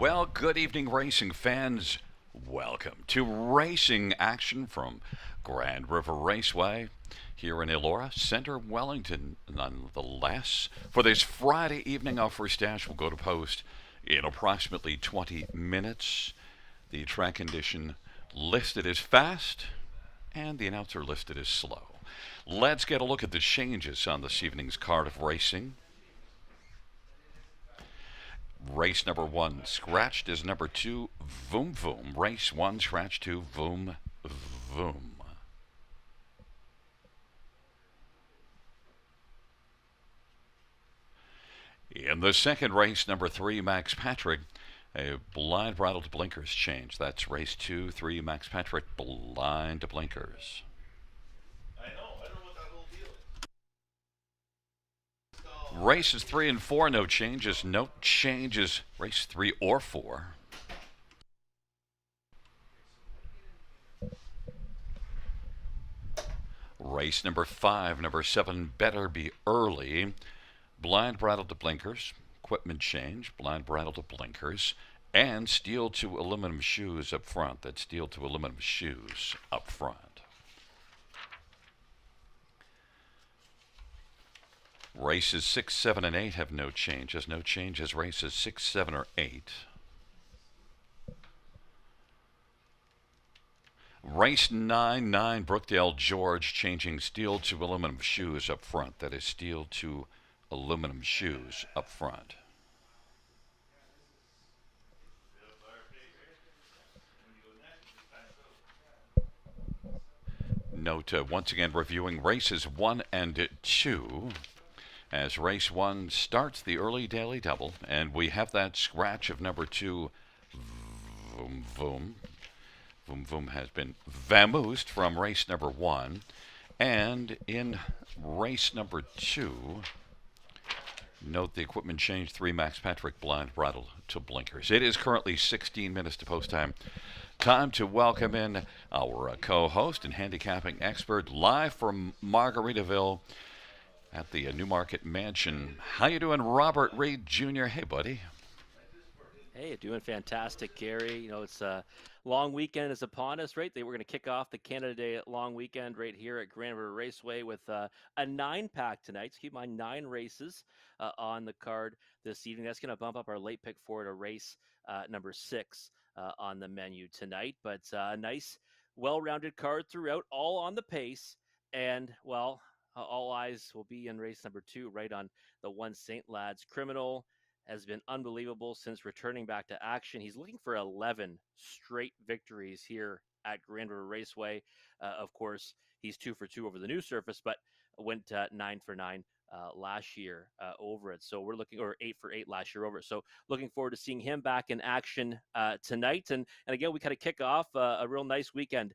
Well, good evening, racing fans. Welcome to racing action from Grand River Raceway here in Elora, Center, Wellington, nonetheless. For this Friday evening, our first dash will go to post in approximately 20 minutes. The track condition listed as fast, and the announcer listed as slow. Let's get a look at the changes on this evening's card of racing. Race number one, scratched is number two, Voom Voom. Race one, scratch two, Voom Voom. In the second race, number three, Max Patrick, a blind bridle to blinkers change. That's race two, three, Max Patrick, blind to blinkers. I know. I don't know what that whole deal is. Races three and four, no changes. No changes. Race three or four. Race number five, number seven, Better Be Early. Blind bridle to blinkers, equipment change, blind bridle to blinkers, and steel to aluminum shoes up front. That's steel to aluminum shoes up front. Races 6, 7, and 8 have no changes. No changes races 6, 7, or 8. Race 9, 9, Brookdale George, changing steel to aluminum shoes up front. That is steel to aluminum shoes up front. Note, once again, reviewing races 1 and 2. As race 1 starts the early daily double, and we have that scratch of number 2, Voom Voom. Voom Voom has been vamoosed from race number 1. And in race number 2, note the equipment change, 3 Max Patrick blind bridle to blinkers. It is currently 16 minutes to post time. Time to welcome in our co-host and handicapping expert live from Margaritaville at the Newmarket Mansion. How you doing, Robert Reed Jr.? Hey, buddy. Hey, doing fantastic, Gary. It's a long weekend is upon us, right? We're going to kick off the Canada Day long weekend right here at Grand River Raceway with a 9-pack tonight. So keep in mind 9 races on the card this evening. That's going to bump up our late pick for to race number 6 on the menu tonight. But a nice, well-rounded card throughout, all on the pace. And, well, all eyes will be in race number 2, right on the one St. Lad's Criminal. Has been unbelievable since returning back to action. He's looking for 11 straight victories here at Grand River Raceway. Of course, he's 2 for 2 over the new surface, but went 9 for 9 last year over it. So we're looking, or 8 for 8 last year over it. So looking forward to seeing him back in action tonight. And again, we kind of kick off a real nice weekend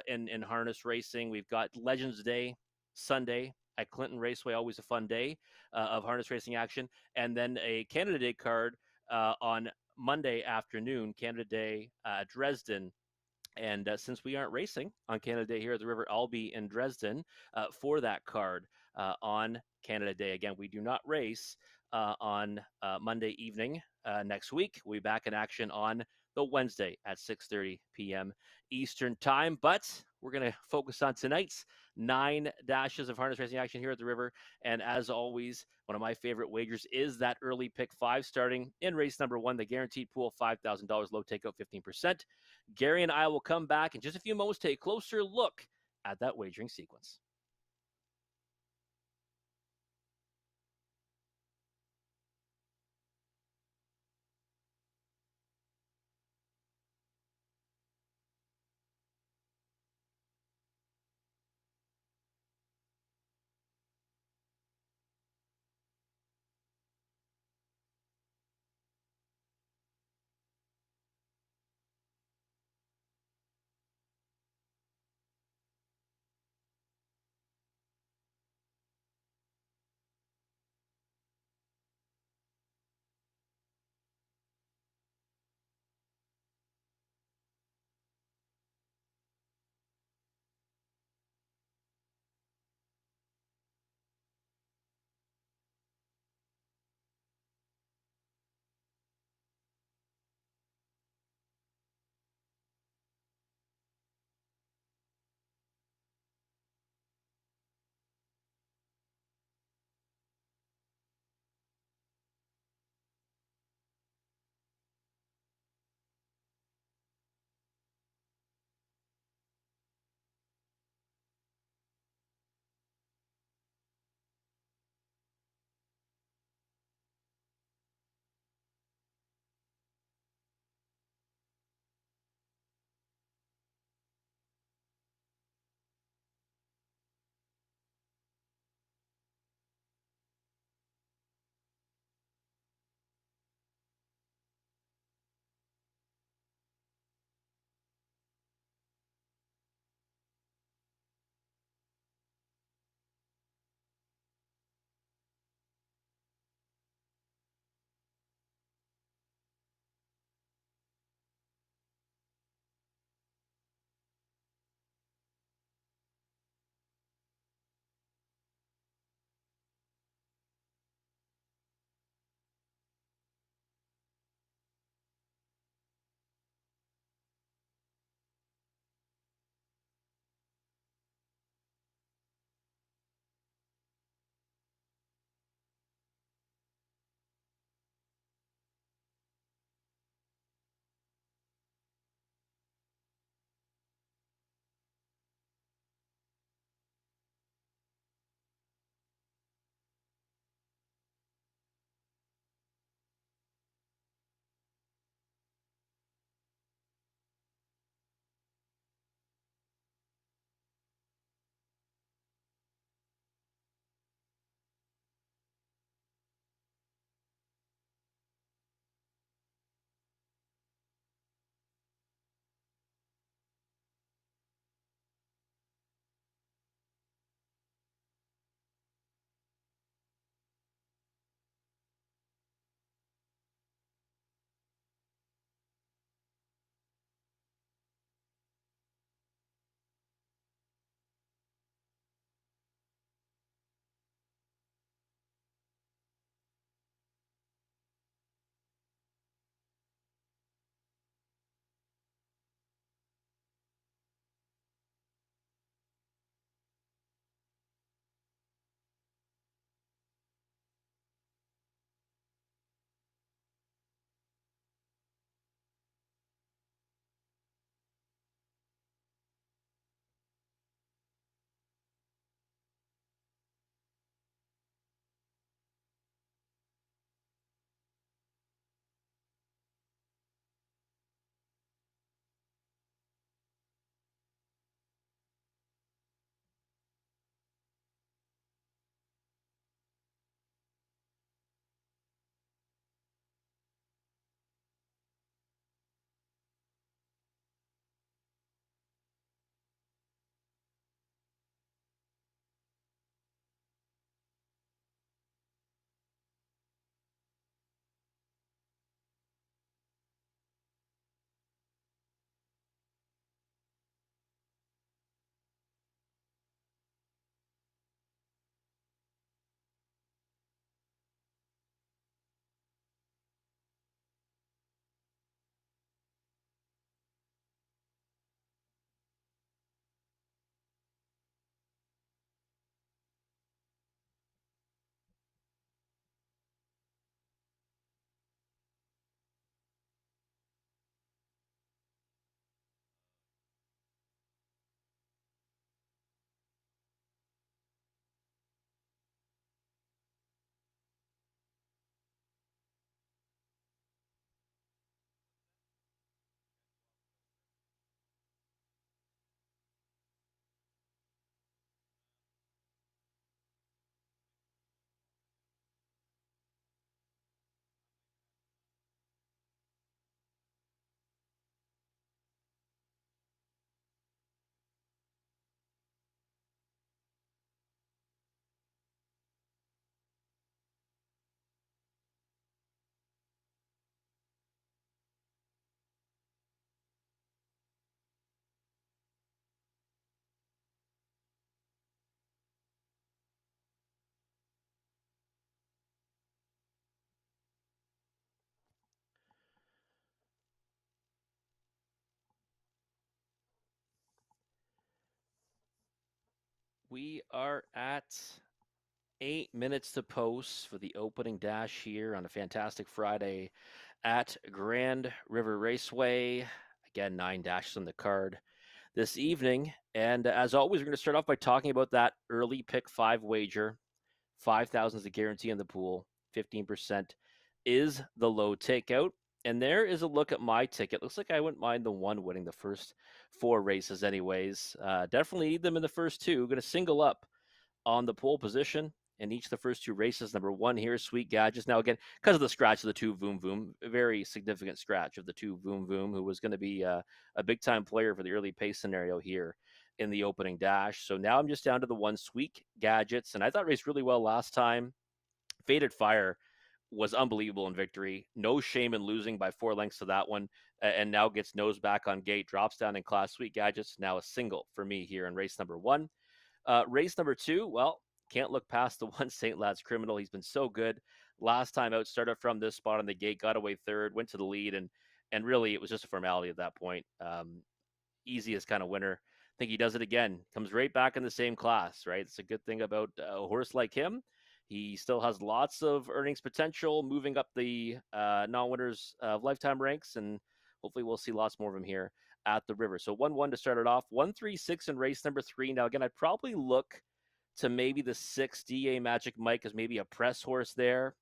in harness racing. We've got Legends Day Sunday at Clinton Raceway, always a fun day of harness racing action. And then a Canada Day card on Monday afternoon, Canada Day Dresden. And since we aren't racing on Canada Day here at the River, I'll be in Dresden for that card on Canada Day. Again, we do not race on Monday evening next week. We'll be back in action on the Wednesday at 6:30 p.m. Eastern Time. But we're going to focus on tonight's 9 dashes of harness racing action here at the River. And as always, one of my favorite wagers is that early pick 5 starting in race number 1, the guaranteed pool, $5,000, low takeout 15%. Gary and I will come back in just a few moments to take a closer look at that wagering sequence. We are at 8 minutes to post for the opening dash here on a fantastic Friday at Grand River Raceway. Again, 9 dashes on the card this evening. And as always, we're going to start off by talking about that early pick five wager. 5,000 is the guarantee in the pool. 15% is the low takeout. And there is a look at my ticket. Looks like I wouldn't mind the one winning the first four races, anyways. Definitely need them in the first two. Going to single up on the pole position in each of the first two races. Number one here, Sweet Gadgets. Now, again, because of the scratch of the two Voom Voom, a very significant scratch of the two Voom Voom, who was going to be a big time player for the early pace scenario here in the opening dash. So now I'm just down to the one Sweet Gadgets, and I thought raced really well last time. Faded Fire was unbelievable in victory. No shame in losing by 4 lengths to that one, and now gets nose back on gate, drops down in class. Sweet Gadgets now a single for me here in race number one. Race number two, well, can't look past the one St. Lad's Criminal. He's been so good. Last time out, started from this spot on the gate, got away third, went to the lead, and really it was just a formality at that point. Easiest kind of winner. I think he does it again. Comes right back in the same class, right? It's a good thing about a horse like him. He still has lots of earnings potential, moving up the non-winners of lifetime ranks, and hopefully we'll see lots more of him here at the river. So 1-1 to start it off. 1-3-6 in race number three. Now again, I'd probably look to maybe the 6 DA Magic Mike as maybe a press horse there.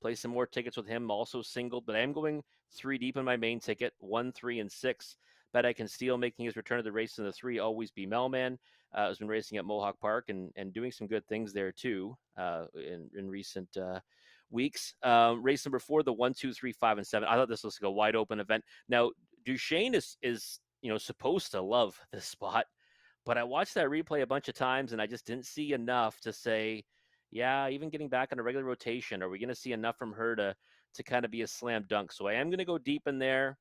Play some more tickets with him, also singled, but I am going three deep in my main ticket, 1, 3, and 6. Bet I can steal making his return to the race in the three, always be Melman. Has been racing at Mohawk Park and doing some good things there too in recent weeks. Race number four, the 1, 2, 3, 5, and 7. I thought this was like a wide open event. Now, Duchesne is supposed to love this spot, but I watched that replay a bunch of times and I just didn't see enough to say, yeah, even getting back on a regular rotation, are we going to see enough from her to kind of be a slam dunk? So I am going to go deep in there.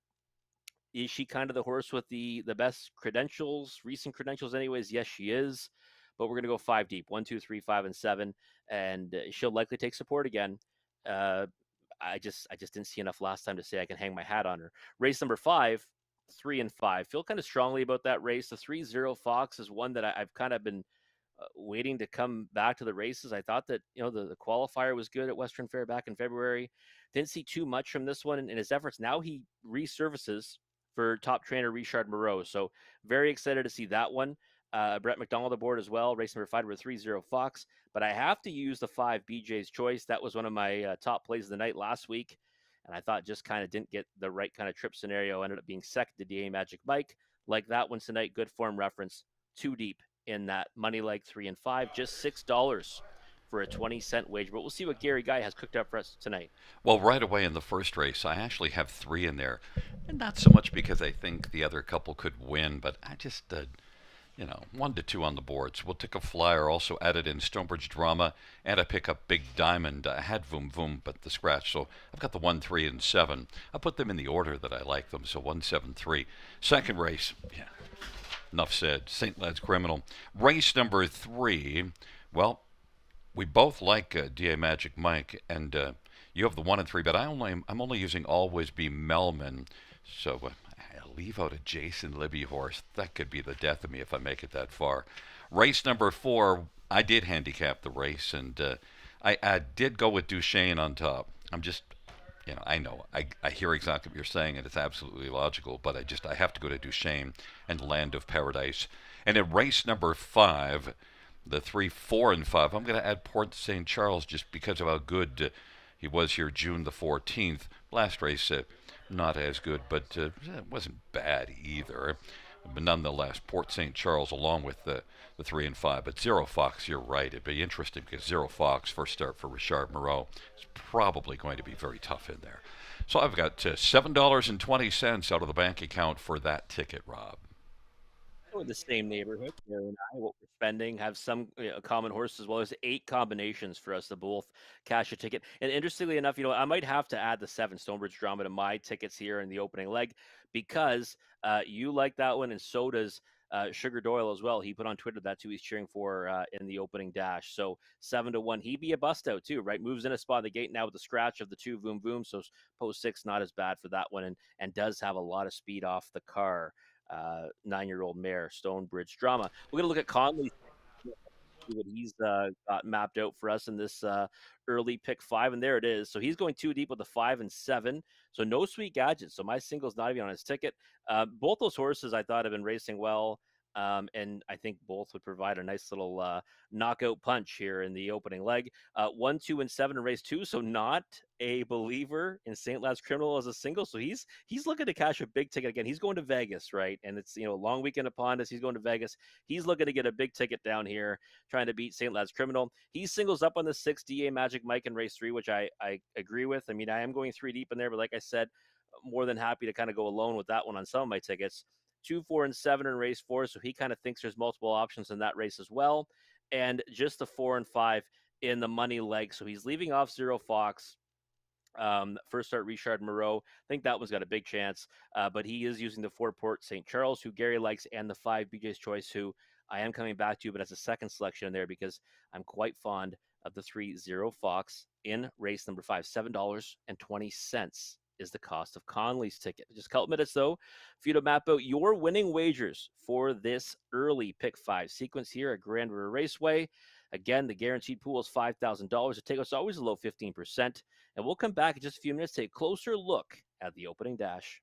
Is she kind of the horse with the best credentials, recent credentials, anyways? Yes, she is. But we're going to go five deep, 1, 2, 3, 5, and 7, and she'll likely take support again. Uh, I just didn't see enough last time to say I can hang my hat on her. Race number 5, 3 and 5. Feel kind of strongly about that race. The 3-0 Fox is one that I've kind of been waiting to come back to the races. I thought that the qualifier was good at Western Fair back in February. Didn't see too much from this one in his efforts. Now he resurfaces for top trainer Richard Moreau. So very excited to see that one. Brett McDonald aboard as well. Race number 5 with 3-0 Fox. But I have to use the 5 BJ's Choice. That was one of my top plays of the night last week. And I thought just kind of didn't get the right kind of trip scenario. Ended up being second to DA Magic Mike. Like that one tonight. Good form reference. Too deep in that money leg 3 and 5. Just $6 for a 20-cent wager. But we'll see what Gary Guy has cooked up for us tonight. Well, right away in the first race, I actually have three in there. And not so much because I think the other couple could win, but I just, 1 to 2 on the boards. We'll take a flyer, also added in Stonebridge Drama, and I pick up Big Diamond. I had Voom Voom, but the scratch. So I've got the 1, 3, and 7. I put them in the order that I like them, so 1, 7, 3. Second race, yeah, enough said. St. Lad's Criminal. Race number 3, well, we both like DA Magic Mike, and you have the 1 and 3, but I'm only using Always Be Melman. So I leave out a Jason Libby horse. That could be the death of me if I make it that far. Race number 4, I did handicap the race, and I did go with Duchesne on top. I'm just, I know. I hear exactly what you're saying, and it's absolutely logical, but I have to go to Duchesne and Land of Paradise. And in race number 5, the 3, 4, and 5, I'm going to add Port St. Charles just because of how good he was here June the 14th. Last race, not as good, but it wasn't bad either. But nonetheless, Port St. Charles along with the 3 and 5. But Zero Fox, you're right. It'd be interesting because Zero Fox, first start for Richard Moreau, is probably going to be very tough in there. So I've got $7.20 out of the bank account for that ticket, Rob. In the same neighborhood, Gary and I, what we're spending, have some common horses as well as 8 combinations for us to both cash a ticket. And interestingly enough, I might have to add the 7 Stonebridge Drama to my tickets here in the opening leg because you like that one, and so does Sugar Doyle as well. He put on Twitter that's who he's cheering for in the opening dash. So 7-1, he'd be a bust out too, right? Moves in a spot of the gate now with the scratch of the 2 Voom Voom. So post 6 not as bad for that one, and does have a lot of speed off the car. 9-year-old mare, Stonebridge Drama. We're going to look at Conley. see what he's got mapped out for us in this early pick 5, and there it is. So he's going too deep with the 5 and 7. So no sweet gadgets. So my single's not even on his ticket. Both those horses I thought have been racing well. And I think both would provide a nice little knockout punch here in the opening leg. 1, 2, and 7 in race 2. So not a believer in St. Lad's Criminal as a single. So he's looking to cash a big ticket again. He's going to Vegas, right? And it's a long weekend upon us. He's going to Vegas. He's looking to get a big ticket down here, trying to beat St. Lad's Criminal. He singles up on the 6 DA Magic Mike in race 3, which I agree with. I mean, I am going 3 deep in there, but like I said, more than happy to kind of go alone with that one on some of my tickets. 2, 4, and 7 in race 4. So he kind of thinks there's multiple options in that race as well. And just the 4 and 5 in the money leg. So he's leaving off Zero Fox. First start, Richard Moreau. I think that one's got a big chance. But he is using the 4 Port St. Charles, who Gary likes, and the 5 BJ's Choice, who I am coming back to, but as a second selection in there because I'm quite fond of the 3 Zero Fox in race number 5. $7.20 is the cost of Conley's ticket. Just a couple minutes, though, for you to map out your winning wagers for this early pick 5 sequence here at Grand River Raceway. Again, the guaranteed pool is $5,000. The take is always a low 15%. And we'll come back in just a few minutes to take a closer look at the opening dash.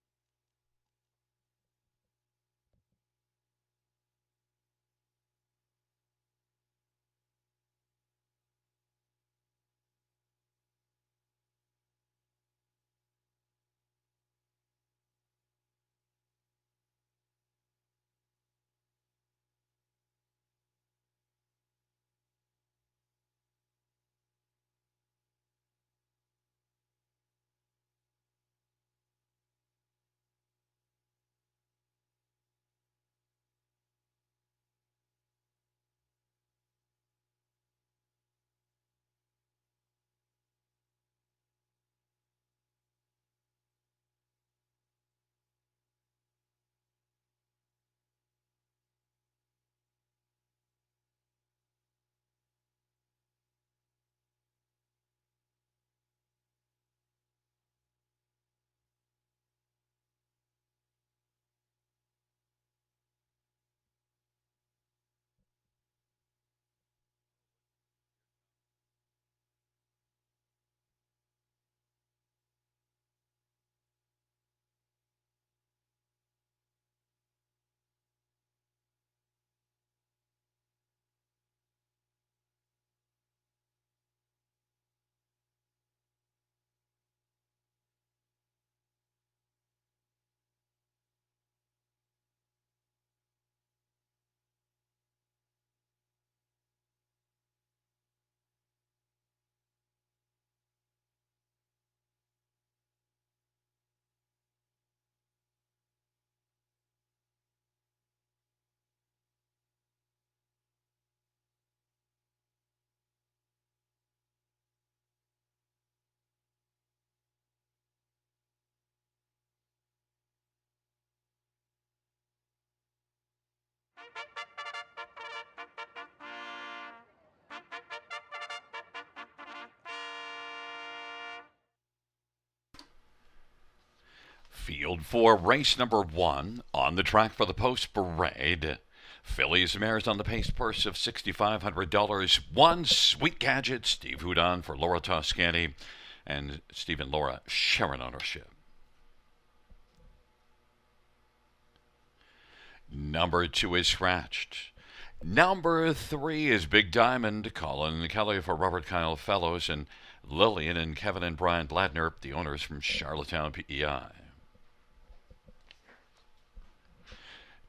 Field 4, race number 1, on the track for the post parade. Fillies mares on the pace purse of $6,500. 1 sweet gadget, Steve Houdon for Laura Toscani and Steve and Laura Sharon ownership. Number 2 is scratched. Number 3 is Big Diamond, Colin Kelly for Robert Kyle Fellows, and Lillian and Kevin and Brian Bladner, the owners from Charlottetown, PEI.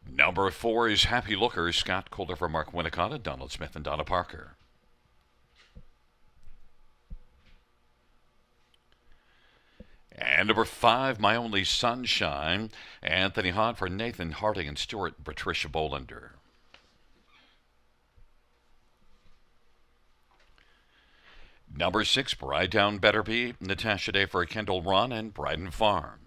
Number 4 is Happy Looker, Scott Calder for Mark Winnicott, Donald Smith and Donna Parker. And number 5, My Only Sunshine, Anthony Hahn for Nathan Harding and Stuart Patricia Bolander. Number 6, Bride Down Better Be, Natasha Day for Kendall Run and Bryden Farms.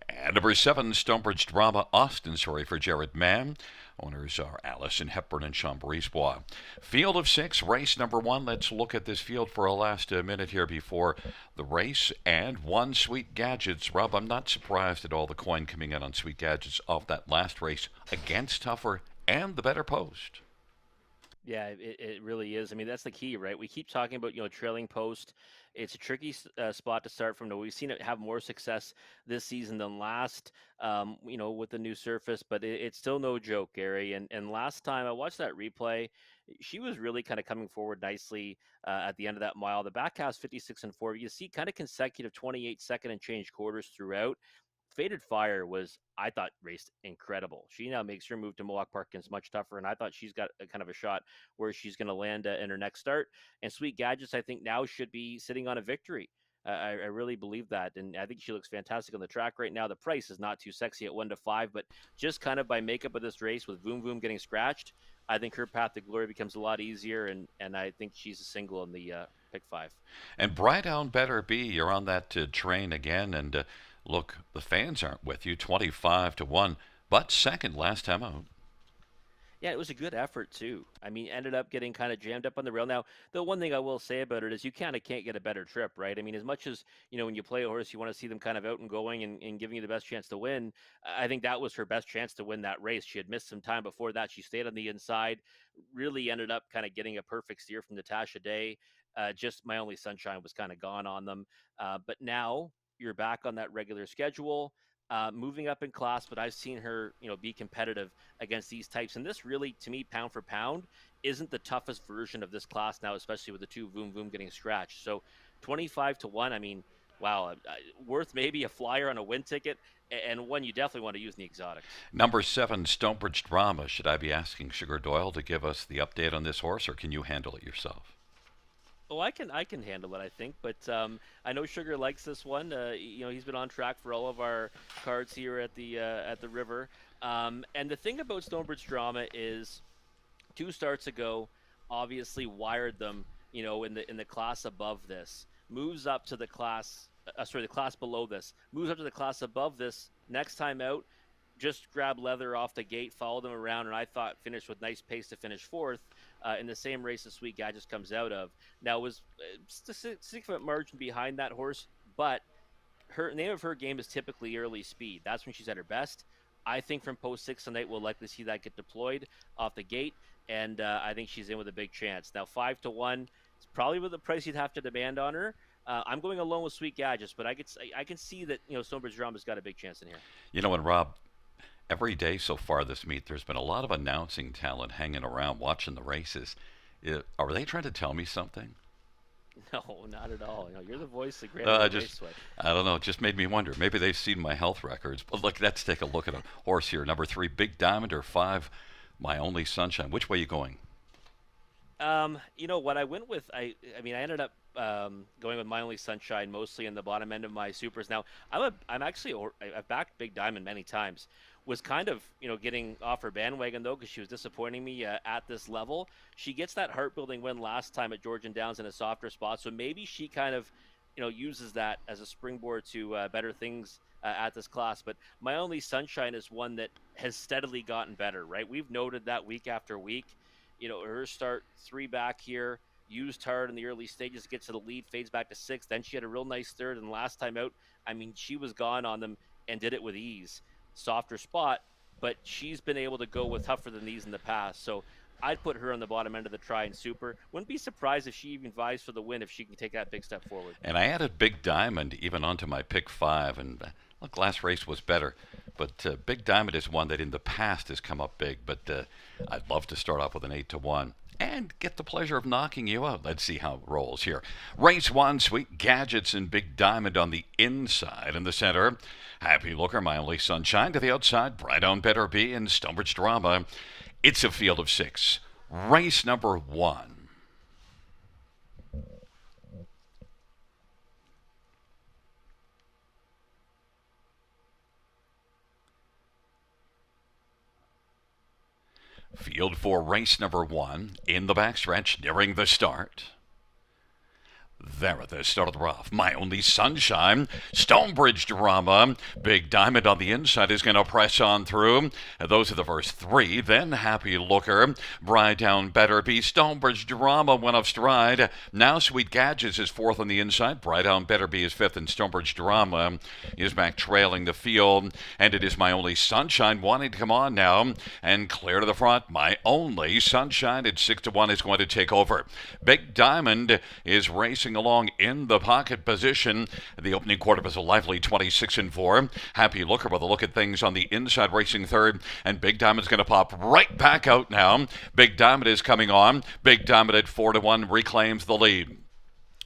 And number 7, Stonebridge Drama, Austin Story for Jared Mann, Owners are Allison Hepburn and Sean Brisebois. Field of 6, race number 1. Let's look at this field for a last minute here before the race. And 1 Sweet Gadgets. Rob, I'm not surprised at all the coin coming in on Sweet Gadgets off that last race against Tougher and the better post. Yeah, it really is. I mean, that's the key, right? We keep talking about, trailing post. It's a tricky spot to start from. We've seen it have more success this season than last, with the new surface, but it's still no joke, Gary. And last time I watched that replay, she was really kind of coming forward nicely at the end of that mile. The back half's 56 and 4. You see kind of consecutive 28-second and change quarters throughout. Faded Fire was, I thought, raced incredible. She now makes her move to Mohawk Park against much tougher, and I thought she's got a kind of a shot where she's going to land in her next start. And Sweet Gadgets, I think, now should be sitting on a victory. I really believe that, and I think she looks fantastic on the track right now. The price is not too sexy at 1-5, but just kind of by makeup of this race with Voom Voom getting scratched, I think her path to glory becomes a lot easier, and I think she's a single in the pick 5. And Bright Down Better Be, you're on that train again, and look, the fans aren't with you, 25-1, but second last time out. Yeah, it was a good effort too. I mean, ended up getting kind of jammed up on the rail. Now, the one thing I will say about it is you kind of can't get a better trip, right? I mean, as much as, when you play a horse, you want to see them kind of out and going and giving you the best chance to win. I think that was her best chance to win that race. She had missed some time before that. She stayed on the inside, really ended up kind of getting a perfect steer from Natasha Day. Just My Only Sunshine was kind of gone on them. But now you're back on that regular schedule. Moving up in class, but I've seen her, be competitive against these types. And this really, to me, pound for pound, isn't the toughest version of this class now, especially with the 2 Voom Voom getting scratched. So 25-1, I mean, wow, worth maybe a flyer on a win ticket, and one you definitely want to use in the exotics. Number 7, Stonebridge Drama. Should I be asking Sugar Doyle to give us the update on this horse, or can you handle it yourself? Oh, I can handle it, I think. But I know Sugar likes this one. He's been on track for all of our cards here at the river. And the thing about Stonebridge Drama is, 2 starts ago, obviously wired them. In the class above this, moves up to the class. The class below this, moves up to the class above this. Next time out, just grabbed leather off the gate, followed them around, and I thought finished with nice pace to finish 4th. In the same race the Sweet Gadgets comes out of. Now, it was a 6-foot margin behind that horse, but her name of her game is typically early speed. That's when she's at her best. I think from post 6 tonight, we'll likely see that get deployed off the gate, and I think she's in with a big chance. Now, 5-1, it's probably with the price you'd have to demand on her. I'm going alone with Sweet Gadgets, but I can see that Stonebridge Drama's got a big chance in here. And Rob, every day so far this meet, there's been a lot of announcing talent hanging around watching the races. Are they trying to tell me something? No, not at all. You're the voice of Grand Raceway. I don't know. It just made me wonder. Maybe they've seen my health records. But look, let's take a look at a horse here. Number 3, Big Diamond, or 5, My Only Sunshine. Which way are you going? What I went with, I ended up going with My Only Sunshine mostly in the bottom end of my supers. Now, I've backed Big Diamond many times. Was kind of, getting off her bandwagon, though, because she was disappointing me at this level. She gets that heart-building win last time at Georgian Downs in a softer spot, so maybe she kind of, uses that as a springboard to better things at this class. But My Only Sunshine is one that has steadily gotten better, right? We've noted that week after week. Her start 3 back here, used hard in the early stages, gets to the lead, fades back to 6. Then she had a real nice third, and last time out, she was gone on them and did it with ease. Softer spot, but she's been able to go with tougher than these in the past. So I'd put her on the bottom end of the try and super. Wouldn't be surprised if she even vies for the win if she can take that big step forward. And I added Big Diamond even onto my pick 5. And look, last race was better. But Big Diamond is one that in the past has come up big. But I'd love to start off with an 8-1 and get the pleasure of knocking you out. Let's see how it rolls here. Race 1, Sweet Gadgets and Big Diamond on the inside. In the center, Happy Looker, My Only Sunshine. To the outside, Bright On Better Be and Stonebridge Drama. It's a field of 6. Race number 1. Field for race number 1 in the backstretch nearing the start. There at the start of the rough, My Only Sunshine, Stonebridge Drama, Big Diamond on the inside is going to press on through. Those are the first three. Then Happy Looker, Bride Down Better Be, Stonebridge Drama went off stride. Now Sweet Gadgets is fourth on the inside, Bride Down Better Be is fifth, and Stonebridge Drama is back trailing the field. And it is My Only Sunshine wanting to come on now and clear to the front. My Only Sunshine at 6-1 is going to take over. Big Diamond is racing along in the pocket position. The opening quarter was a lively 26-4. Happy Looker with a look at things on the inside, racing third, and Big Diamond's going to pop right back out now. Big Diamond is coming on. Big Diamond at 4-1 reclaims the lead.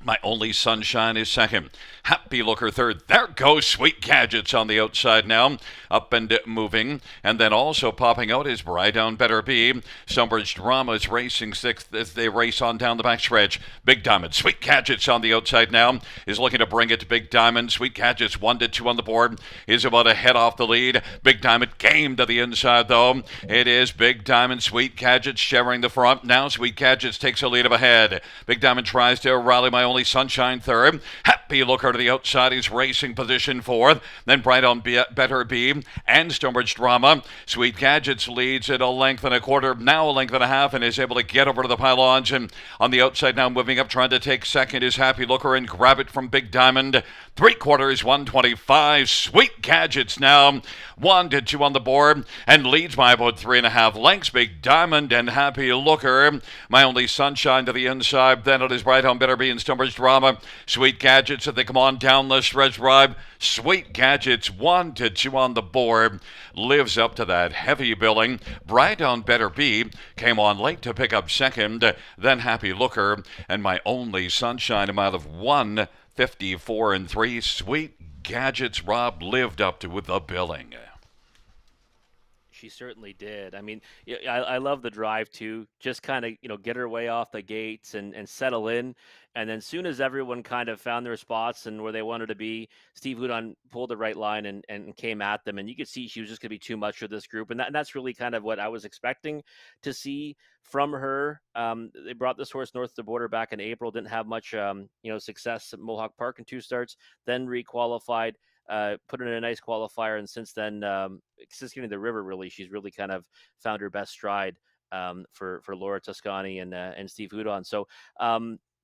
My Only Sunshine is second. Happy Looker third. There goes Sweet Gadgets on the outside now. Up and moving. And then also popping out is Bride Down Better Be. Stonebridge Drama is racing sixth as they race on down the backstretch. Big Diamond. Sweet Gadgets on the outside now. Is looking to bring it to Big Diamond. Sweet Gadgets 1-2 on the board. Is about a head off the lead. Big Diamond game to the inside though. It is Big Diamond. Sweet Gadgets sharing the front. Now Sweet Gadgets takes a lead of ahead. Big Diamond tries to rally My Only Sunshine third. Happy Looker to the outside. He's racing position fourth. Then Bright on Better Be and Stonebridge Drama. Sweet Gadgets leads at a length and a quarter, now a length and a half, and is able to get over to the pylons. And on the outside now, moving up, trying to take second is Happy Looker and grab it from Big Diamond. 3/4, 125. Sweet Gadgets now 1-2 on the board and leads by about 3.5 lengths. Big Diamond and Happy Looker. My Only Sunshine to the inside. Then it is Bright on Better Be and Stonebridge Drama. Sweet Gadgets, if they come on down the stretch drive. Sweet Gadgets 1-2 on the board. Lives up to that heavy billing. Bright on Better Be came on late to pick up second. Then Happy Looker and My Only Sunshine amount of 154-3. Sweet Gadgets, Rob, lived up to with the billing. She certainly did. I mean, I love the drive too. Just kind of, get her way off the gates and settle in. And then soon as everyone kind of found their spots and where they wanted to be, Steve Hudon pulled the right line and came at them. And you could see she was just going to be too much for this group. And that's really kind of what I was expecting to see from her. They brought this horse north of the border back in April, didn't have much, success at Mohawk Park in 2 starts, then requalified. Put in a nice qualifier, and since then, since getting the river, really, she's really kind of found her best stride for Laura Toscani and Steve Hudon. So,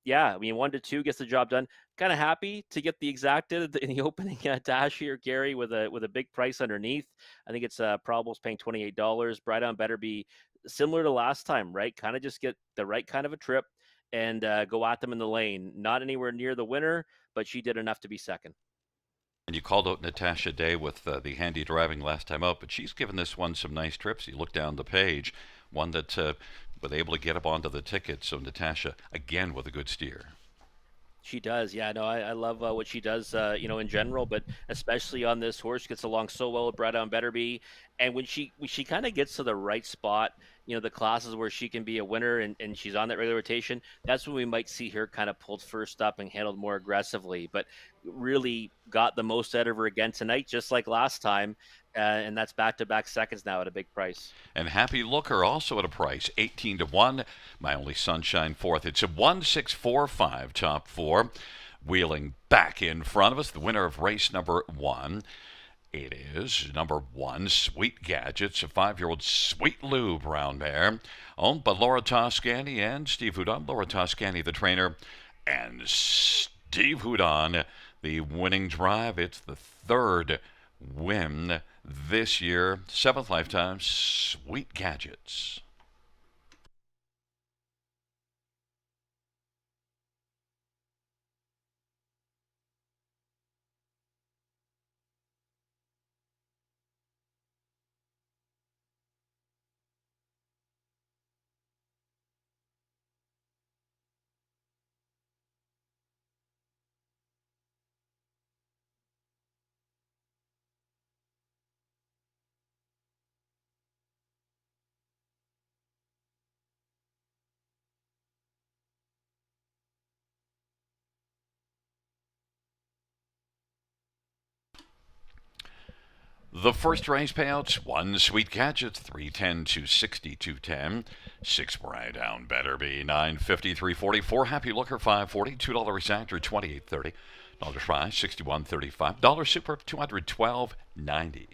yeah, I mean, 1-2 gets the job done. Kind of happy to get the exacted in the opening dash here, Gary, with a big price underneath. I think it's Probables paying $28. Bright on Better Be similar to last time, right? Kind of just get the right kind of a trip and go at them in the lane. Not anywhere near the winner, but she did enough to be second. And you called out Natasha Day with the handy driving last time out, but she's given this one some nice trips. You look down the page, one that was able to get up onto the ticket. So Natasha, again, with a good steer. She does, yeah. No, I love what she does, in general, but especially on this horse, gets along so well with Brad on Better Be. And when she kind of gets to the right spot, the classes where she can be a winner and she's on that regular rotation, that's when we might see her kind of pulled first up and handled more aggressively. But really got the most out of her again tonight, just like last time. And that's back-to-back seconds now at a big price. And Happy Looker also at a price, 18-1. My Only Sunshine fourth. It's a 1-6-4-5 top four. Wheeling back in front of us, the winner of race number 1. It is number 1, Sweet Gadgets, a 5-year-old Sweet Lou brown mare, owned by Laura Toscani and Steve Hudon. Laura Toscani, the trainer, and Steve Hudon, the winning drive. It's the 3rd win this year, 7th lifetime, Sweet Gadgets. The first race payouts: one sweet gadget, 310, 260, 210. Six Brian down, better be 950, 344. Happy Looker, 540. $2 actor, 28.30. Dollar prize, 61.35. Dollar super, 212.90.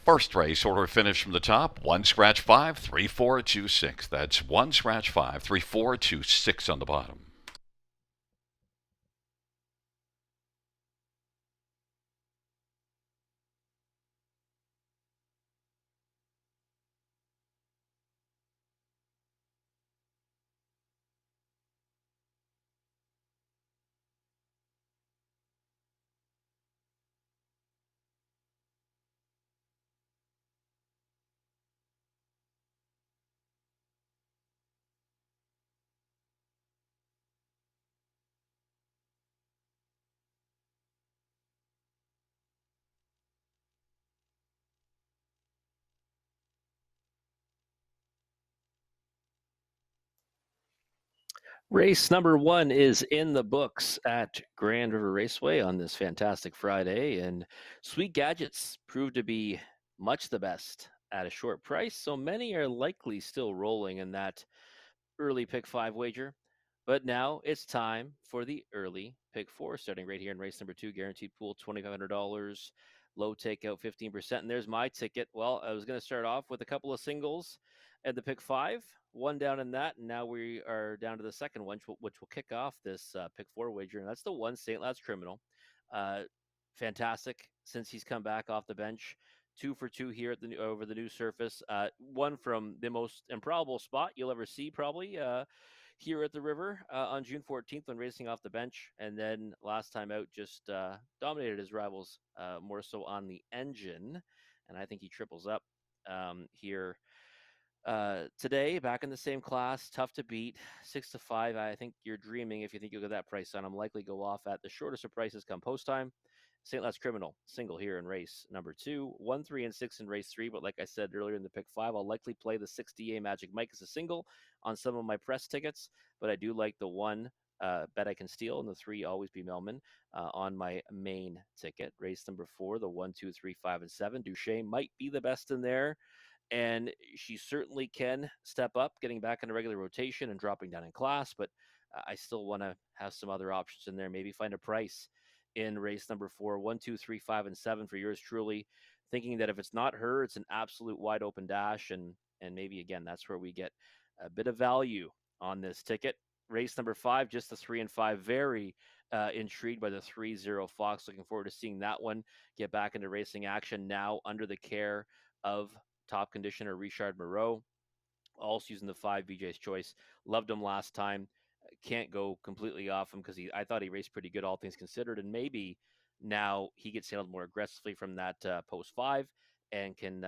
First race order finish from the top. One scratch 5, 3, 4, 2, 6. That's one scratch 5, 3, 4, 2, 6 on the bottom. Race number one is in the books at Grand River Raceway on this fantastic Friday, and Sweet Gadgets proved to be much the best at a short price, so many are likely still rolling in that early pick five wager. But now it's time for the early pick four, starting right here in race number two. Guaranteed pool $2,500, low takeout 15%. And there's my ticket. Well, I was going to start off with a couple of singles. And the pick five, one down in that, and now we are down to the second one, which will kick off this pick four wager, and that's the one St. Lad's Criminal. Uh, Fantastic since he's come back off the bench. 2 for 2 here over the new surface. One from the most improbable spot you'll ever see, probably here at the river on June 14th when racing off the bench, and then last time out just dominated his rivals more so on the engine, and I think he triples up here today, back in the same class, tough to beat. 6 to 5. I think you're dreaming if you think you'll get that price on him. Likely go off at the shortest of prices come post time. St. Lad's Criminal, single here in race number 2, 1, 3, and 6 in race 3. But like I said earlier in the pick 5, I'll likely play the 6 DA Magic Mike as a single on some of my press tickets. But I do like the 1 bet I can steal and the 3 always be Melman on my main ticket. Race number 4, the 1, 2, 3, 5, and 7. Duchesne might be the best in there, and she certainly can step up, getting back into regular rotation and dropping down in class. But I still want to have some other options in there. Maybe find a price in race number 4, 1, 2, 3, 5, and 7 for yours truly. Thinking that if it's not her, it's an absolute wide open dash, and maybe again that's where we get a bit of value on this ticket. Race number 5, just the 3 and 5. Very intrigued by the 3-0 Fox. Looking forward to seeing that one get back into racing action now under the care of top conditioner Richard Moreau. Also using the 5 BJ's choice. Loved him last time. Can't go completely off him because I thought he raced pretty good, all things considered, and maybe now he gets handled more aggressively from that post 5 and can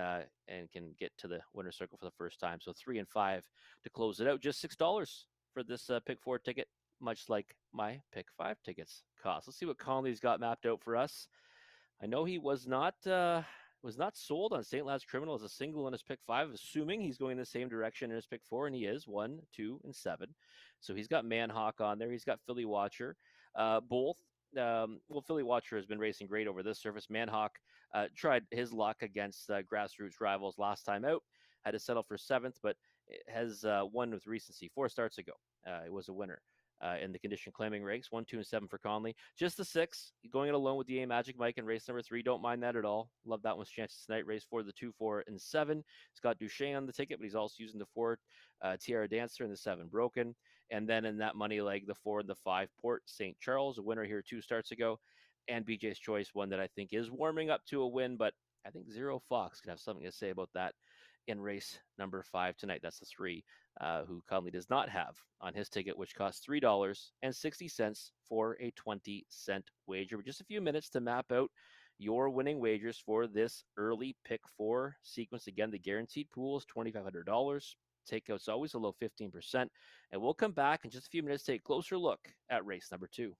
get to the winner's circle for the first time. So 3 and 5 to close it out. Just $6 for this pick 4 ticket, much like my pick 5 tickets cost. Let's see what Conley's got mapped out for us. I know he was not sold on St. Lad's Criminal as a single in his pick 5, assuming he's going the same direction in his pick 4, and he is 1, 2, and 7. So he's got Manhawk on there. He's got Philly Watcher. Both. Philly Watcher has been racing great over this surface. Manhawk tried his luck against grassroots rivals last time out. Had to settle for 7th, but has won with recency. 4 starts ago, it was a winner. In the condition claiming race, 1, 2, and 7 for Conley. Just the 6, going it alone with the A Magic Mike in race number 3. Don't mind that at all. Love that one's chances tonight. Race 4, the 2, 4, and 7. He's got Duchesne on the ticket, but he's also using the 4 Tiara Dancer and the 7 Broken. And then in that money leg, the 4 and the 5 Port St. Charles, a winner here 2 starts ago. And BJ's Choice, one that I think is warming up to a win, but I think Zero Fox could have something to say about that in race number 5 tonight. That's the 3 who Conley does not have on his ticket, which costs $3.60 for a 20-cent wager. Just a few minutes to map out your winning wagers for this early pick 4 sequence. Again, the guaranteed pool is $2,500. Takeout's always a low 15%. And we'll come back in just a few minutes to take a closer look at race number 2.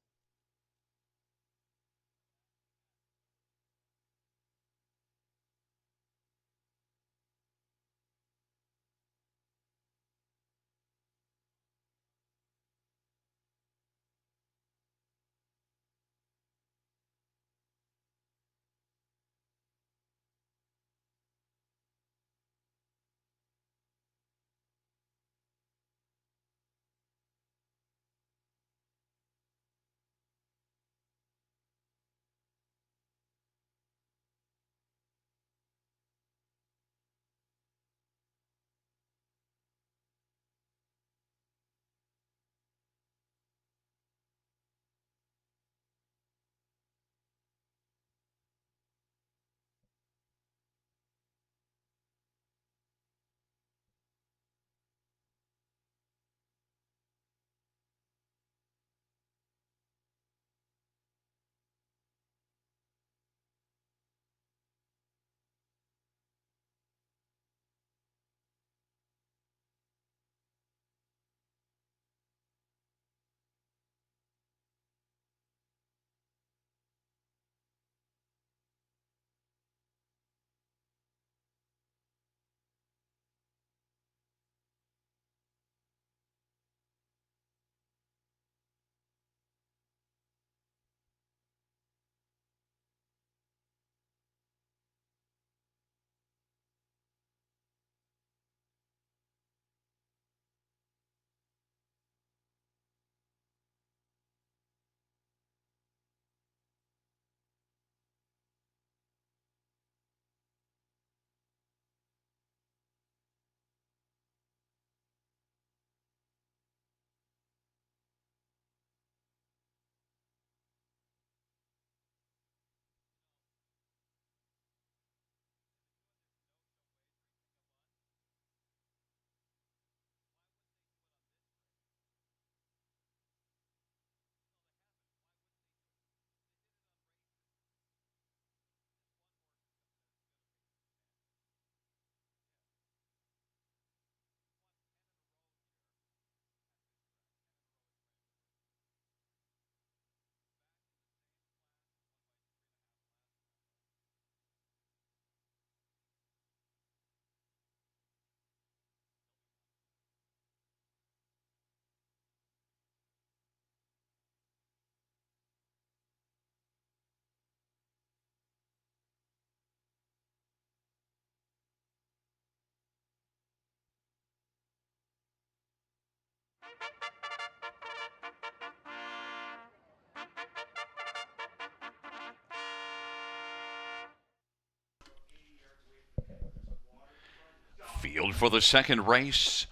Field for the second race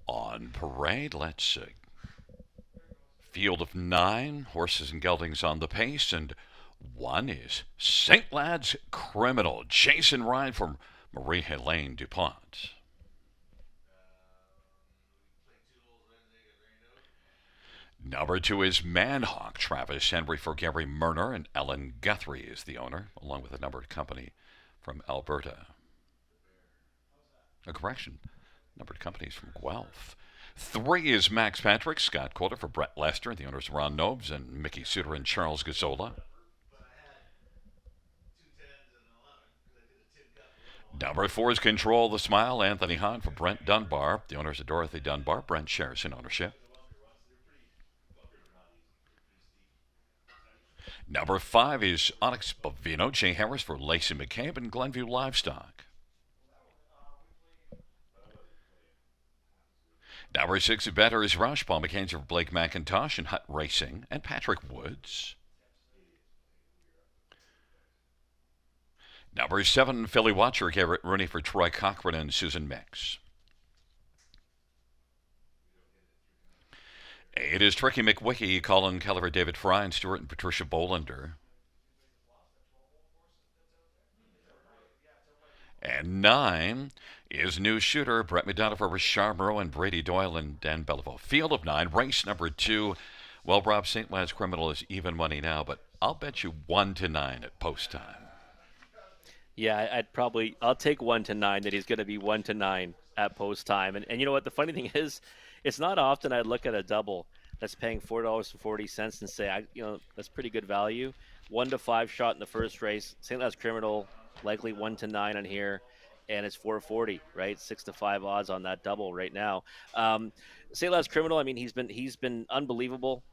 on parade. Let's see. Field of 9 horses and geldings on the pace, and one is St. Lad's Criminal. Jason Ryan from Marie Helene DuPont. Number 2 is Manhawk. Travis Henry for Gary Murner, and Ellen Guthrie is the owner, along with a numbered company from Alberta. A correction, numbered companies from Guelph. 3 is Max Patrick. Scott Quota for Brett Lester, the owners Ron Nobes and Mickey Suter and Charles Gazzola. Number 4 is Control the Smile. Anthony Hahn for Brent Dunbar, the owners of Dorothy Dunbar. Brent shares in ownership. Number 5 is Onyx Bovino. Jay Harris for Lacey McCabe and Glenview Livestock. Number 6 Better is Rush. Paul McCain's for Blake McIntosh and Hut Racing and Patrick Woods. Number 7 Philly Watcher. Garrett Rooney for Troy Cochran and Susan Mix. 8 is Tricky McWicky. Colin Keller, David Fry, and Stewart and Patricia Bolander. And 9 is New Shooter. Brett McDonough for Richard Moreau and Brady Doyle and Dan Belleville. Field of 9, race number 2. Well, Rob, St. Lad's Criminal is even money now, but I'll bet you 1-9 at post time. Yeah, I'll take 1-9 that he's going to be 1-9 at post time. And you know what? The funny thing is, it's not often I look at a double that's paying $4.40 and say, that's pretty good value. 1-5 shot in the first race. St. Lad's Criminal likely 1-9 on here, and it's 440, right? 6-5 odds on that double right now. St. Lad's Criminal. I mean, he's been unbelievable.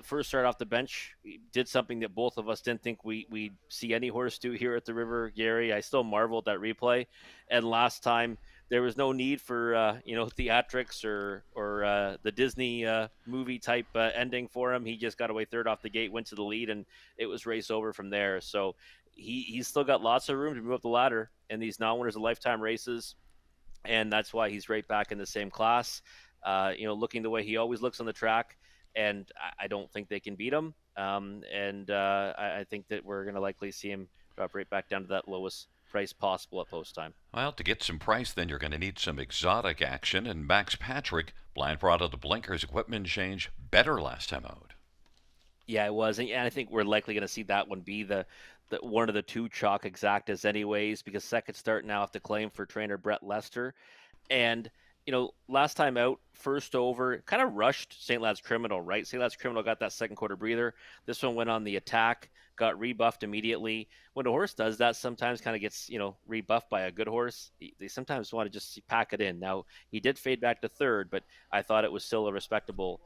First start off the bench, he did something that both of us didn't think we'd see any horse do here at the River, Gary. I still marvel at that replay. And last time, there was no need for theatrics or the Disney movie type ending for him. He just got away third off the gate, went to the lead, and it was race over from there. So he's still got lots of room to move up the ladder in these non-winners of lifetime races, and that's why he's right back in the same class. Looking the way he always looks on the track. And I don't think they can beat him. I think that we're going to likely see him drop right back down to that lowest price possible at post time. Well, to get some price, then you're going to need some exotic action. And Max Patrick, blind brought out the blinkers, equipment change, better last time out. Yeah, it was. And I think we're likely going to see that one be the one of the 2 chalk exactas anyways, because second start now have to claim for trainer Brett Lester. And last time out, first over, kind of rushed St. Lad's Criminal, right? St. Lad's Criminal got that second quarter breather. This one went on the attack, got rebuffed immediately. When a horse does that, sometimes kind of gets, rebuffed by a good horse. They sometimes want to just pack it in. Now, he did fade back to third, but I thought it was still a respectable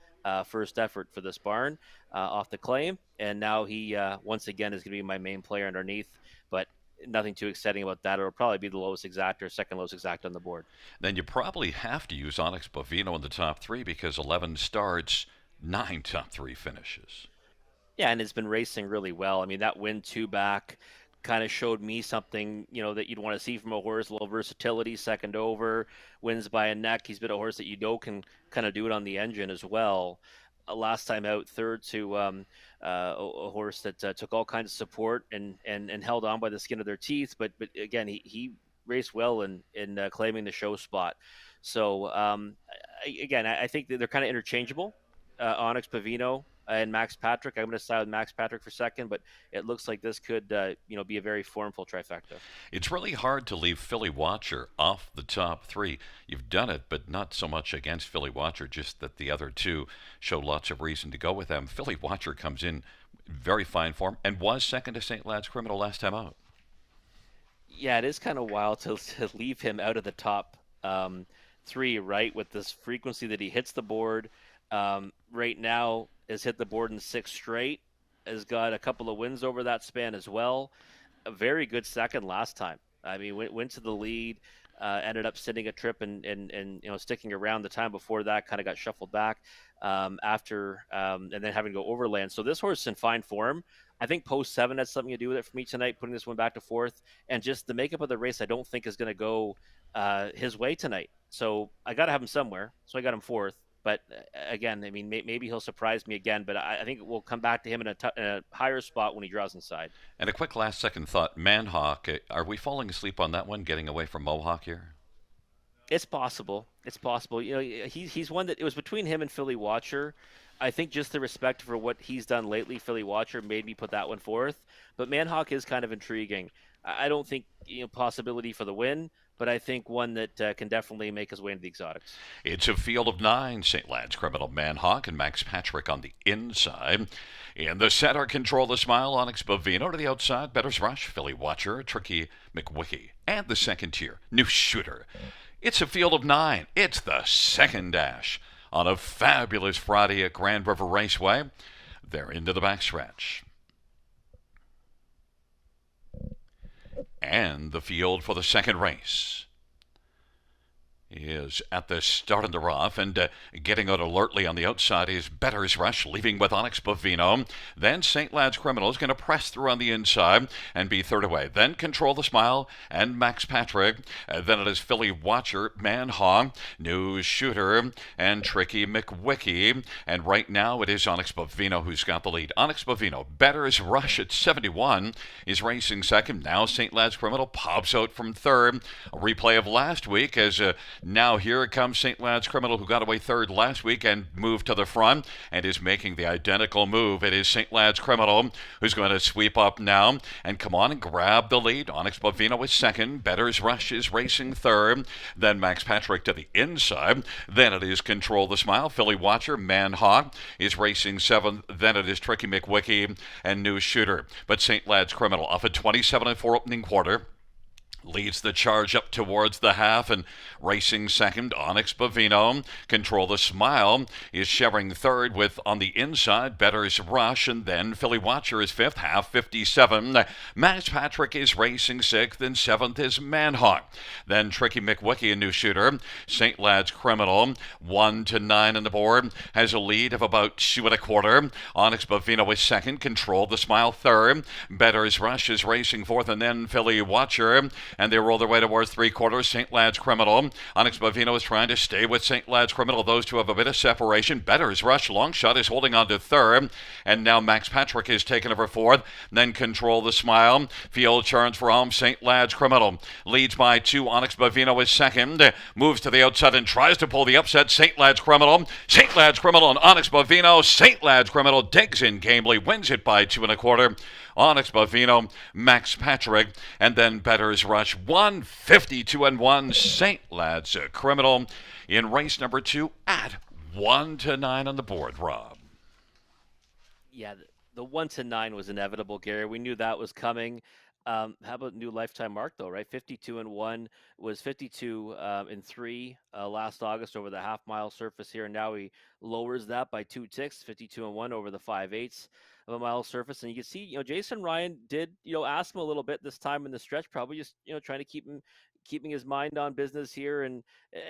first effort for this barn off the claim. And now he, once again, is going to be my main player underneath. But nothing too exciting about that. It'll probably be the lowest exact or second lowest exact on the board. Then you probably have to use Onyx Bovino in the top 3 because 11 starts, 9 top 3 finishes. Yeah, and it's been racing really well. I mean, that win 2 back kind of showed me something, that you'd want to see from a horse. A little versatility, second over, wins by a neck. He's been a horse that can kind of do it on the engine as well. Last time out, third to a horse that took all kinds of support and held on by the skin of their teeth. But again, he raced well in claiming the show spot. So I think that they're kind of interchangeable. Onyx Pavino and Max Patrick. I'm going to side with Max Patrick for second, but it looks like this could be a very formful trifecta. It's really hard to leave Philly Watcher off the top 3. You've done it, but not so much against Philly Watcher, just that the other 2 show lots of reason to go with them. Philly Watcher comes in very fine form and was second to St. Lad's Criminal last time out. Yeah, it is kind of wild to leave him out of the top 3, right, with this frequency that he hits the board. Right now has hit the board in 6 straight, has got a couple of wins over that span as well. A very good second last time. I mean, went to the lead, ended up sitting a trip and sticking around. The time before that kind of got shuffled back and then having to go overland. So this horse is in fine form. I think post 7 has something to do with it for me tonight, putting this one back to fourth. And just the makeup of the race, I don't think is going to go his way tonight. So I got to have him somewhere. So I got him fourth. But again, I mean, maybe he'll surprise me again. But I think we'll come back to him in a higher spot when he draws inside. And a quick last second thought, Manhawk. Are we falling asleep on that one, getting away from Mohawk here? It's possible. It's possible. He's one that it was between him and Philly Watcher. I think just the respect for what he's done lately, Philly Watcher made me put that one forth. But Manhawk is kind of intriguing. I don't think possibility for the win, but I think one that can definitely make his way into the exotics. It's a field of 9. St. Lad's Criminal, Manhawk, and Max Patrick on the inside. In the center, Control the Smile, Onyx Bovino to the outside. Bettor's Rush, Philly Watcher, Tricky McWicky. And the second tier, New Shooter. It's a field of 9. It's the second dash on a fabulous Friday at Grand River Raceway. They're into the backstretch. And the field for the second race is at the start of the rough, and getting out alertly on the outside is Bettor's Rush, leaving with Onyx Bovino. Then St. Lad's Criminal is going to press through on the inside and be third away. Then Control the Smile and Max Patrick. Then it is Philly Watcher, Manhaw, New Shooter, and Tricky McWicky. And right now it is Onyx Bovino who's got the lead. Onyx Bovino, Bettor's Rush at 71 is racing second. Now St. Lad's Criminal pops out from third. A replay of last week as now here comes St. Lad's Criminal, who got away third last week and moved to the front and is making the identical move. It is St. Lad's Criminal who's going to sweep up now and come on and grab the lead. Onyx Bovino is second. Bettor's Rush is racing third. Then Max Patrick to the inside. Then it is Control the Smile. Philly Watcher, Manhawk is racing seventh. Then it is Tricky McWicky and New Shooter. But St. Lad's Criminal off a 27-4 opening quarter leads the charge up towards the half and racing second. Onyx Bovino. Control the Smile is sharing third with on the inside Bettor's Rush, and then Philly Watcher is fifth, half 57. Max Patrick is racing sixth, and seventh is Manhawk. Then Tricky McWicky, a New Shooter. St. Lad's Criminal 1 to 9 on the board has a lead of about 2 1/4. Onyx Bovino is second. Control the Smile third. Bettor's Rush is racing fourth, and then Philly Watcher. And they roll their way towards 3/4. St. Lad's Criminal. Onyx Bovino is trying to stay with St. Lad's Criminal. Those two have a bit of separation. Bettor's Rush, long shot, is holding on to third. And now Max Patrick is taken over fourth. Then Control the Smile. Field turns for home. St. Lad's Criminal leads by 2. Onyx Bovino is second. Moves to the outside and tries to pull the upset. St. Lad's Criminal. St. Lad's Criminal and Onyx Bovino. St. Lad's Criminal digs in gamely, wins it by 2 1/4. Onyx Bovino, Max Patrick, and then Bettor's Rush. 152-1. St. Lad's Criminal in race number 2 at 1 to 9 on the board, Rob. Yeah, the 1 to 9 was inevitable, Gary. We knew that was coming. How about new lifetime mark though, right? 52-1 was 52-3 last August over the half-mile surface here, and now he lowers that by 2 ticks, 52-1 over the 5/8 of a mile surface. And you can see, Jason Ryan did, ask him a little bit this time in the stretch, probably just, trying to keeping his mind on business here, and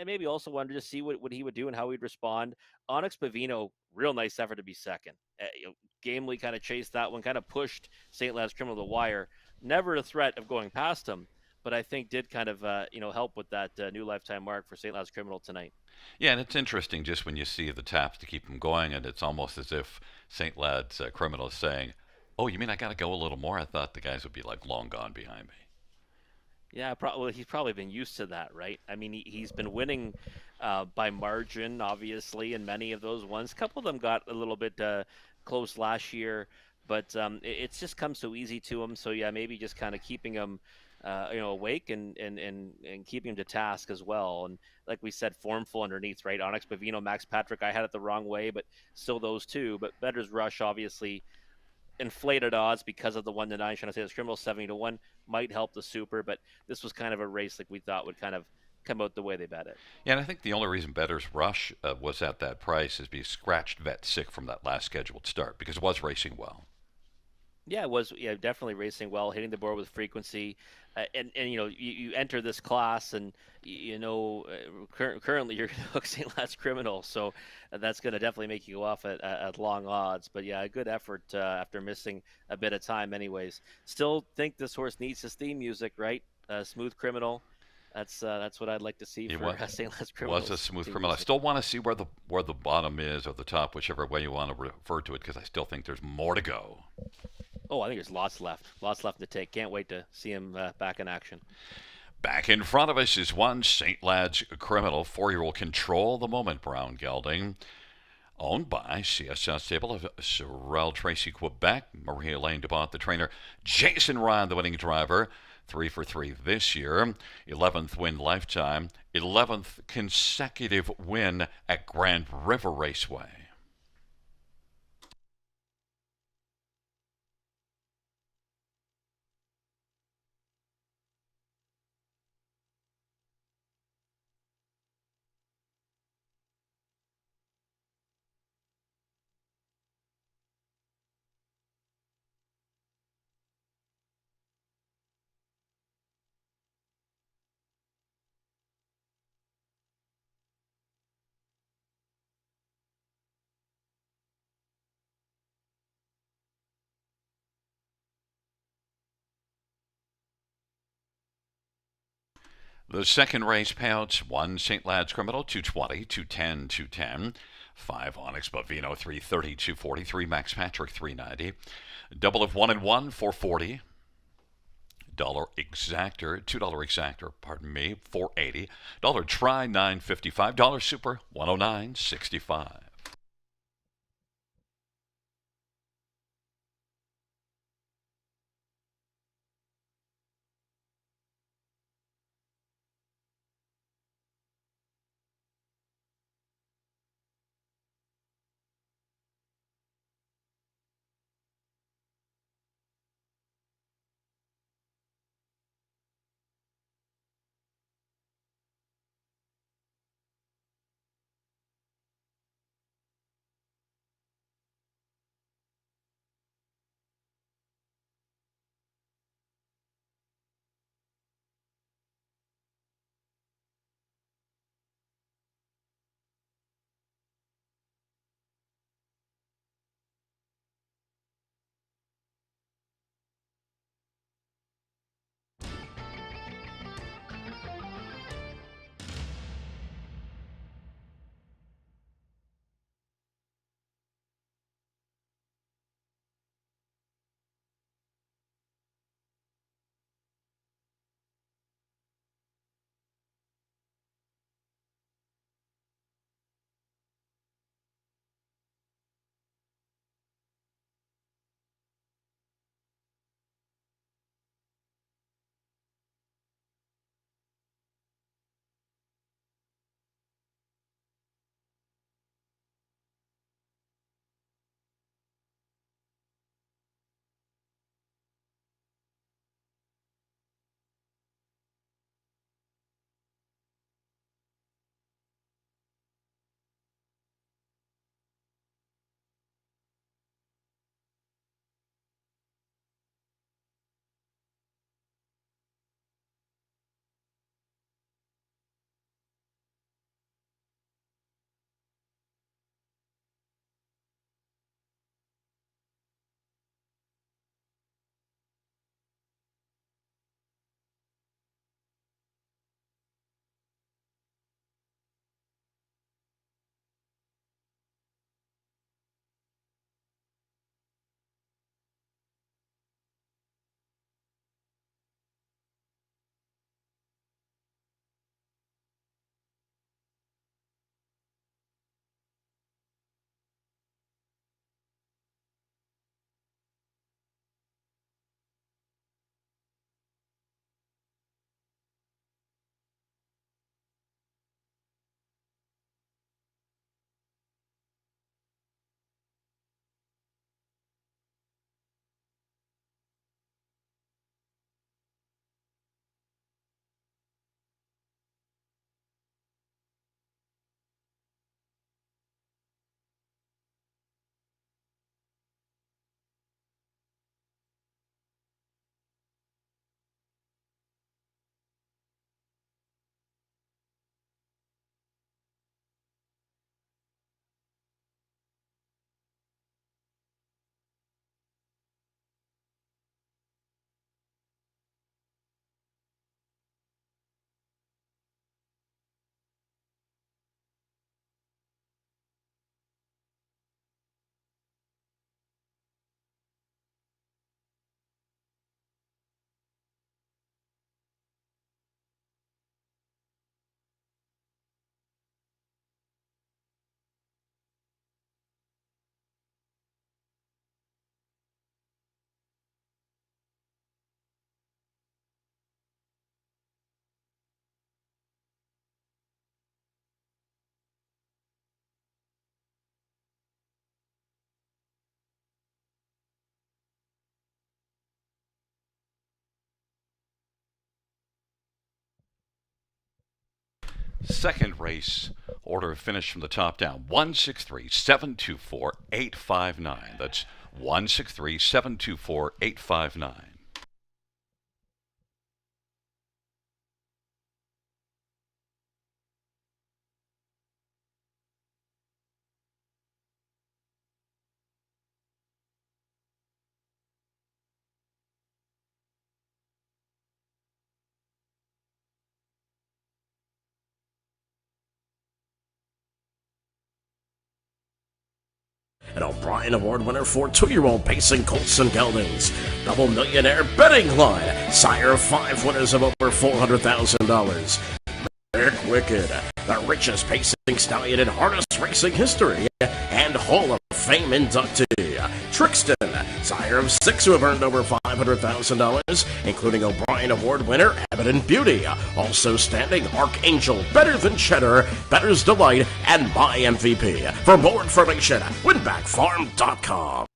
maybe also wanted to see what he would do and how he'd respond. Onyx Bovino, real nice effort to be second. Gamely kind of chased that one, kind of pushed St. Lad's Criminal to the wire. Never a threat of going past him, but I think did kind of help with that new lifetime mark for St. Lad's Criminal tonight. Yeah, and it's interesting just when you see the taps to keep him going, and it's almost as if St. Lad's Criminal is saying, "Oh, you mean I got to go a little more? I thought the guys would be like long gone behind me." Yeah, he's probably been used to that, right? I mean, he's been winning by margin, obviously, in many of those ones. A couple of them got a little bit close last year, but it's just come so easy to him. So yeah, maybe just kind of keeping him, awake and keeping him to task as well. And like we said, formful underneath, right? Onyx Bovino, Max Patrick, I had it the wrong way, but still those two. But Bettor's Rush, obviously inflated odds because of the 1 to 9. Trying to say the Criminal 70-1 might help the super, but this was kind of a race like we thought would kind of come out the way they bet it. Yeah, and I think the only reason Bettor's Rush was at that price is because scratched vet sick from that last scheduled start because it was racing well. Yeah, it was yeah definitely racing well, hitting the board with frequency, and you enter this class and currently you're going to hook St. Lance Criminal, so that's going to definitely make you go off at long odds. But yeah, a good effort after missing a bit of time, anyways. Still think this horse needs his theme music, right? Smooth Criminal. That's what I'd like to see It for was St. Lance was a Criminal's smooth theme criminal. I music. still want to see where the bottom is or the top, whichever way you want to refer to it, because I still think there's more to go. Oh, I think there's lots left to take. Can't wait to see him back in action. Back in front of us is one St. Lad's Criminal, 4-year-old Control the Moment Brown gelding, owned by CSS Stable of Sorel Tracy, Quebec. Maria Lane DeBont, the trainer. Jason Ryan, the winning driver. 3 for 3 this year. 11th win lifetime. 11th consecutive win at Grand River Raceway. The second race payouts: 1 St. Lad's Criminal, 220, 210, 210. 5 Onyx Bovino, 330, 243. Max Patrick, 390. Double of 1 and 1, 440. Dollar exactor, $2 exactor, pardon me, 480. Dollar try, 955. Dollar super, 109.65. Second race order of finish from the top down 163 724 859. That's 163 724 859. An O'Brien Award winner for 2-year-old pacing colts and geldings. Double millionaire betting line. Sire of 5 winners of over $400,000. Eric Wicked, the richest pacing stallion in harness racing history, and Hall of Fame inductee. Trixton, sire of 6 who have earned over $500,000, including O'Brien Award winner Evident Beauty. Also standing Archangel, Better Than Cheddar, Better's Delight, and My MVP. For more information, winbackfarm.com.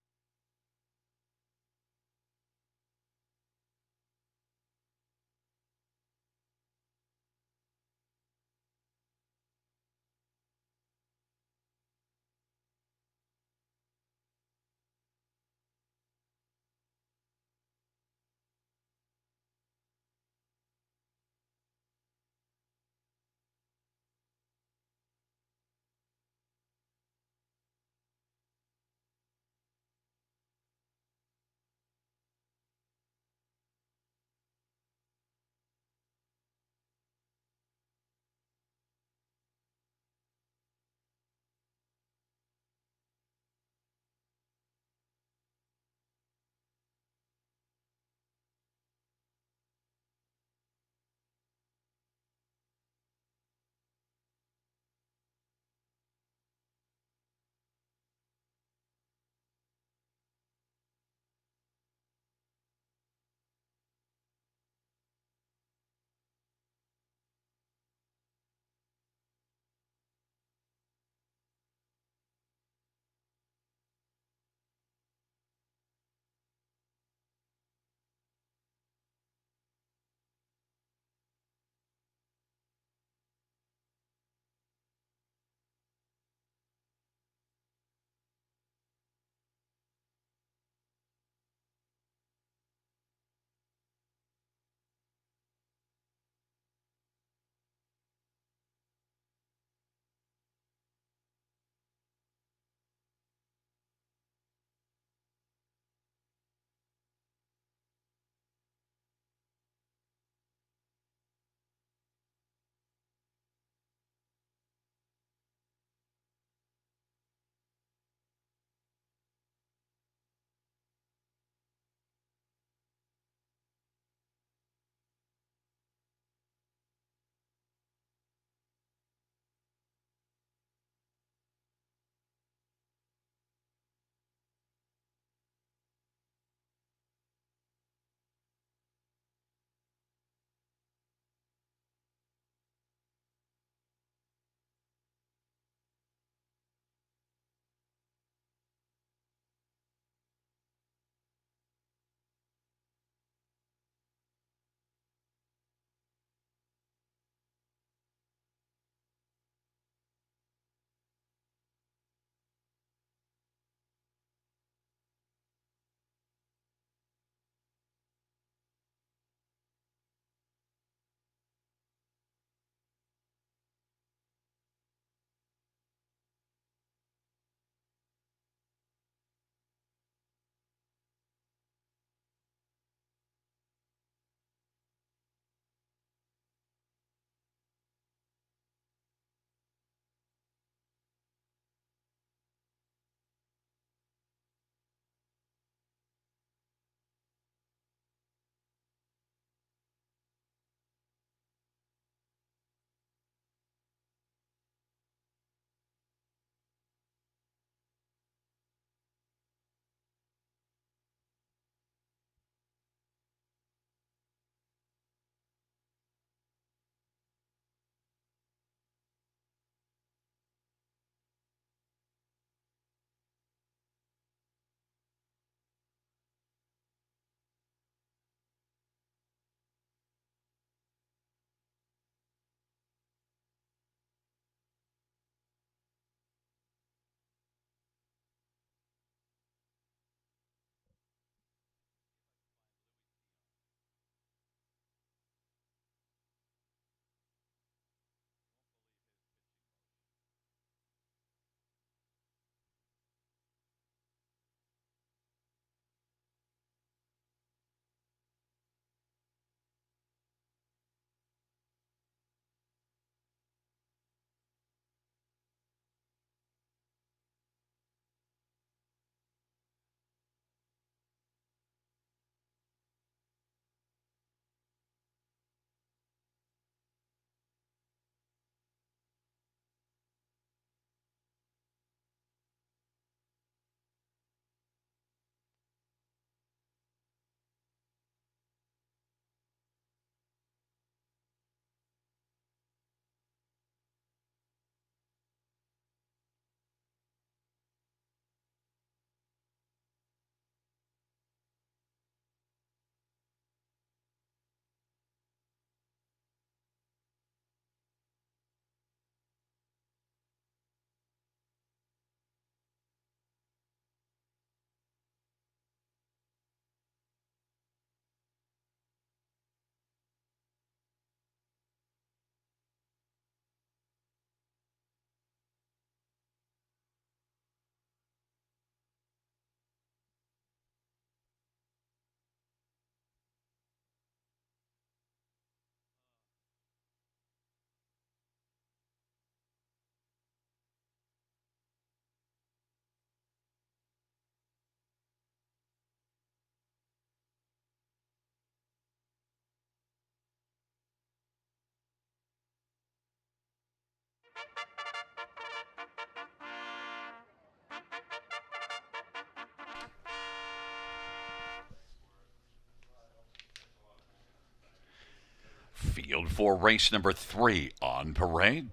Field for race number 3 on parade.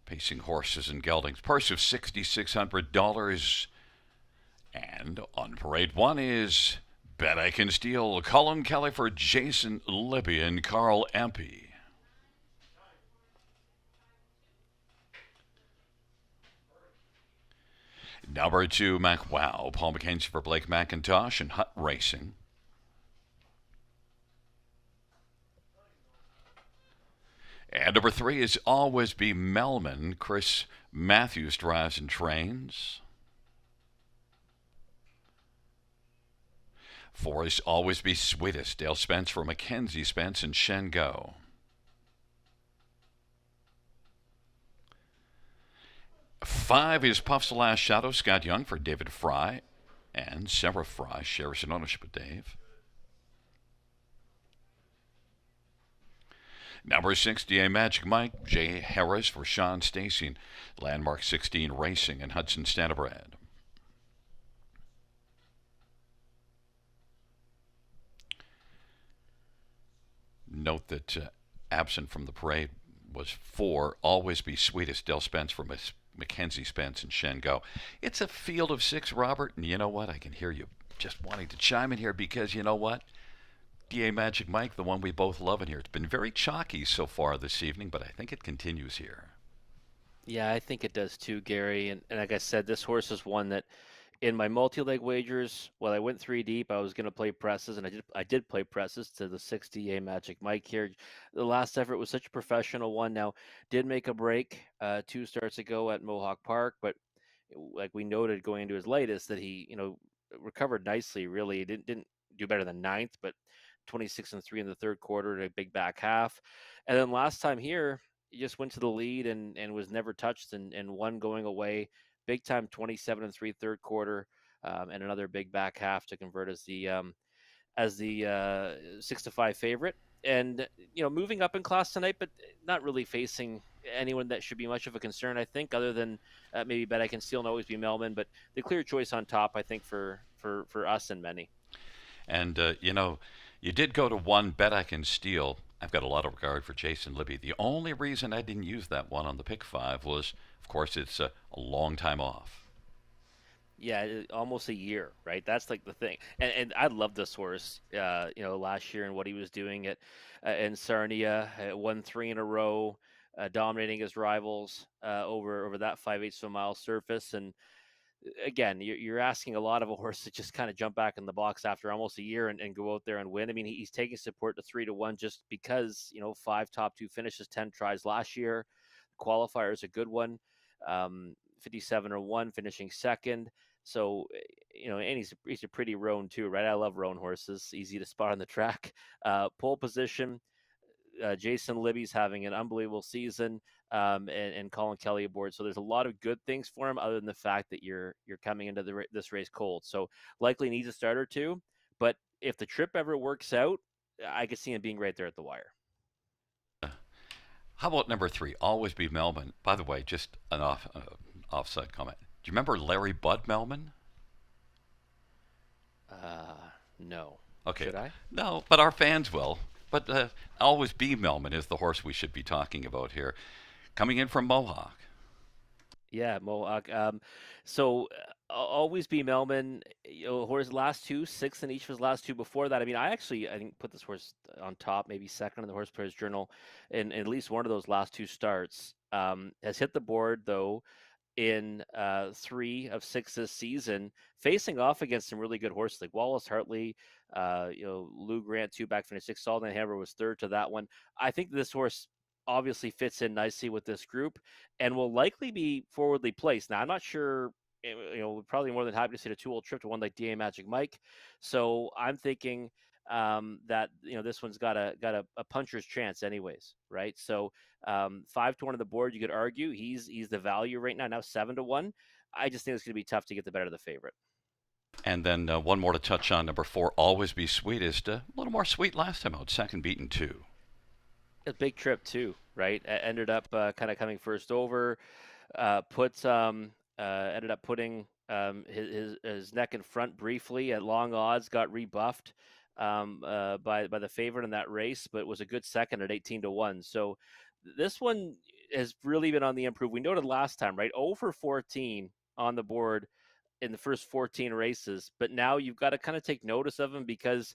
Pacing horses and geldings. Purse of $6,600. And on parade 1 is Bet I Can Steal. Colin Kelly for Jason Libby and Carl Empey. Number 2, Mac Wow. Paul McKenzie for Blake McIntosh and Hut Racing. And number 3 is Always Be Melman. Chris Matthews drives and trains. 4 is Always Be Sweetest. Dale Spence for Mackenzie Spence and Shengo. 5 is Puff's Last Shadow. Scott Young for David Fry. And Sarah Fry shares an ownership with Dave. Number 6, DA Magic Mike. Jay Harris for Sean Stacy. Landmark 16 Racing and Hudson Stanibred. Note that absent from the parade was 4, Always Be Sweetest. Dale Spence for Mackenzie Spence and Shengo. It's a field of 6, Robert, and you know what? I can hear you just wanting to chime in here because you know what? DA Magic Mike, the one we both love in here. It's been very chalky so far this evening, but I think it continues here. Yeah, I think it does too, Gary. And like I said, this horse is one that in my multi-leg wagers, well, I went 3 deep. I was going to play presses, and I did play presses to the 6 DA Magic Mike here. The last effort was such a professional one. Now, did make a break 2 starts ago at Mohawk Park, but like we noted going into his latest that he, recovered nicely. Really, he didn't do better than 9th, but 26-3 in the third quarter and a big back half. And then last time here, he just went to the lead and was never touched and won going away. Big time 27-3 third quarter, and another big back half to convert as the 6-5 favorite. And moving up in class tonight, but not really facing anyone that should be much of a concern, I think, other than maybe Bet I Can Steal and Always Be Melman. But the clear choice on top, I think, for us and many. And you did go to 1 Bet I Can Steal. I've got a lot of regard for Jason Libby. The only reason I didn't use that one on the pick 5 was, of course, it's a long time off. Yeah, almost a year, right? That's like the thing. And I love this horse, last year and what he was doing in Sarnia. Won 3 in a row, dominating his rivals over that 5/8 of a mile surface. And again, you're asking a lot of a horse to just kind of jump back in the box after almost a year and go out there and win. I mean, he's taking support to 3-1 just because, 5 top 2 finishes, 10 tries last year. Qualifier is a good one. 57-1, finishing second. So, and he's a pretty roan too, right? I love roan horses. Easy to spot on the track. Pole position. Jason Libby's having an unbelievable season, and Colin Kelly aboard. So there's a lot of good things for him, other than the fact that you're coming into this race cold. So likely needs a start or 2. But if the trip ever works out, I could see him being right there at the wire. How about number 3, Always Be Melman? By the way, just an offside comment. Do you remember Larry Bud Melman? No. Okay. Should I? No, but our fans will. But Always Be Melman is the horse we should be talking about here. Coming in from Mohawk. Yeah, Mohawk. Always Be Melman. Horse last 2, 6th in each of his last 2 before that. I mean, I think put this horse on top, maybe second in the Horse Players Journal in at least one of those last 2 starts. Has hit the board though in 3 of 6 this season, facing off against some really good horses like Wallace Hartley, Lou Grant, 2 back finish 6. Alden Hammer was 3rd to that one. I think this horse obviously fits in nicely with this group and will likely be forwardly placed. Now, I'm not sure, we're probably more than happy to see a 2-hole trip to one like DA Magic Mike. So I'm thinking that, this one's got a puncher's chance anyways, right? So 5-1 on the board, you could argue he's the value right now 7-1. I just think it's going to be tough to get the better of the favorite. And then one more to touch on, number 4, Always Be Sweetest. A little more sweet last time out, second beaten 2. A big trip too, right? Ended up kind of coming first over. Ended up putting his neck in front briefly at long odds. Got rebuffed by the favorite in that race, but was a good second at 18-1. So this one has really been on the improve. We noted last time, right? 0 for 14 on the board in the first 14 races, but now you've got to kind of take notice of him because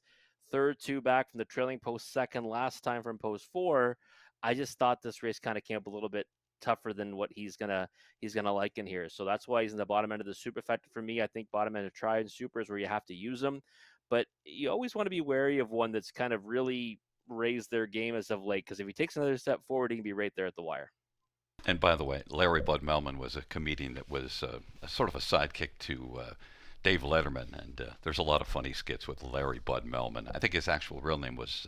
third two back from the trailing post, second last time from post four. I just thought this race kind of came up a little bit tougher than what he's gonna like in here. So that's why he's in the bottom end of the super factor for me. I think bottom end of try and super is where you have to use them, but you always want to be wary of one that's kind of really raised their game as of late, because if he takes another step forward, he can be right there at the wire. And by the way, Larry Bud Melman was a comedian that was a sort of a sidekick to Dave Letterman, and there's a lot of funny skits with Larry Bud Melman. I think his actual real name was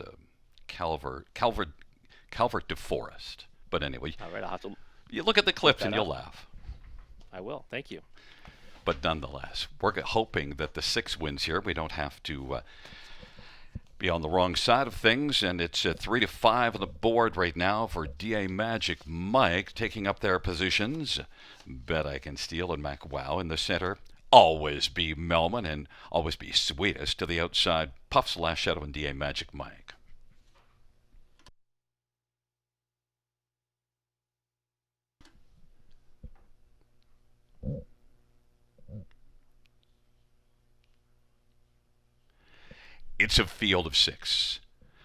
Calvert DeForest. But anyway, All right, I'll have to you look at the look clips that and you'll up. laugh. I will. Thank you. But nonetheless, we're hoping that the 6 wins here. We don't have to be on the wrong side of things, and it's 3 to 5 on the board right now for DA Magic Mike taking up their positions. Bet I Can Steal and Mac Wow in the center. Always Be Melman and Always Be Sweetest to the outside. Puff / Shadow and DA Magic Mike. It's a field of 6.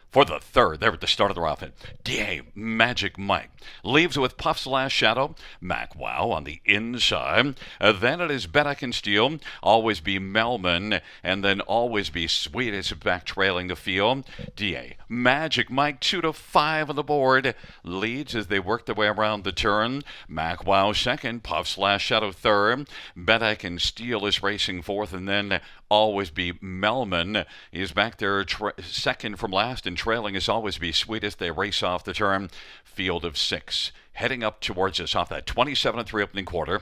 For the third, there at the start of the round, DA Magic Mike leaves with Puff / Shadow, Mac Wow on the inside. Then it is Bet I Can Steal, Always Be Melman, and then Always Be Sweetest back trailing the field. DA Magic Mike 2 to 5 on the board, leads as they work their way around the turn. Mac Wow second, Puff / Shadow third. Bet I Can Steal is racing fourth, and then Always Be Melman is back there second from last, and trailing is Always Be Sweetest. They race off the turn. Field of 6 heading up towards us off that 27-3 opening quarter.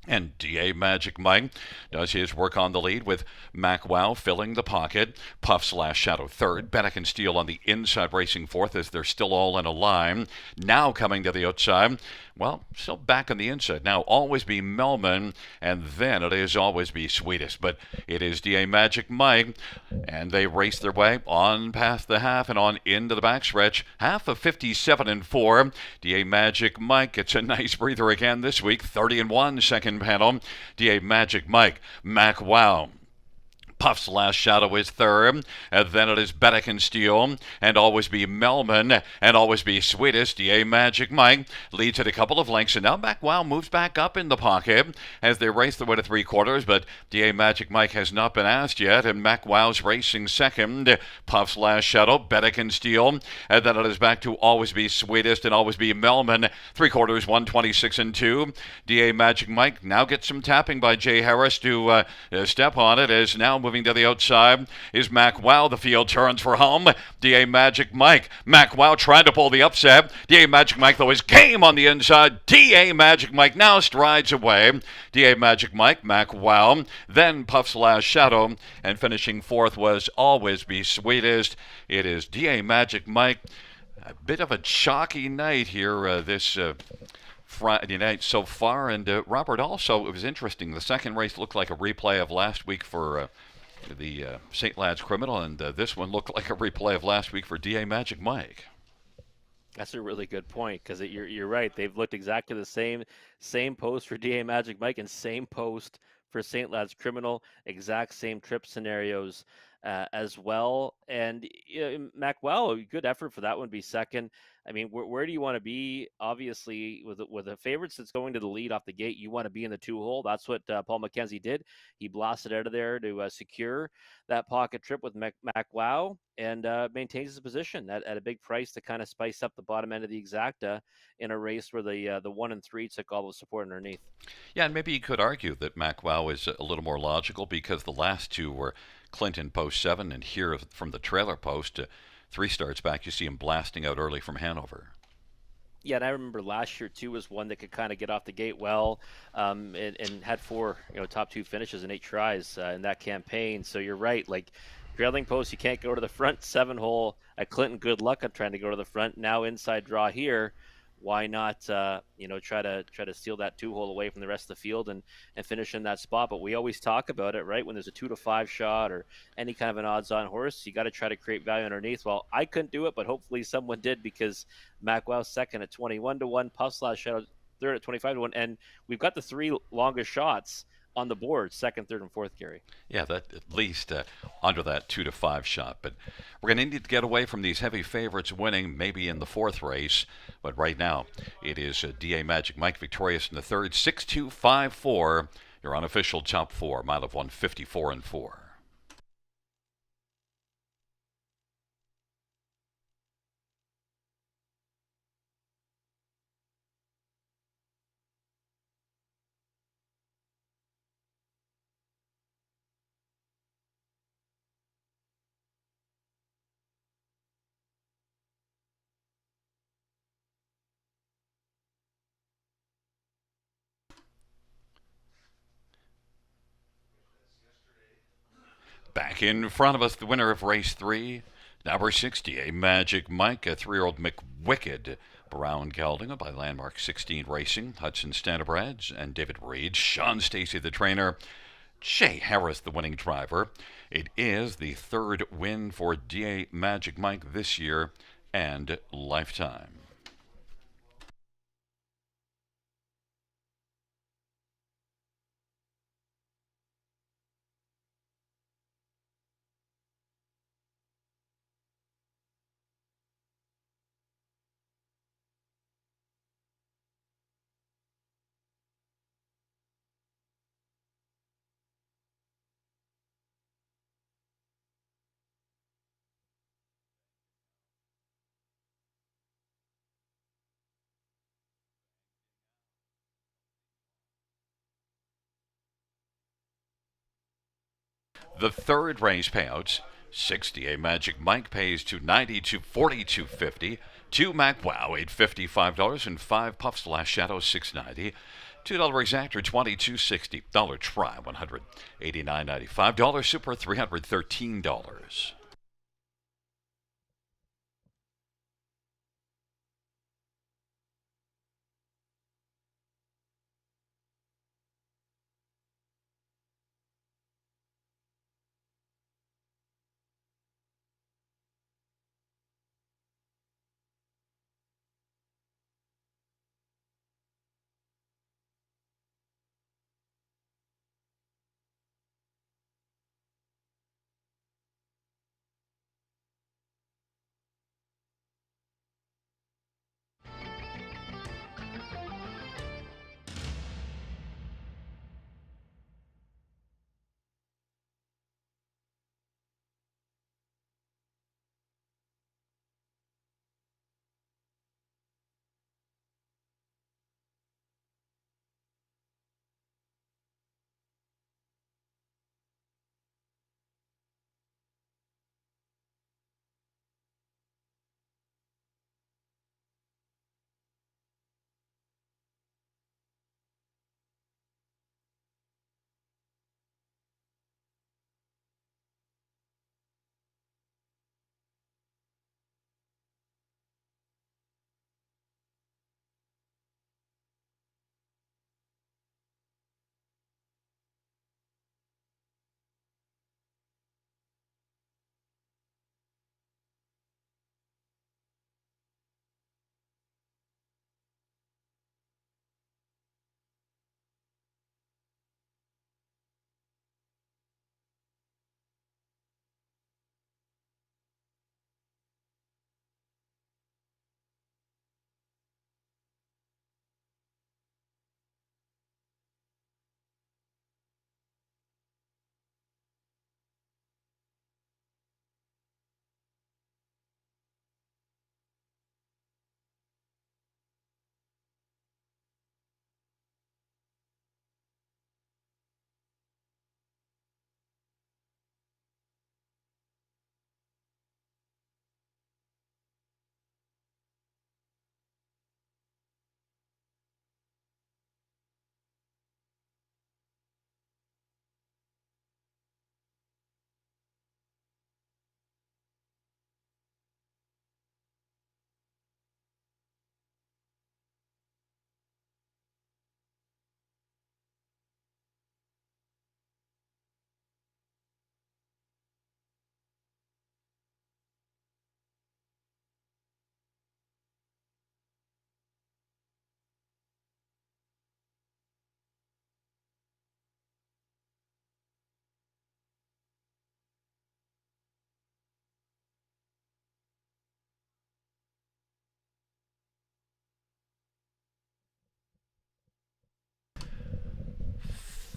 And DA Magic Mike does his work on the lead with Mac Wow filling the pocket. Puff / Shadow third. Bet I Can Steal on the inside racing fourth as they're still all in a line. Now coming to the outside. Well, still back on the inside. Now Always Be Melman, and then it is Always Be Sweetest. But it is DA Magic Mike, and they race their way on past the half and on into the backstretch. Half of 57-4. DA Magic Mike gets a nice breather again this week. 30-1 second panel. DA Magic Mike, Mac Wow. Puff's Last Shadow is third, and then it is Bet I Can Steal, and Always Be Melman, and Always Be Sweetest. DA Magic Mike leads at a couple of lengths, and now Mac Wow moves back up in the pocket as they race their way to 3/4, but DA Magic Mike has not been asked yet, and Mac Wow's racing second. Puff's Last Shadow, Bet I Can Steal, and then it is back to Always Be Sweetest and Always Be Melman. 3/4, 126-2. DA Magic Mike now gets some tapping by Jay Harris to step on it, as now moving to the outside is Mac Wow. The field turns for home. DA Magic Mike. Mac Wow trying to pull the upset. DA Magic Mike, though, is game on the inside. DA Magic Mike now strides away. DA Magic Mike, Mac Wow, then Puff's Last Shadow, and finishing fourth was Always Be Sweetest. It is DA Magic Mike. A bit of a chalky night here this Friday night so far. And Robert, also, it was interesting. The second race looked like a replay of last week for the St. Lad's Criminal, and this one looked like a replay of last week for DA Magic Mike. That's a really good point, because you're right. They've looked exactly the same post for DA Magic Mike and same post for St. Lad's Criminal. Exact same trip scenarios as well. And Mac, wow, good effort for that one. Be second. I mean, where do you want to be? Obviously, with the favorites that's going to the lead off the gate, you want to be in the 2-hole. That's what Paul McKenzie did. He blasted out of there to secure that pocket trip with Mac Wow, and maintains his position at a big price to kind of spice up the bottom end of the exacta in a race where the 1 and 3 took all the support underneath. Yeah, and maybe you could argue that Mac Wow is a little more logical, because the last two were Clinton post 7, and here from the trailer post 3 starts back, you see him blasting out early from Hanover. Yeah, and I remember last year too was one that could kind of get off the gate well, and had 4 top 2 finishes and 8 tries in that campaign. So you're right, like trailing post, you can't go to the front. 7-hole at Clinton, good luck on trying to go to the front. Now inside draw here. Why not, try to steal that 2-hole away from the rest of the field and finish in that spot? But we always talk about it, right? When there's a 2 to 5 shot or any kind of an odds-on horse, you got to try to create value underneath. Well, I couldn't do it, but hopefully someone did, because Macwow second at 21-1, Puffslash Shadow third at 25-1, and we've got the 3 longest shots on the board, second, third, and fourth, Gary. Yeah, that at least under that 2 to 5 shot. But we're going to need to get away from these heavy favorites winning maybe in the fourth race. But right now, it is DA Magic Mike victorious in the third, 6-2-5-4. Your unofficial top 4, mile of 154 and 4. Back in front of us, the winner of race 3, number 60, a Magic Mike, a 3-year-old McWicked Brown Gelding by Landmark 16 Racing, Hudson Standards, and David Reed, Sean Stacy, the trainer, Jay Harris, the winning driver. It is the third win for DA Magic Mike this year and lifetime. The third race payouts, 60, a Magic Mike pays $290 to $42.50. 2 Mac Wow, $855, and 5 Puffslash Shadow, $690. $2 Exactor, $22.60. Dollar Try, $189.95. Dollar Super, $313.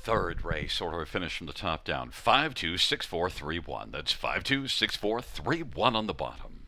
third race. Order of finish from the top down. 526431. That's 526431 on the bottom.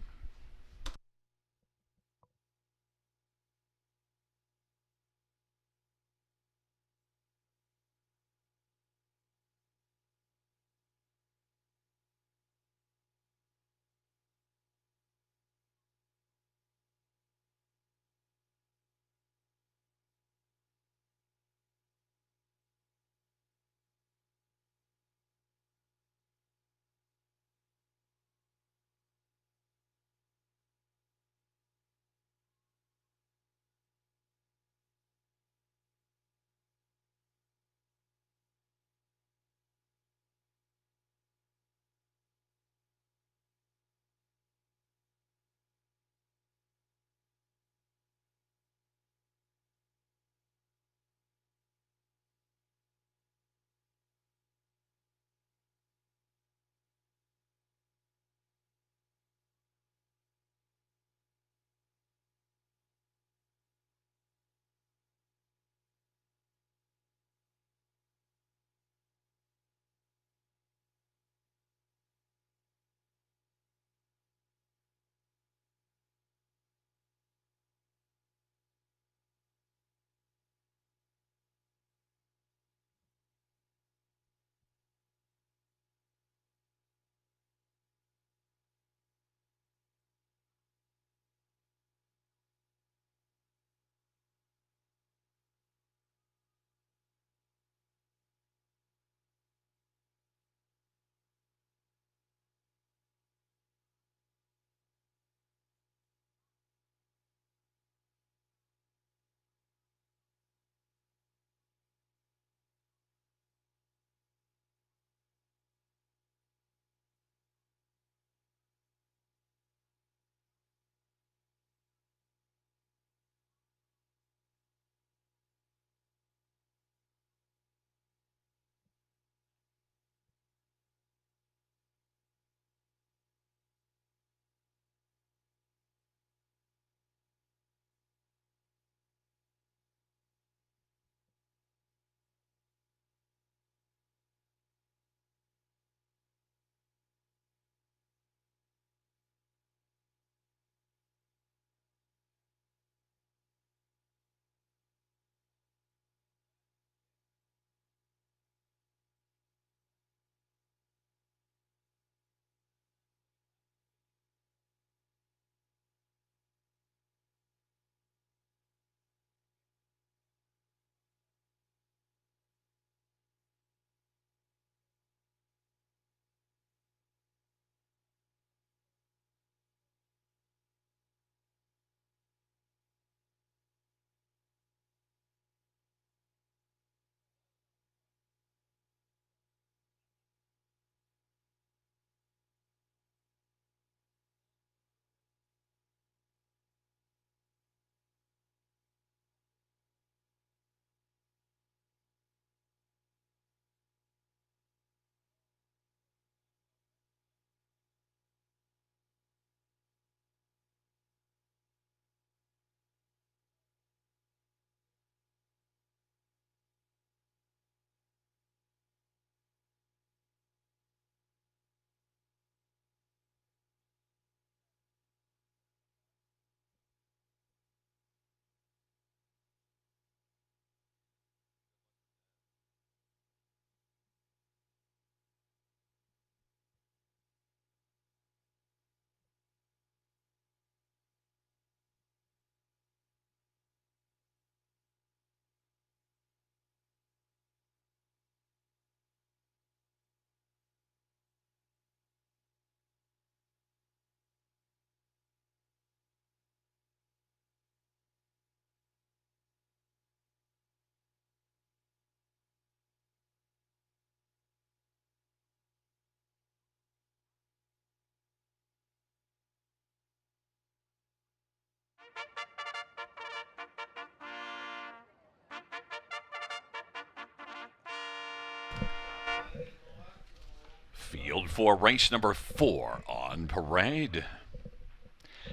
Field for race number 4 on parade.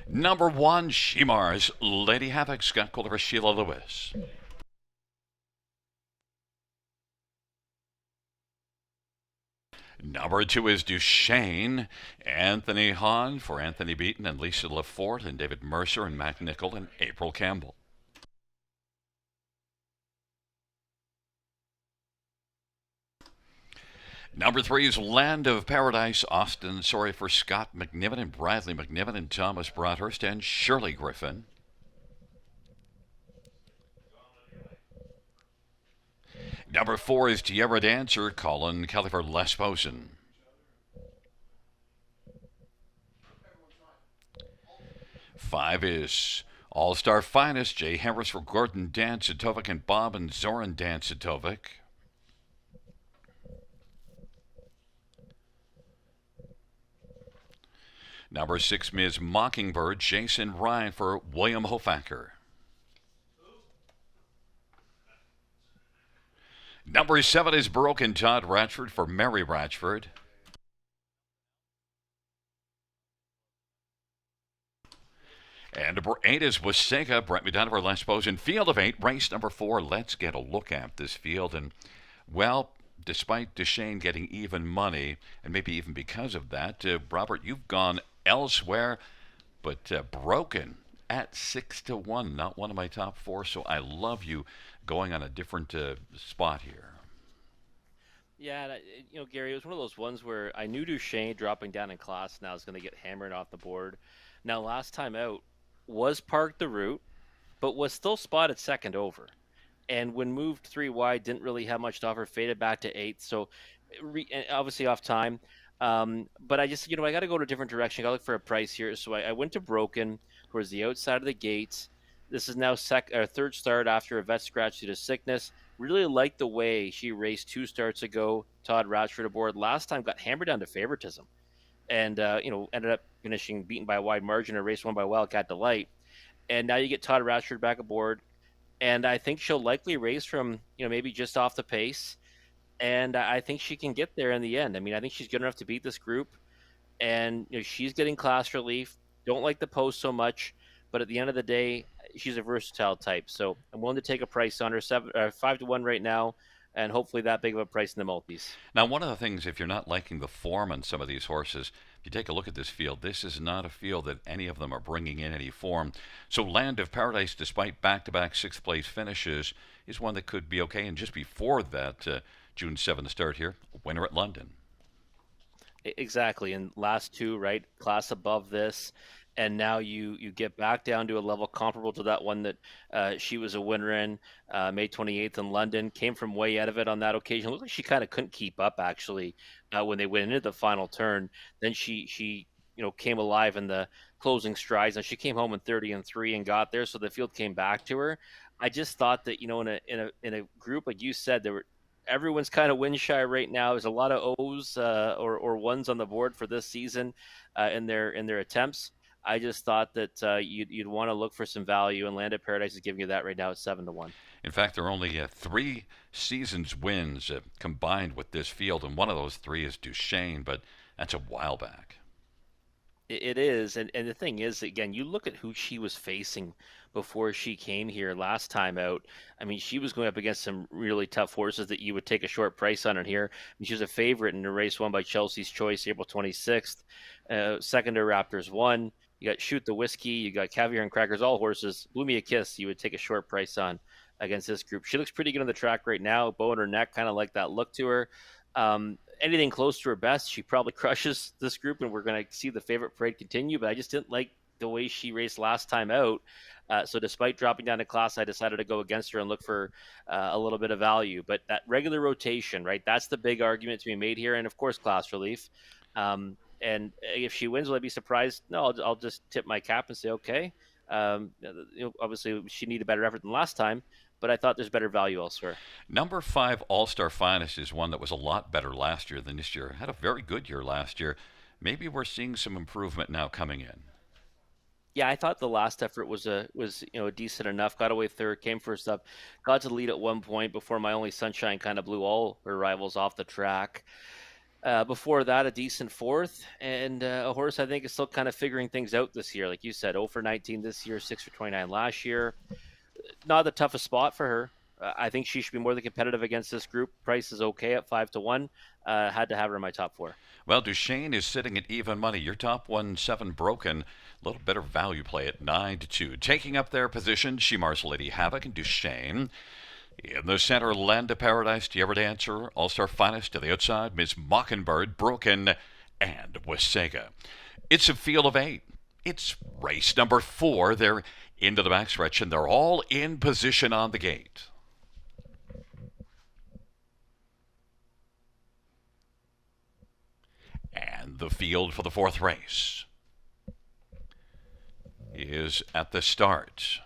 Number 1, Shimar's Lady Havoc, Scott Calder, Sheila Lewis. Number 2 is Duchesne. Anthony Hahn for Anthony Beaton and Lisa Lafort and David Mercer and Matt Nickel and April Campbell. Number 3 is Land of Paradise. Austin, sorry for Scott McNiven and Bradley McNiven and Thomas Broadhurst and Shirley Griffin. Number 4 is Tierra Dancer. Colin Kelly for Les Posen. Five is All-Star Finest. Jay Harris for Gordon Dancitovic and Bob and Zoran Dancitovic. Number 6, Ms. Mockingbird, Jason Ryan for William Hofacker. Number 7 is Broken Todd Ratchford for Mary Ratchford. And number 8 is Waseca, Brett McDonough for Les Posen. Field of 8, race number 4. Let's get a look at this field. And, well, despite Duchesne getting even money, and maybe even because of that, Robert, you've gone elsewhere, but Broken at 6-1, not one of my top 4, so I love you going on a different spot here. Yeah, Gary, it was one of those ones where I knew Duchesne dropping down in class now is going to get hammered off the board. Now, last time out was parked the route, but was still spotted second over. And when moved 3 wide, didn't really have much to offer, faded back to 8th. So obviously off time. But I just, I got to go to a different direction. I got to look for a price here. So I went to Broken towards the outside of the gates. This is now third start after a vet scratch due to sickness. Really liked the way she raced 2 starts ago. Todd Ratchford aboard. Last time got hammered down to favoritism. And, ended up finishing beaten by a wide margin, a race won by Wildcat Delight. And now you get Todd Ratchford back aboard. And I think she'll likely race from, maybe just off the pace. And I think she can get there in the end. I mean, I think she's good enough to beat this group. And she's getting class relief. Don't like the post so much. But at the end of the day, she's a versatile type. So I'm willing to take a price on her, 5-1 right now. And hopefully that big of a price in the multis. Now, one of the things, if you're not liking the form on some of these horses, if you take a look at this field, this is not a field that any of them are bringing in any form. So Land of Paradise, despite back-to-back 6th-place finishes, is one that could be okay. And just before that, June 7th start here, winner at London. Exactly. And last 2, right, class above this. And now you get back down to a level comparable to that one that she was a winner in May 28th in London. Came from way out of it on that occasion. Looked like she kind of couldn't keep up, actually, when they went into the final turn. Then she came alive in the closing strides, and she came home in 30-3 and got there. So the field came back to her. I just thought that in a group like you said, everyone's kind of win shy right now. There's a lot of O's or ones on the board for this season in their attempts. I just thought that you'd want to look for some value, and Land of Paradise is giving you that right now at 7-1. In fact, there are only 3 seasons wins combined with this field, and one of those 3 is Duchesne, but that's a while back. It is, and the thing is, again, you look at who she was facing before she came here last time out. I mean, she was going up against some really tough horses that you would take a short price on in here. I mean, she was a favorite in a race won by Chelsea's Choice, April 26th. Second to Raptors 1. You got Shoot the Whiskey, you got Caviar and Crackers, all horses. Blew Me a Kiss, you would take a short price on against this group. She looks pretty good on the track right now. Bow in her neck, kind of like that look to her. Anything close to her best, she probably crushes this group, and we're going to see the favorite parade continue. But I just didn't like the way she raced last time out. So despite dropping down to class, I decided to go against her and look for a little bit of value. But that regular rotation, right, that's the big argument to be made here. And, of course, class relief. And if she wins, will I be surprised? No, I'll just tip my cap and say, okay. Obviously, she needed a better effort than last time, but I thought there's better value elsewhere. Number 5, All-Star Finest, is one that was a lot better last year than this year. Had a very good year last year. Maybe we're seeing some improvement now coming in. Yeah, I thought the last effort was decent enough. Got away third, came first up, got to the lead at one point before My Only Sunshine kind of blew all her rivals off the track. Before that, a decent 4th, and a horse I think is still kind of figuring things out this year. Like you said, 0 for 19 this year, 6 for 29 last year. Not the toughest spot for her. I think she should be more than competitive against this group. Price is okay at 5-1. Had to have her in my top 4. Well, Duchesne is sitting at even money. Your top 1-7 Broken. A little better value play at 9-2. Taking up their position, Shemar's Lady Havoc and Duchesne. In the center, Land of Paradise, Tierra Dancer, All-Star Finest to the outside, Miss Mockingbird, Broken, and Wasega. It's a field of 8. It's race number 4. They're into the backstretch, and they're all in position on the gate. And the field for the 4th race is at the start.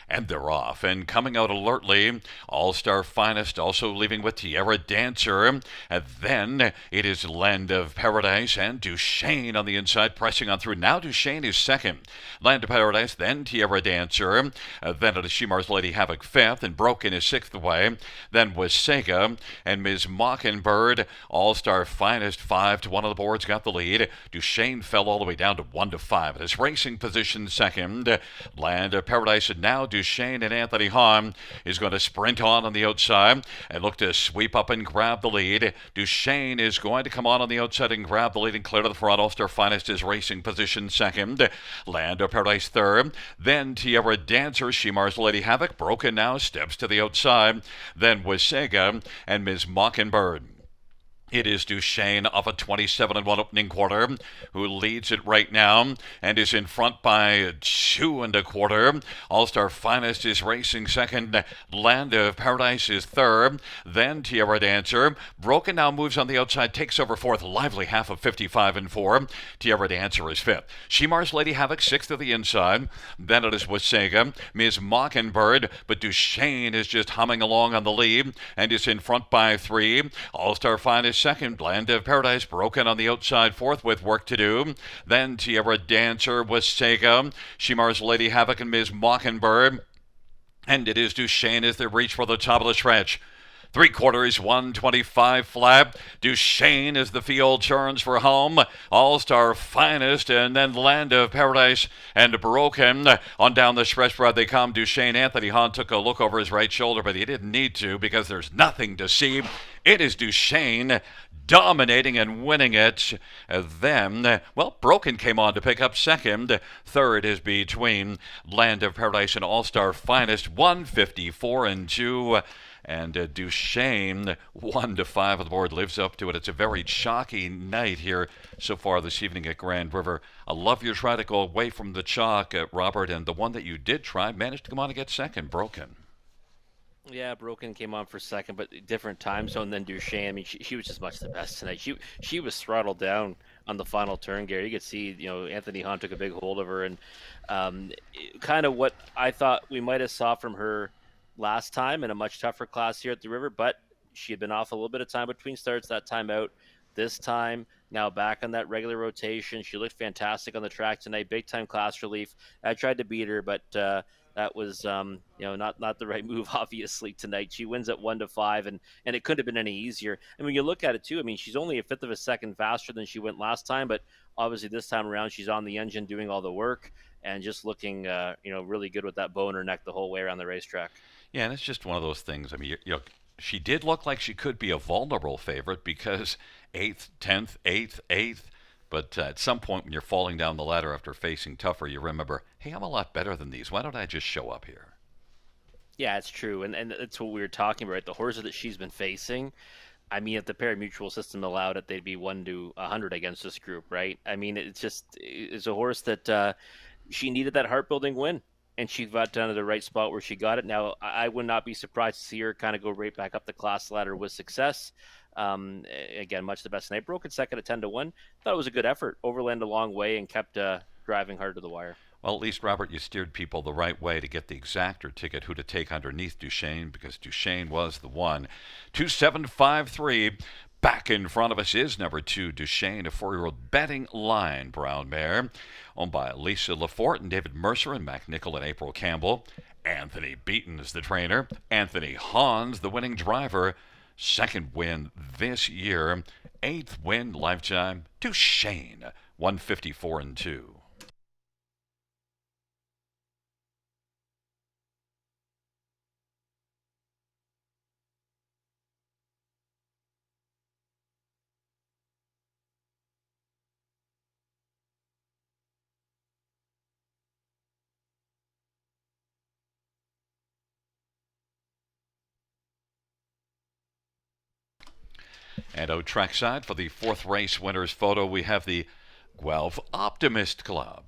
And they're off. And coming out alertly, All-Star Finest also leaving with Tierra Dancer. And then it is Land of Paradise and Duchesne on the inside, pressing on through. Now Duchesne is second. Land of Paradise, then Tierra Dancer. Then it is Shemar's Lady Havoc 5th, and Broken is 6th away. Then Wasega and Ms. Mockingbird. All-Star Finest 5-1 on the boards, got the lead. Duchesne fell all the way down to 1-5. It is racing position second. Land of Paradise, and now Duchesne and Anthony Hahn is going to sprint on the outside and look to sweep up and grab the lead. Duchesne is going to come on the outside and grab the lead and clear to the front. All-Star Finest is racing position second. Land of Paradise third. Then Tierra Dancer, Shemar's Lady Havoc. Broken now steps to the outside. Then Wasega and Ms. Mockingbird. It is Duchesne off a 27-1 opening quarter, who leads it right now and is in front by 2 1/4. All-Star Finest is racing second. Land of Paradise is third. Then Tierra Dancer. Broken now moves on the outside, takes over fourth. Lively half of 55-4. Tierra Dancer is fifth. Shemar's Lady Havoc sixth to the inside. Then it is Wasega, Ms. Mockingbird, but Duchesne is just humming along on the lead and is in front by 3. All-Star Finest second. Land of Paradise Broken on the outside fourth with work to do. Then Tierra Dancer, Wasega, Shemar's Lady Havoc, and Ms. Mockingbird. And it is Duchesne as they reach for the top of the stretch. 3/4, 125 flat. Duchesne as the field turns for home. All-Star Finest and then Land of Paradise and Broken. On down the stretch where they come. Duchesne, Anthony Hahn took a look over his right shoulder, but he didn't need to because there's nothing to see. It is Duchesne dominating and winning it. Then, well, Broken came on to pick up second. Third is between Land of Paradise and All-Star Finest, 154-2. And Duchesne, 1-5 on the board, lives up to it. It's a very chalky night here so far this evening at Grand River. I love your try to go away from the chalk, Robert, and the one that you did try managed to come on and get second, Broken. Yeah, Broken came on for second, but different time zone than Duchesne. I mean, she was just much the best tonight. She was throttled down on the final turn, Gary. You could see, Anthony Hahn took a big hold of her, and kind of what I thought we might have saw from her last time in a much tougher class here at the River, but she had been off a little bit of time between starts, that time out. This time, now back on that regular rotation. She looked fantastic on the track tonight. Big time class relief. I tried to beat her, but that was not the right move, obviously, tonight. She wins at 1-5, and it couldn't have been any easier. And when you look at it too, I mean, she's only a fifth of a second faster than she went last time, but obviously this time around she's on the engine doing all the work and just looking really good with that bow in her neck the whole way around the racetrack. Yeah, and it's just one of those things. I mean, she did look like she could be a vulnerable favorite because 8th, 10th, 8th. But at some point when you're falling down the ladder after facing tougher, you remember, hey, I'm a lot better than these. Why don't I just show up here? Yeah, it's true. And that's what we were talking about, right? The horses that she's been facing. I mean, if the pari-mutuel system allowed it, they'd be 1-100 against this group, right? I mean, it's a horse that she needed that heart-building win. And she got down to the right spot where she got it. Now, I would not be surprised to see her kind of go right back up the class ladder with success. Again, much the best tonight. Broken second at 10-1. Thought it was a good effort. Overland a long way and kept driving hard to the wire. Well, at least, Robert, you steered people the right way to get the exactor ticket, who to take underneath Duchesne, because Duchesne was the one. 2-7-5-3. Back in front of us is number 2, Duchesne, a 4-year-old betting line brown mare, owned by Lisa Lafort and David Mercer and Mac Nichol and April Campbell. Anthony Beaton is the trainer. Anthony Hahn's the winning driver. Second win this year. 8th win lifetime. Duchesne, 154-2. And out trackside for the fourth race winner's photo, we have the Guelph Optimist Club.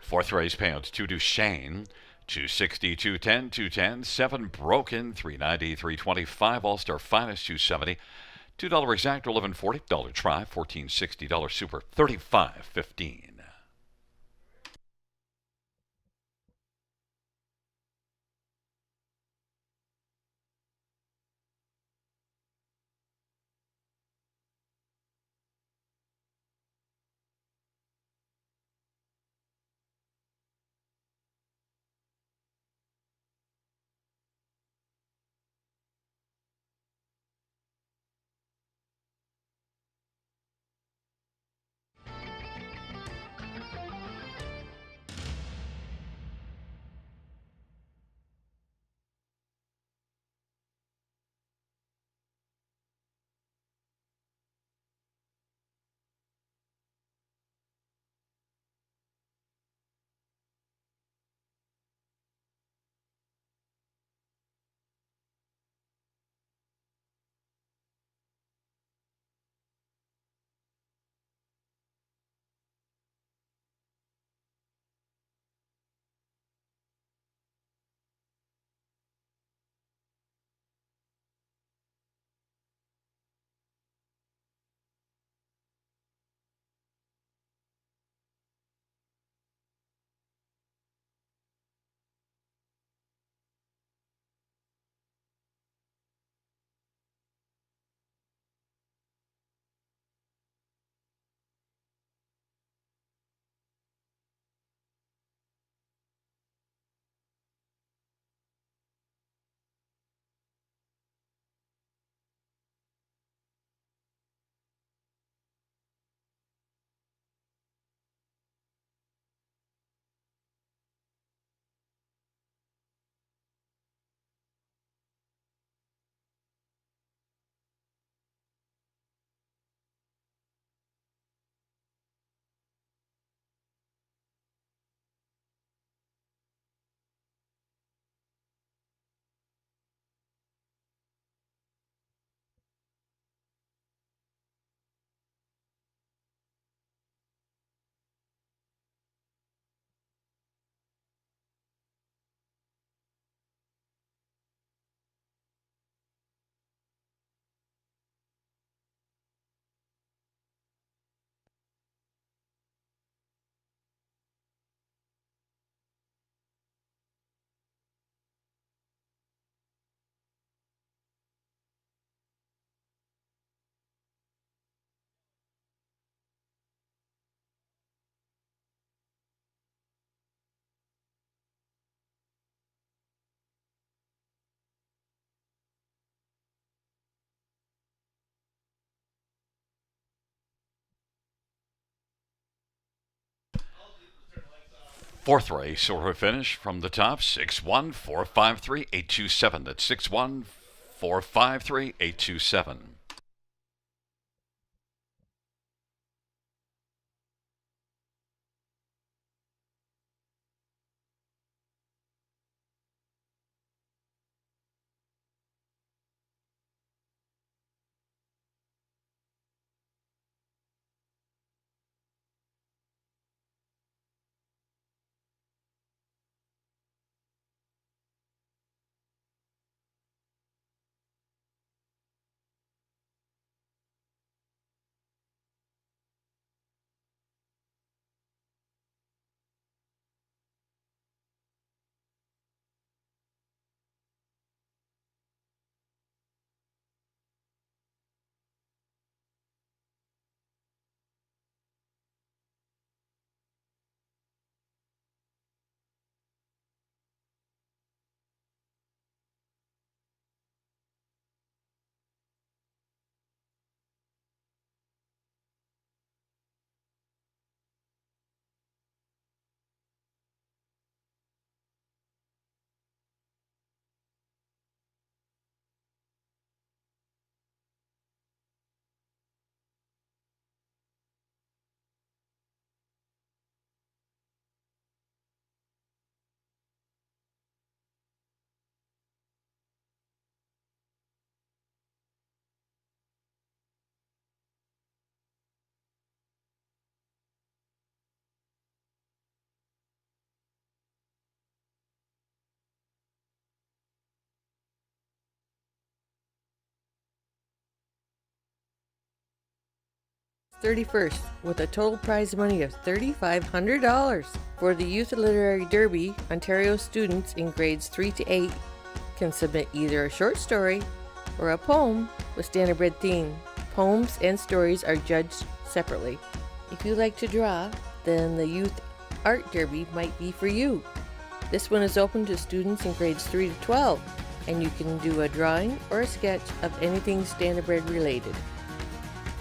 Fourth race payouts: 2 to Shane, 260, 210, 210, 7 broken, 390, 325, All-Star Finest, 270, $2 exact, $11.40, $1 try, $14.60, $1 super, $35.15. Fourth race or finish from the top: 61453 827. That's 61453 827. 31st with a total prize money of $3,500. For the Youth Literary Derby, Ontario students in grades 3 to 8 can submit either a short story or a poem with standardbred theme. Poems and stories are judged separately. If you like to draw, then the Youth Art Derby might be for you. This one is open to students in grades 3 to 12, and you can do a drawing or a sketch of anything standardbred related.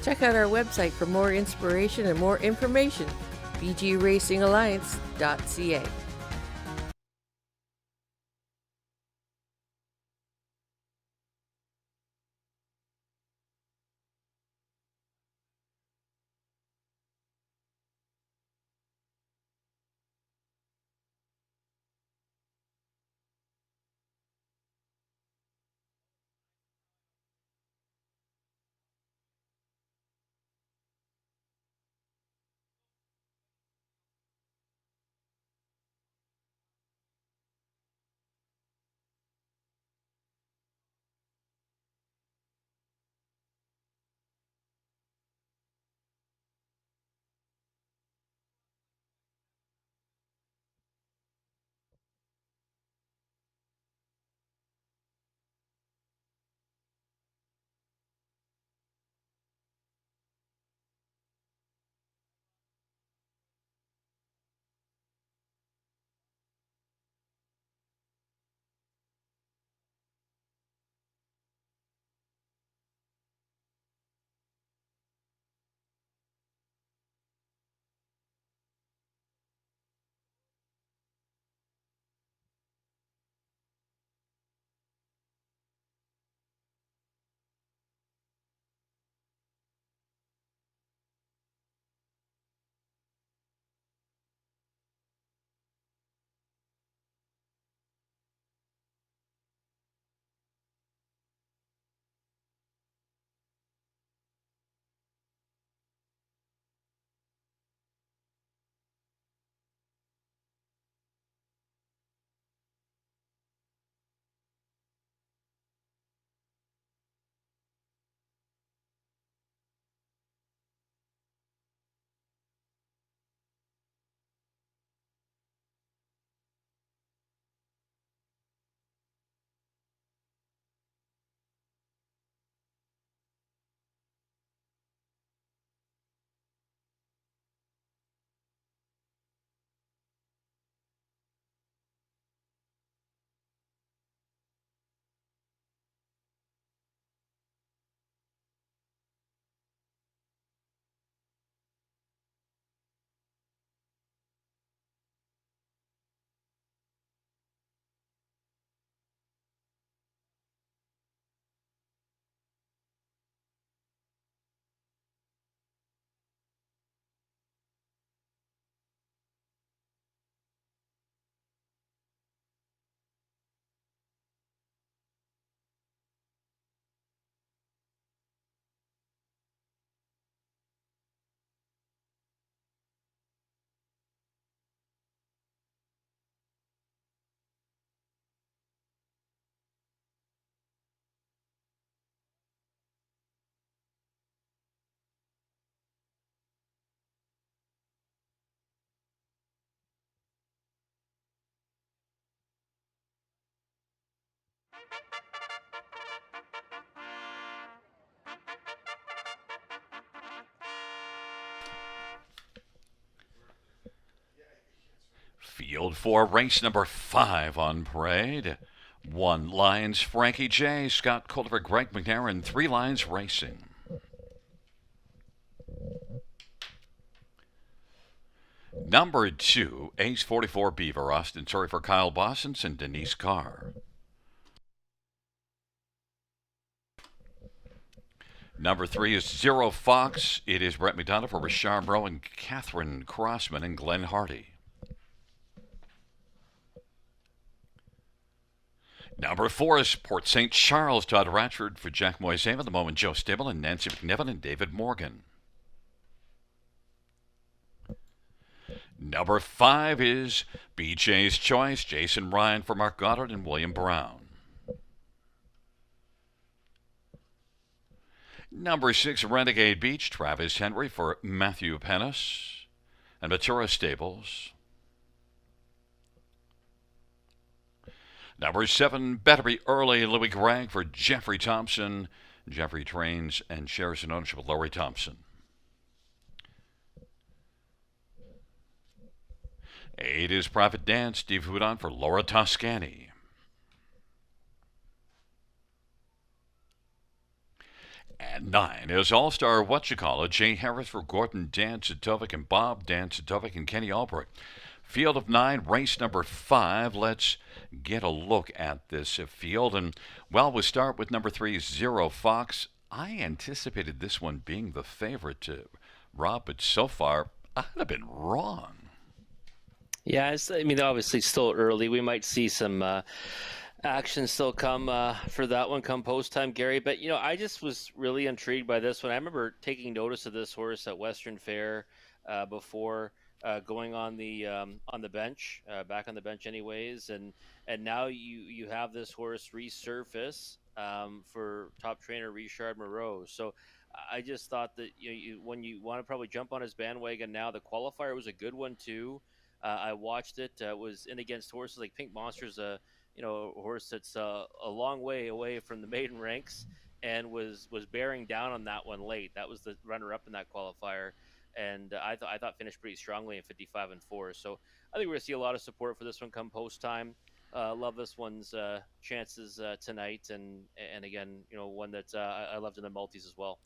Check out our website for more inspiration and more information, bgracingalliance.ca. Field 4, race number 5 on parade. 1 Lions, Frankie J, Scott Culver, Greg McNair, 3 Lions Racing. Number 2, Ace 44 Beaver, Austin Surrey for Kyle Bossens and Denise Carr. Number 3 is Zero Fox. It is Brett McDonough for Richard Rowe and Catherine Crossman and Glenn Hardy. Number 4 is Port St. Charles, Todd Ratchford for Jack Moiseva, The Moment Joe Stibble and Nancy McNevin and David Morgan. Number 5 is BJ's Choice, Jason Ryan for Mark Goddard and William Brown. Number 6, Renegade Beach, Travis Henry for Matthew Pennis and Matura Stables. Number 7, Better Be Early, Louis Gregg for Jeffrey Thompson. Jeffrey trains and shares an ownership with Laurie Thompson. 8 is Private Dance, Steve Houdon for Laura Toscani. And 9 is All-Star Whatchacallit, Jay Harris for Gordon Dancedovic and Bob Dancedovic and Kenny Albrecht. Field of 9, race number 5. Let's get a look at this field. And, well, we'll start with number 3, Zero Fox. I anticipated this one being the favorite, Rob, but so far, I'd have been wrong. Yeah, I mean, obviously still early. We might see some action still come for that one come post time, Gary. But, I just was really intrigued by this one. I remember taking notice of this horse at Western Fair before going on the bench, back on the bench anyways. And now you have this horse resurface for top trainer Richard Moreau. So I just thought that when you want to probably jump on his bandwagon now, the qualifier was a good one too. I watched it. Was in against horses like Pink Monster's a horse that's a long way away from the maiden ranks, and was bearing down on that one late. That was the runner-up in that qualifier, and I thought finished pretty strongly in 55-4. So I think we're gonna see a lot of support for this one come post time. Love this one's chances tonight, and again, one that I loved in the multis as well.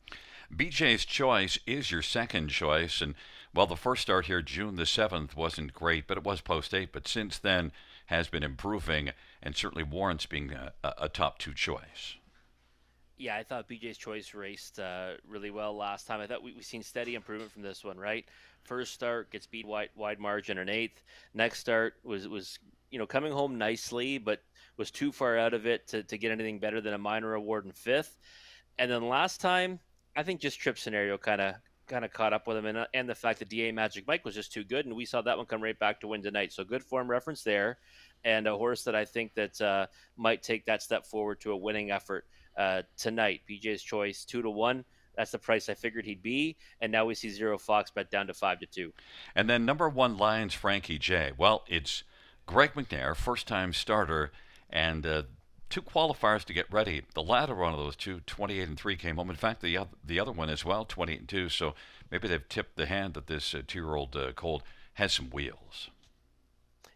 BJ's Choice is your second choice, and well, the first start here, June the 7th, wasn't great, but it was post 8. But since then, has been improving, and certainly warrants being a top 2 choice. Yeah, I thought BJ's Choice raced really well last time. I thought we've seen steady improvement from this one, right? First start gets beat wide margin in 8th. Next start was coming home nicely, but was too far out of it to get anything better than a minor award in 5th. And then last time, I think just trip scenario kind of caught up with him, and the fact that DA Magic Mike was just too good, and we saw that one come right back to win tonight. So good form reference there, and a horse that I think that might take that step forward to a winning effort tonight. BJ's Choice 2-1. That's the price I figured he'd be, and now we see Zero Fox bet down to 5-2. And then number 1, Lions Frankie J. Well, it's Greg McNair, first-time starter, and 2 qualifiers to get ready. The latter one of those two, 28-3, came home. In fact, the other one as well, 28-2. So maybe they've tipped the hand that this 2-year-old colt has some wheels.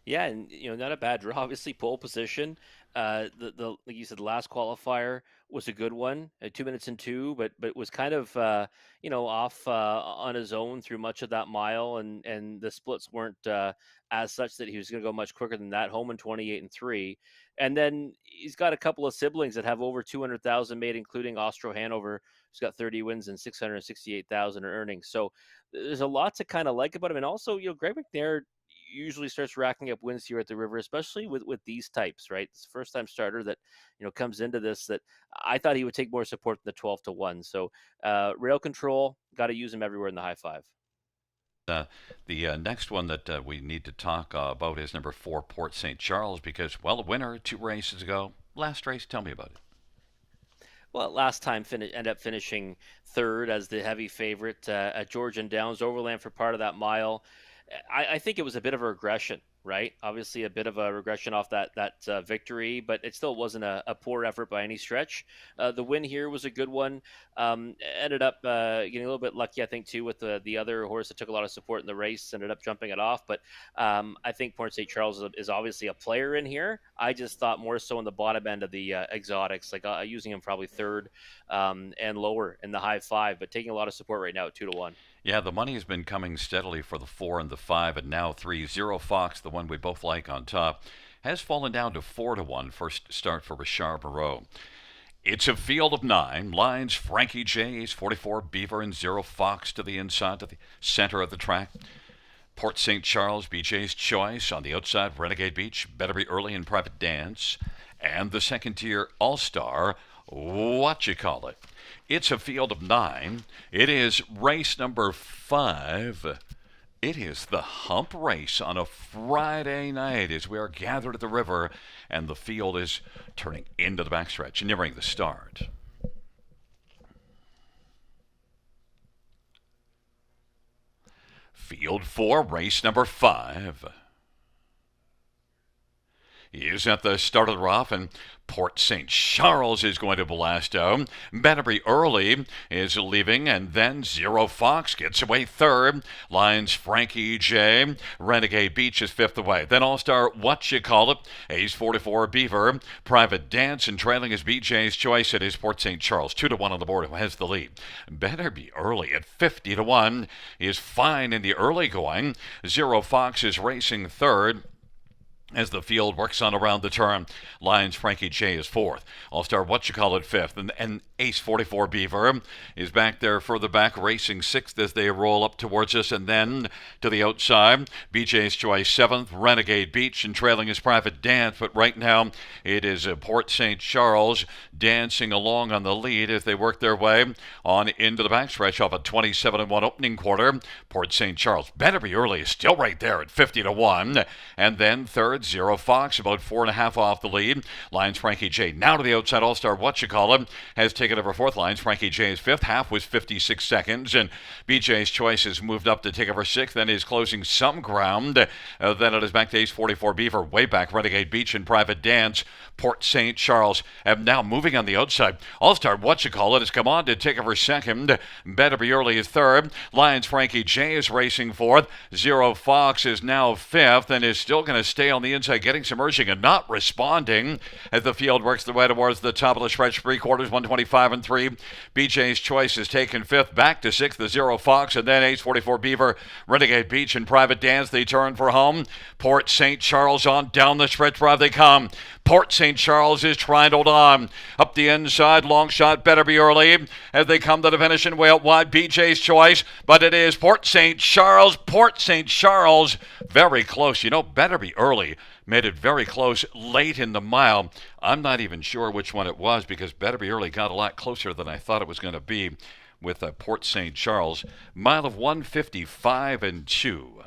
Yeah, and not a bad draw. Obviously, pole position. Like you said, the last qualifier was a good one at 2 minutes and 2, but was kind of off on his own through much of that mile, and the splits weren't as such that he was going to go much quicker than that. Home in 28-3, and then he's got a couple of siblings that have over 200,000 made, including Austro Hanover, who's got 30 wins and 668,000 in earnings. So there's a lot to kind of like about him, and also Greg McNair usually starts racking up wins here at the River, especially with these types, right? It's the first time starter that comes into this that I thought he would take more support than the 12-1. So rail control, got to use him everywhere in the high 5. The next one that we need to talk about is number 4, Port St. Charles, because, well, a winner 2 races ago. Last race, tell me about it. Well, last time ended up finishing 3rd as the heavy favorite at Georgian Downs Overland for part of that mile. I think it was a bit of a regression, right? Obviously a bit of a regression off that victory, but it still wasn't a poor effort by any stretch. The win here was a good one. Ended up getting a little bit lucky, I think, too, with the other horse that took a lot of support in the race, ended up jumping it off. But I think Port St. Charles is obviously a player in here. I just thought more so in the bottom end of the exotics, like using him probably 3rd and lower in the high 5, but taking a lot of support right now at 2-1. Yeah, the money has been coming steadily for the 4 and the 5, and now 3. Zero Fox, the one we both like on top, has fallen down to 4-1. First start for Richard Moreau. It's a field of 9. Lines Frankie J's 44 Beaver and Zero Fox to the inside, to the center of the track. Port St. Charles, BJ's Choice on the outside. Renegade Beach, Better Be Early and Private Dance, and the second tier All-Star Whatchacallit. It's a field of 9. It is race number 5. It is the hump race on a Friday night as we are gathered at the River, and the field is turning into the backstretch, nearing the start. Field 4, race number 5. He is at the start of the rough, and Port St. Charles is going to blast out. Battery Early is leaving, and then Zero Fox gets away third. Lines Frankie J. Renegade Beach is fifth away. Then All-Star What You Call It, Ace 44 Beaver, Private Dance, and trailing is BJ's Choice. It is Port St. Charles, 2-1 on the board, who has the lead. Better Be Early at 50-1 is fine in the early going. Zero Fox is racing third as the field works on around the turn. Lions Frankie J is fourth. All-Star What You Call It fifth. And Ace 44 Beaver is back there further back, racing sixth as they roll up towards us. And then to the outside, BJ's Choice seventh. Renegade Beach, and trailing is Private Dance. But right now it is Port St. Charles dancing along on the lead as they work their way on into the backstretch off a 27-1 opening quarter. Port St. Charles, Better Be Early, is still right there at 50-1. And then third, Zero Fox, about 4.5 off the lead. Lions Frankie J now to the outside. All-Star What You Call It has taken over fourth. Lions Frankie J is fifth. Half was 56 seconds. And BJ's Choice has moved up to take over sixth and is closing some ground. Then it is back to Ace 44 Beaver, way back. Renegade Beach and Private Dance. Port St. Charles have now moving on the outside. All-Star What You Call It has come on to take over second. Better Be Early is third. Lions Frankie J is racing fourth. Zero Fox is now fifth and is still going to stay on the inside, getting some urging and not responding as the field works their way towards the top of the stretch. 3/4, 125-3. BJ's Choice is taken fifth, back to sixth, the Zero Fox, and then Ace 44 Beaver, Renegade Beach, and Private Dance. They turn for home. Port St. Charles on down the stretch drive they come. Port St. Charles is trying to hold on. Up the inside, long shot, Better Be Early as they come to the finish and way out wide. BJ's Choice, but it is Port St. Charles. Port St. Charles, very close. You know, Better Be Early made it very close late in the mile. I'm not even sure which one it was because Better Be Early got a lot closer than I thought it was going to be with Port St. Charles. Mile of 155-2.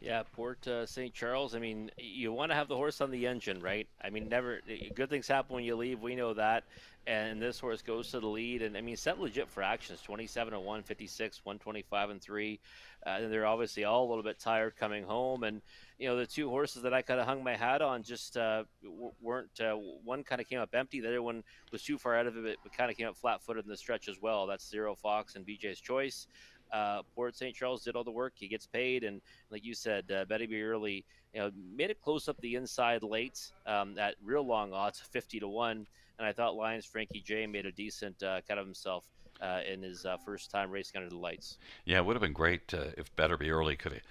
Yeah, Port St. Charles. I mean, you want to have the horse on the engine, right? I mean, never good things happen when you leave. We know that. And this horse goes to the lead, and I mean, set legit fractions: 27-1, 56, 125-3. And they're obviously all a little bit tired coming home. And you know, the two horses that I kind of hung my hat on just weren't. One kind of came up empty. The other one was too far out of it, but kind of came up flat-footed in the stretch as well. That's Zero Fox and BJ's Choice. Port St. Charles did all the work. He gets paid, and like you said, Better Be Early, you know, made it close up the inside late at real long odds, 50-1. And I thought Lions Frankie J made a decent cut of himself in his first time racing under the lights. Yeah, it would have been great if Better Be Early could have,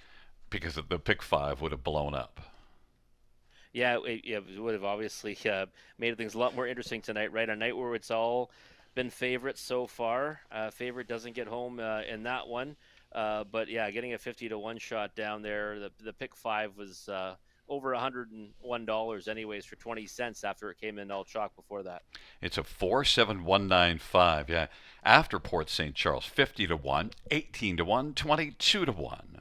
because the pick 5 would have blown up. Yeah, it would have obviously made things a lot more interesting tonight, right? A night where it's all been favorites so far. Favorite doesn't get home in that one. But yeah, getting a 50-1 shot down there. The pick 5 was over $101 anyways for 20 cents after it came in all chalk before that. It's a 4-7-1-9-5. Yeah, after Port St. Charles, 50-1, 18-1, 22-1.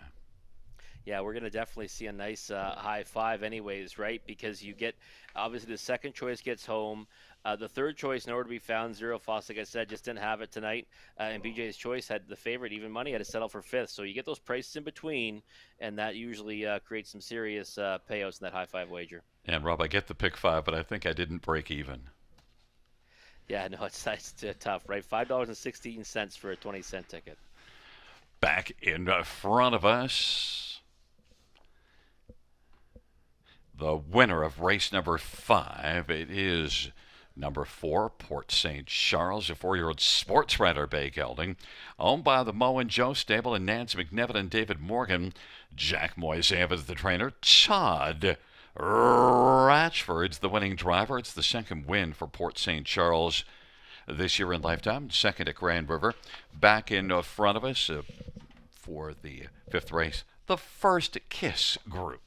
Yeah, we're going to definitely see a nice high five anyways, right? Because you get, obviously the second choice gets home. The third choice, nowhere to be found. Zero Fox, like I said, just didn't have it tonight. And BJ's Choice had the favorite, even money, had to settle for fifth. So you get those prices in between, and that usually creates some serious payouts in that high five wager. And Rob, I get the pick 5, but I think I didn't break even. Yeah, no, it's tough, right? $5.16 for a 20-cent ticket. Back in front of us, the winner of race number 5, it is number 4, Port St. Charles, a 4-year-old sports writer, Bay Gelding, owned by the Mo and Joe stable and Nance McNevin and David Morgan. Jack Moisev is the trainer. Todd Ratchford's the winning driver. It's the second win for Port St. Charles this year in lifetime. Second at Grand River. Back in front of us for the 5th race, the First Kiss group.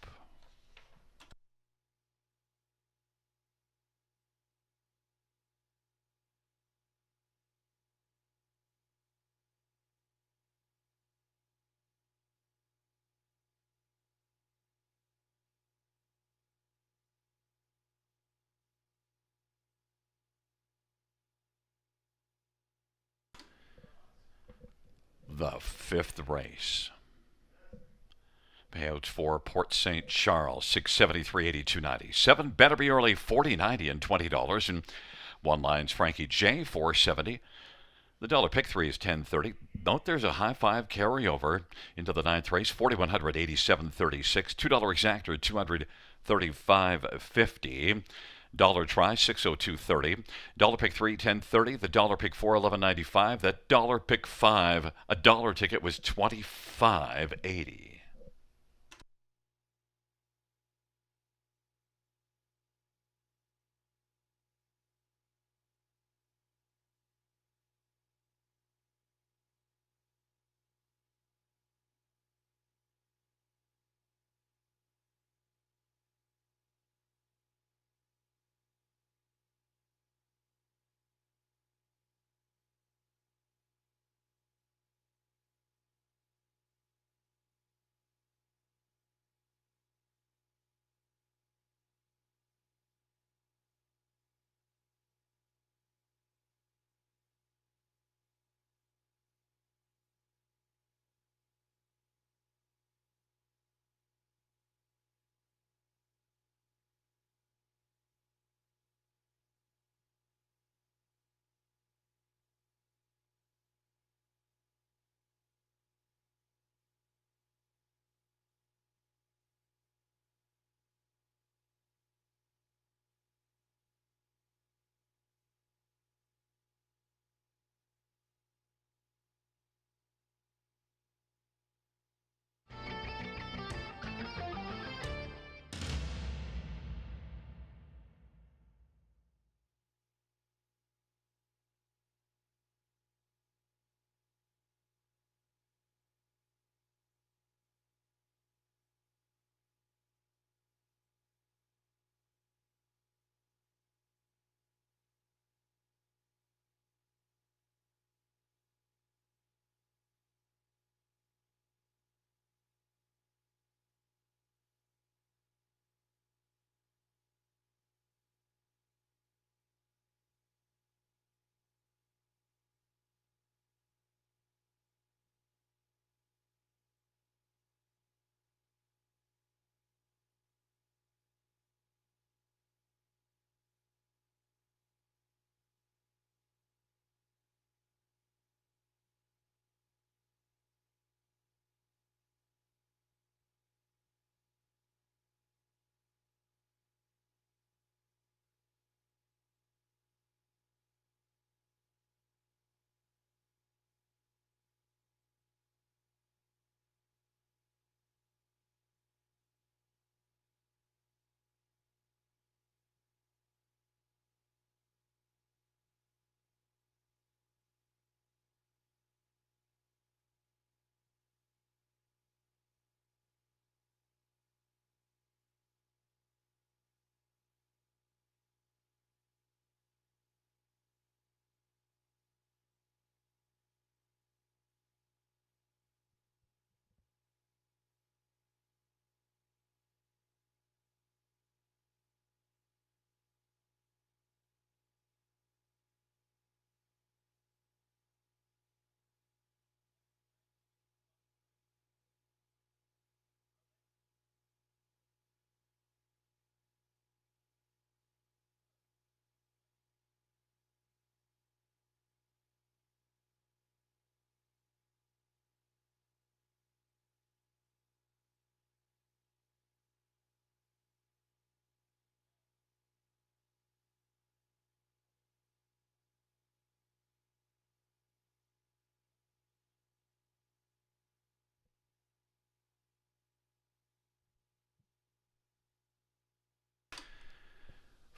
the fifth race. Payouts for Port St. Charles, $673.82.90. 7 Better Be Early, $40.90 and $20. And one line's Frankie J, $4.70. The dollar pick 3 is $10.30. Note there's a high five carryover into the ninth race, $4,187.36. $2 exactor, $235.50. Dollar try, $602.30. Dollar pick 3, $10.30. The dollar pick 4, $11.95. That dollar pick 5, a dollar ticket was $25.80.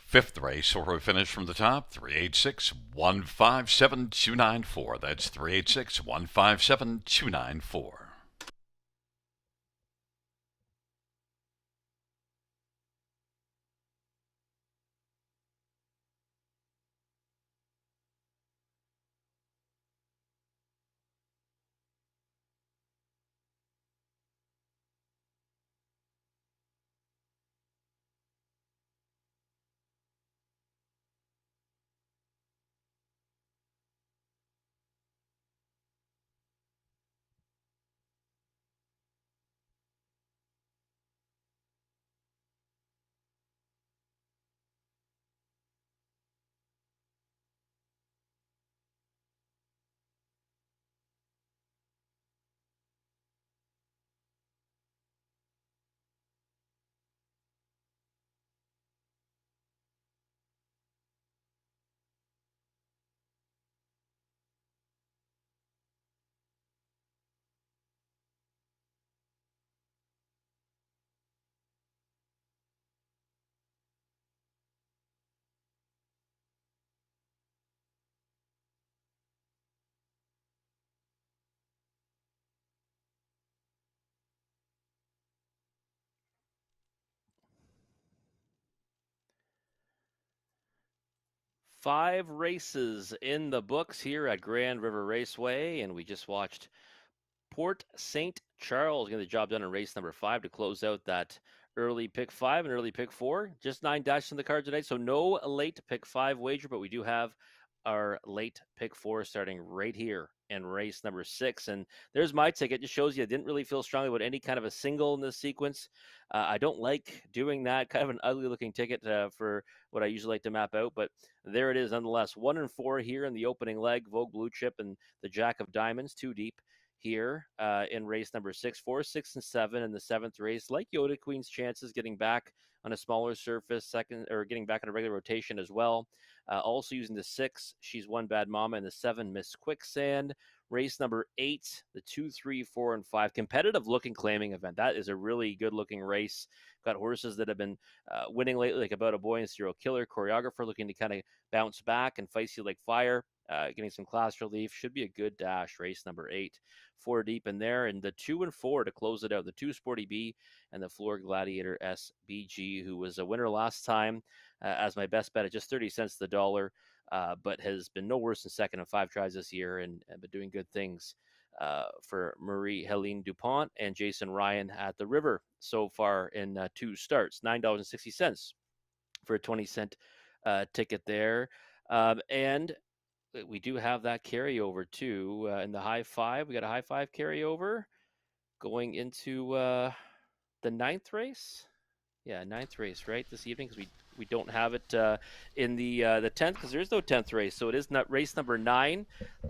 Fifth race, or we finish from the top, 386-157-294. That's 386-157-294. 5 races in the books here at Grand River Raceway, and we just watched Port St. Charles getting the job done in race number 5 to close out that early pick 5 and early pick 4. Just 9 dashes in the card tonight, so no late pick 5 wager, but we do have our late pick 4 starting right here in race number 6. And there's my ticket. Just shows you I didn't really feel strongly about any kind of a single in this sequence. I don't like doing that. Kind of an ugly looking ticket for what I usually like to map out, but there it is nonetheless. 1 and 4 here in the opening leg. Vogue Blue Chip and the Jack of Diamonds, 2 deep here in race number 6. 4, 6, and 7 in the 7th race. Like Yoda Queen's chances getting back on a smaller surface, second or getting back on a regular rotation as well. Also using the 6, She's One Bad Mama, and the 7, Miss Quicksand. Race number 8, the 2, 3, 4, and 5. Competitive looking claiming event. That is a really good looking race. Got horses that have been winning lately, like About a Boy and Serial Killer. Choreographer looking to kind of bounce back and Feisty Like Fire. Getting some class relief. Should be a good dash. Race number 8. 4 deep in there. And the 2 and 4 to close it out. The 2 Sporty B and the Floor Gladiator SBG, who was a winner last time as my best bet at just 30 cents the dollar, but has been no worse than second in 5 tries this year and been doing good things for Marie-Helene Dupont and Jason Ryan at the River so far in 2 starts. $9.60 for a 20-cent ticket there. And we do have that carryover too in the high 5. We got a high 5 carryover going into the 9th race. Yeah, 9th race, right, this evening, because we don't have it in the 10th, because there is no 10th race. So it is not race number 9.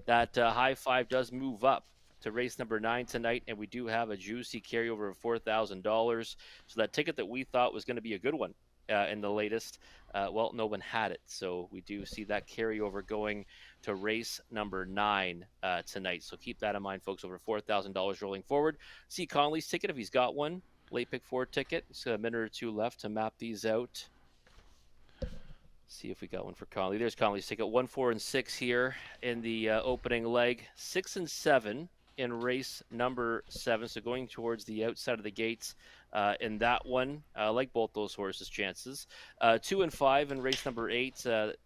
That high 5 does move up to race number 9 tonight, and we do have a juicy carryover of $4,000. So that ticket that we thought was going to be a good one in the latest, well, no one had it. So we do see that carryover going to race number 9 tonight. So keep that in mind, folks. Over $4,000 rolling forward. See Conley's ticket if he's got one. Late pick 4 ticket. Just a minute or two left to map these out. See if we got one for Conley. There's Conley's ticket. 1, 4, and 6 here in the opening leg. 6 and 7 in race number 7. So going towards the outside of the gates in that one. Like both those horses' chances. 2 and 5 in race number 8.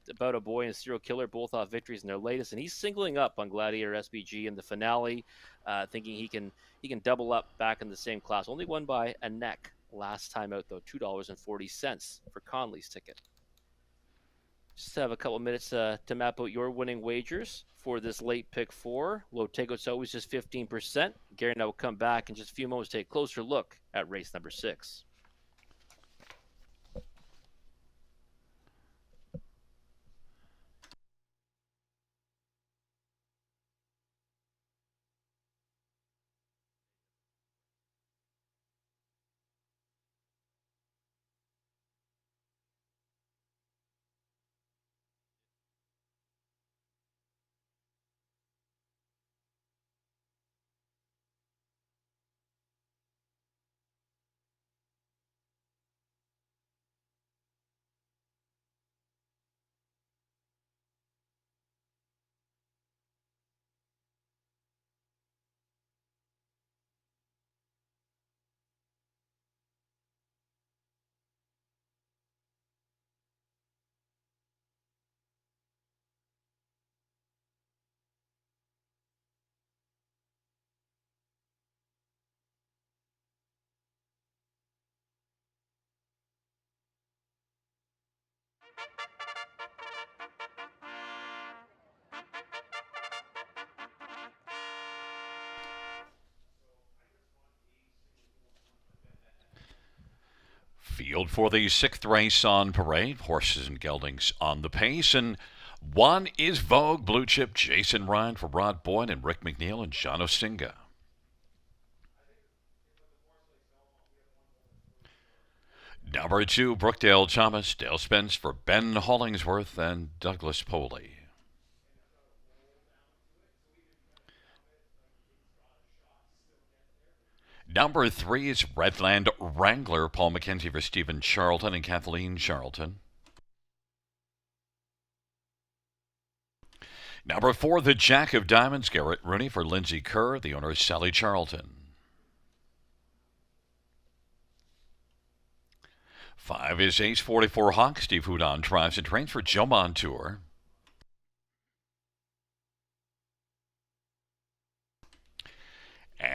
About a Boy and Serial Killer, both off victories in their latest. And he's singling up on Gladiator SBG in the finale, thinking he can double up back in the same class. Only won by a neck last time out, though. $2.40 for Conley's ticket. Just have a couple minutes to map out your winning wagers for this late pick 4. Low takeout's always just 15%. Gary and I will come back in just a few moments to take a closer look at race number 6. Field for the 6th race on parade. Horses and geldings on the pace. And 1 is Vogue Blue Chip, Jason Ryan for Rod Boyd and Rick McNeil and John Osinga. Number 2, Brookdale Thomas, Dale Spence for Ben Hollingsworth and Douglas Poley. Number 3 is Redland Wrangler, Paul McKenzie for Stephen Charlton and Kathleen Charlton. Number 4, the Jack of Diamonds, Garrett Rooney for Lindsay Kerr, the owner is Sally Charlton. 5 is Ace 44 Hawk, Steve Houdon drives and trains for Joe Montour.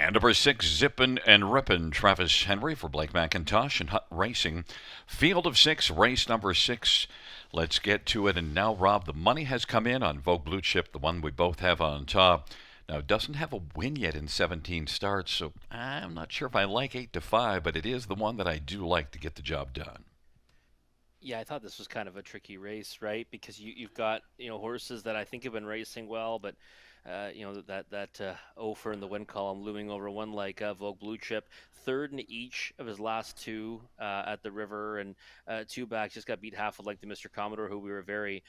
And number 6, Zippin' and Rippin', Travis Henry for Blake McIntosh and Hut Racing. Field of 6, race number 6. Let's get to it. And now, Rob, the money has come in on Vogue Blue Chip, the one we both have on top. Now, it doesn't have a win yet in 17 starts, so I'm not sure if I like 8 to 5, but it is the one that I do like to get the job done. Yeah, I thought this was kind of a tricky race, right? Because you've got horses that I think have been racing well, but that Ofer in the win column looming over one like Vogue Blue Chip, third in each of his last two at the River, and two back just got beat half a length to Mr. Commodore, who we were very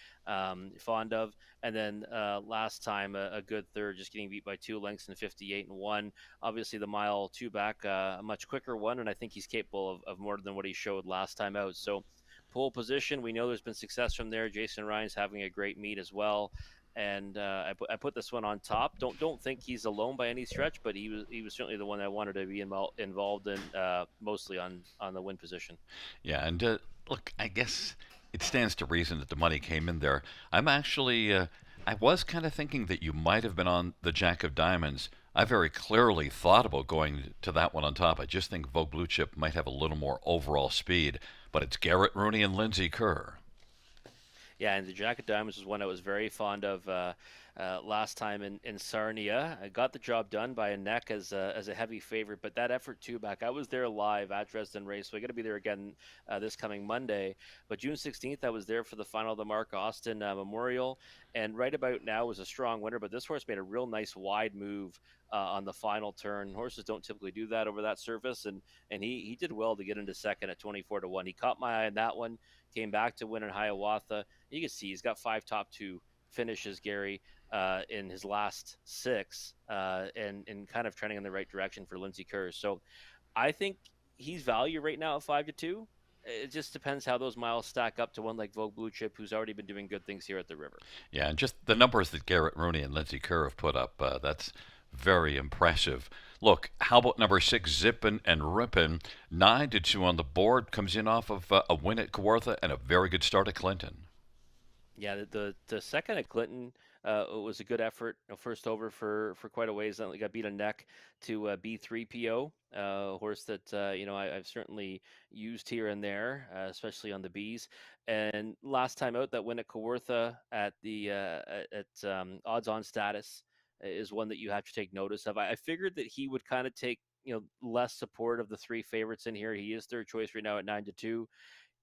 fond of, and then last time a good third, just getting beat by 2 lengths in 58 and 1. Obviously the mile two back, a much quicker one, and I think he's capable of more than what he showed last time out. So pole position, we know there's been success from there. Jason Ryan's having a great meet as well, and I put this one on top. Don't think he's alone by any stretch, but he was certainly the one I wanted to be involved in, mostly on the win position. Yeah, and look, I guess it stands to reason that the money came in there. I'm actually, I was kind of thinking that you might have been on the Jack of Diamonds. I very clearly thought about going to that one on top. I just think Vogue Blue Chip might have a little more overall speed, but it's Garrett Rooney and Lindsey Kerr. Yeah, and the Jack of Diamonds was one I was very fond of last time in Sarnia. I got the job done by a neck as a heavy favorite, but that effort two back, I was there live at Dresden Race, so I got to be there again this coming Monday. But June 16th, I was there for the final of the Mark Austin Memorial, and right about now was a strong winner, but this horse made a real nice wide move on the final turn. Horses don't typically do that over that surface, and he did well to get into second at 24 to 1. He caught my eye on that one, came back to win in Hiawatha. You can see he's got 5 top 2 finishes, Gary, in his last 6, and kind of trending in the right direction for Lindsey Kerr. So I think he's value right now at 5 to 2. It just depends how those miles stack up to one like Vogue Blue Chip, who's already been doing good things here at the River. Yeah, and just the numbers that Garrett Rooney and Lindsey Kerr have put up, that's very impressive. Look, how about number 6, Zippin' and Rippin'? 9 to 2 on the board, comes in off of a win at Kawartha and a very good start at Clinton. Yeah, the second at Clinton was a good effort. First over for quite a ways. Then got beat a neck to B3PO, horse that I've certainly used here and there, especially on the Bs. And last time out, that win at Kawartha at the odds-on status is one that you have to take notice of. I figured that he would kind of take less support of the 3 favorites in here. He is third choice right now at 9 to 2.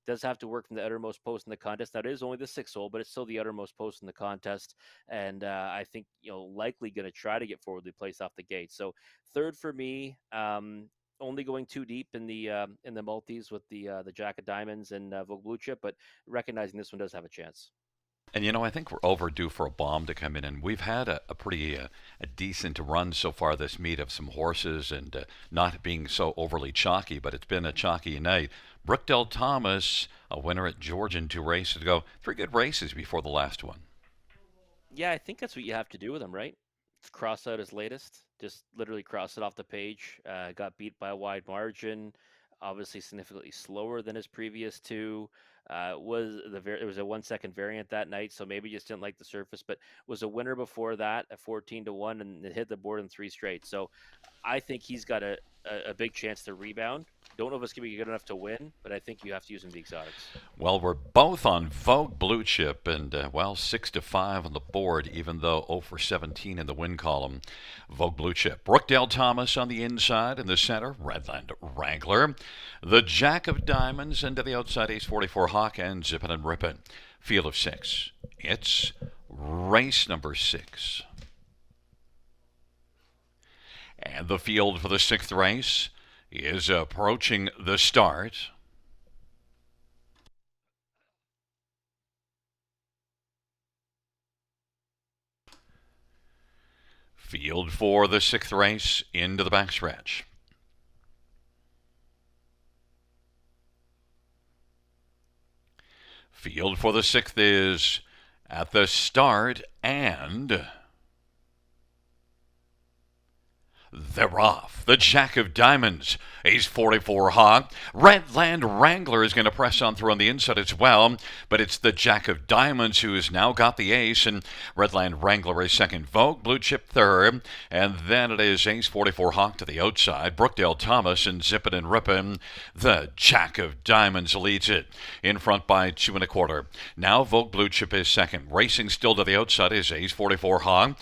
Does have to work from the outermost post in the contest. That is only the 6th hole, but it's still the outermost post in the contest. And I think likely going to try to get forwardly placed off the gate. So third for me. Only going too deep in the multis with the Jack of Diamonds and Vogue Blue Chip, but recognizing this one does have a chance. And I think we're overdue for a bomb to come in, and we've had a pretty a decent run so far this meet of some horses and not being so overly chalky, but it's been a chalky night. Brookdale Thomas, a winner at Georgian 2 races ago. 3 good races before the last one. Yeah, I think that's what you have to do with him, right? Cross out his latest, just literally cross it off the page. Got beat by a wide margin, obviously significantly slower than his previous 2. It was a 1 second variant that night, so maybe just didn't like the surface, but was a winner before that at 14 to 1 and it hit the board in 3 straight. So I think he's got a big chance to rebound. Don't know if it's going to be good enough to win, but I think you have to use him in the exotics. Well, we're both on Vogue Blue Chip, and 6 to 5 on the board, even though 0 for 17 in the win column. Vogue Blue Chip. Brookdale Thomas on the inside, in the center, Redland Wrangler. The Jack of Diamonds, and to the outside, Ace 44 Hawk, and Zippin' and Rippin'. Field of 6. It's race number 6. And the field for the 6th race is approaching the start. Field for the 6th race into the backstretch. Field for the 6th is at the start, and They're off. The Jack of Diamonds, Ace 44 Hog. Redland Wrangler is going to press on through on the inside as well, but it's the Jack of Diamonds who has now got the ace, and Redland Wrangler is second. Vogue Blue Chip third, and then it is Ace 44 Hawk to the outside. Brookdale Thomas and Zippin' and Rippin'. The Jack of Diamonds leads it in front by 2 1/4. Now Vogue Blue Chip is second. Racing still to the outside is Ace 44 Hawk.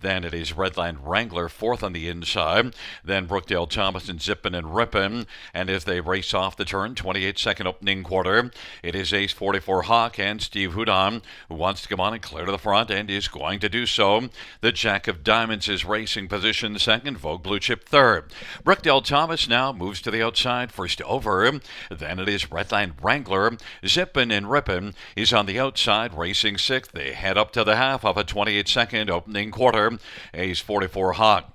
Then it is Redland Wrangler fourth on the inside. Then Brookdale Thomas and Zippin' and Rippin'. And as they race off the turn, 28-second opening quarter, it is Ace 44 Hawk and Steve Houdon who wants to come on and clear to the front and is going to do so. The Jack of Diamonds is racing position second. Vogue Blue Chip third. Brookdale Thomas now moves to the outside, first over. Then it is Redland Wrangler. Zippin' and Rippin' is on the outside, racing sixth. They head up to the half of a 28-second opening quarter. Ace 44 Hawk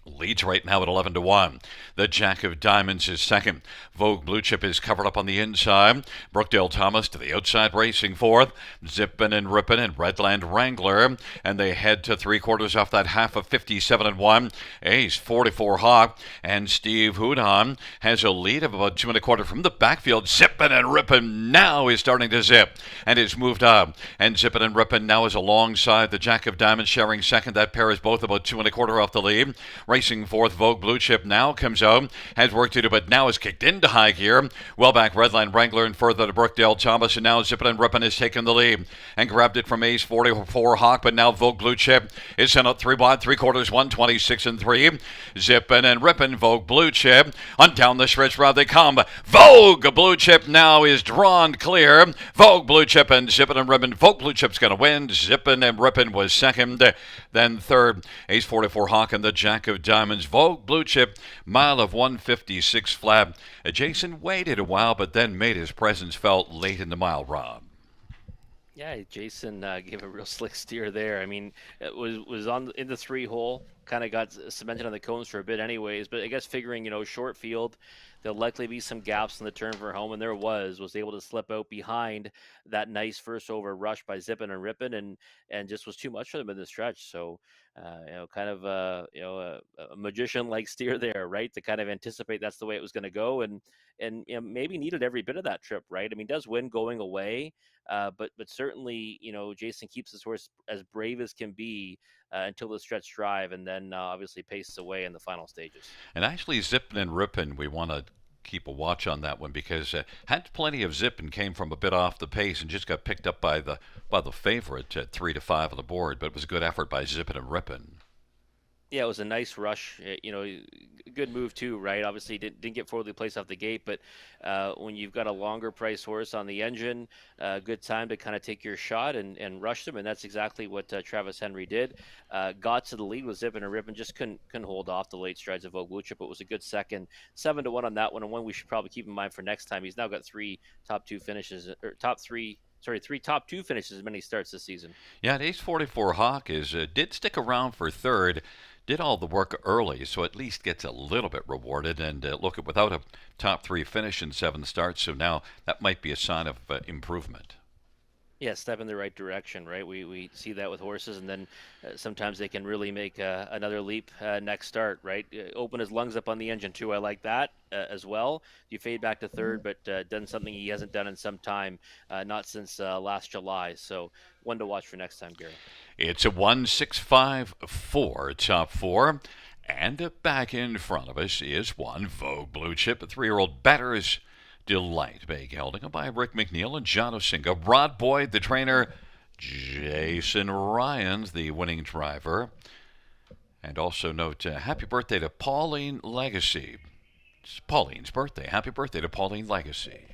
leads right now at 11-1. The Jack of Diamonds is second. Vogue Blue Chip is covered up on the inside. Brookdale Thomas to the outside, racing fourth. Zippin' and Rippin' and Redland Wrangler. And they head to 3/4 off that half of 57-1. Ace 44 Hawk and Steve Houdon has a lead of about 2 1/4 from the backfield. Zippin' and Rippin' now is starting to zip and is moved up. And Zippin' and Rippin' now is alongside the Jack of Diamonds, sharing second. That pair is both about 2 1/4 off the lead. Racing fourth, Vogue Blue Chip now comes out, has work to do, but now is kicked into high gear. Well back, Redline Wrangler and further to Brookdale Thomas, and now Zippin' and Rippin' has taken the lead and grabbed it from Ace 44 Hawk, but now Vogue Blue Chip is sent out 3 wide, 3/4, 126-3. Zippin' and Rippin', Vogue Blue Chip, on down the stretch route they come. Vogue Blue Chip now is drawn clear. Vogue Blue Chip and Zippin' and Rippin'. Vogue Blue Chip's going to win. Zippin' and Rippin' was second. Then third, Ace 44 Hawk and the Jack of Diamonds. Vogue Blue Chip, mile of 156 flat. Jason waited a while, but then made his presence felt late in the mile, Rob. Yeah, Jason gave a real slick steer there. I mean, it was on in the 3-hole, kind of got cemented on the cones for a bit, anyways. But I guess figuring, short field, there'll likely be some gaps in the turn for home, and there was able to slip out behind that nice first over rush by Zippin' and Rippin', and just was too much for them in the stretch. So, kind of a magician-like steer there, right? To kind of anticipate that's the way it was going to go, and maybe needed every bit of that trip, right? I mean, does win going away. But certainly, Jason keeps his horse as brave as can be until the stretch drive, and then obviously paces away in the final stages. And actually, Zippin' and Rippin', we want to keep a watch on that one because had plenty of zip and came from a bit off the pace and just got picked up by the favorite at 3-5 on the board. But it was a good effort by Zippin' and Rippin'. Yeah, it was a nice rush. Good move too, right? Obviously, didn't get forwardly placed off the gate, but when you've got a longer price horse on the engine, good time to kind of take your shot and rush them, and that's exactly what Travis Henry did. Got to the lead with Zippin' and Rippin', just couldn't hold off the late strides of Vogue Blue Chip, but it was a good second. 7-1 on that one, and one we should probably keep in mind for next time. He's now got three top two finishes as many starts this season. Yeah, and Ace 44 Hawk did stick around for third. Did all the work early, so at least gets a little bit rewarded. And look, without a top 3 finish in 7 starts, so now that might be a sign of improvement. Yeah, step in the right direction, right? We see that with horses, and then sometimes they can really make another leap next start, right? Open his lungs up on the engine too. I like that as well. You fade back to third, but done something he hasn't done in some time, not since last July. So one to watch for next time, Gary. It's a 1-6-5-4 top 4. And back in front of us is one Vogue Blue Chip, a 3-year-old batter's delight, being held by Rick McNeil and John Osinga. Rod Boyd, the trainer. Jason Ryans, the winning driver. And also note, happy birthday to Pauline Legacy. It's Pauline's birthday. Happy birthday to Pauline Legacy.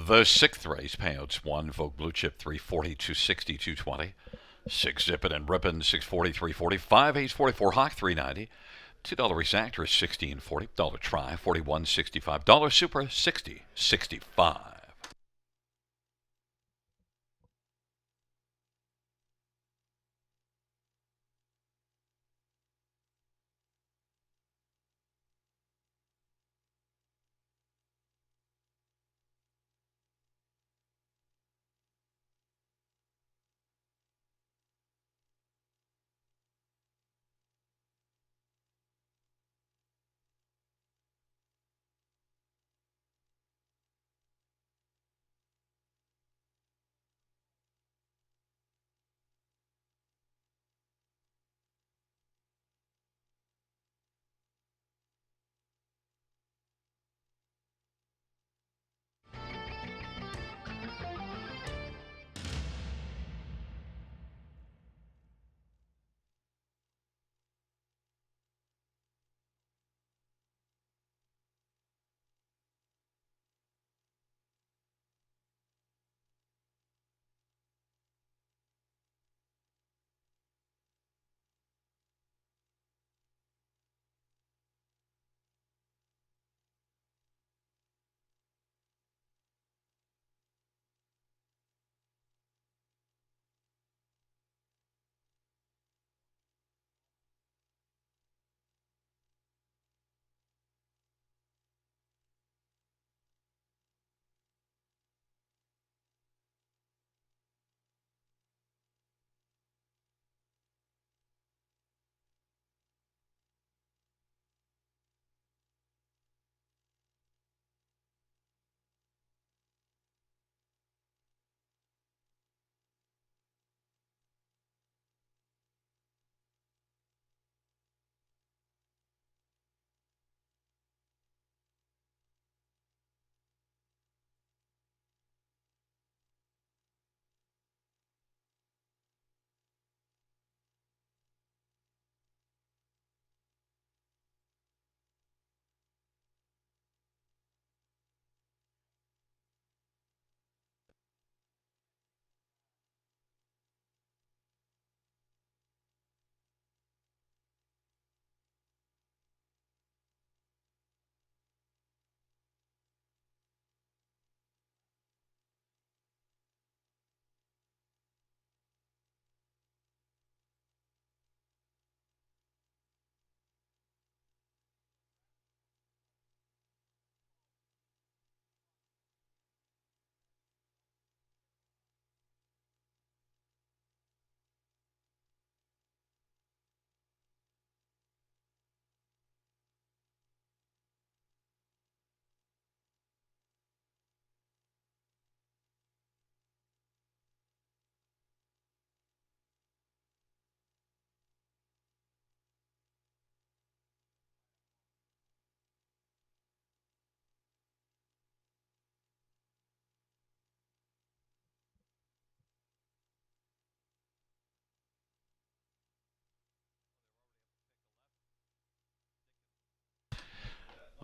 The sixth race payouts: 1 Vogue Blue Chip 340, 260, 220. 6 Zip It and Ribbon 640, 340. 5 Ace 44 Hawk 390. $2 Race Actor 16.40. Dollar Try 41.65. Dollar Super 60.65.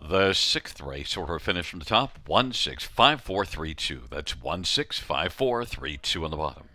The sixth race order finish from the top: 165432. That's 165432 on the bottom.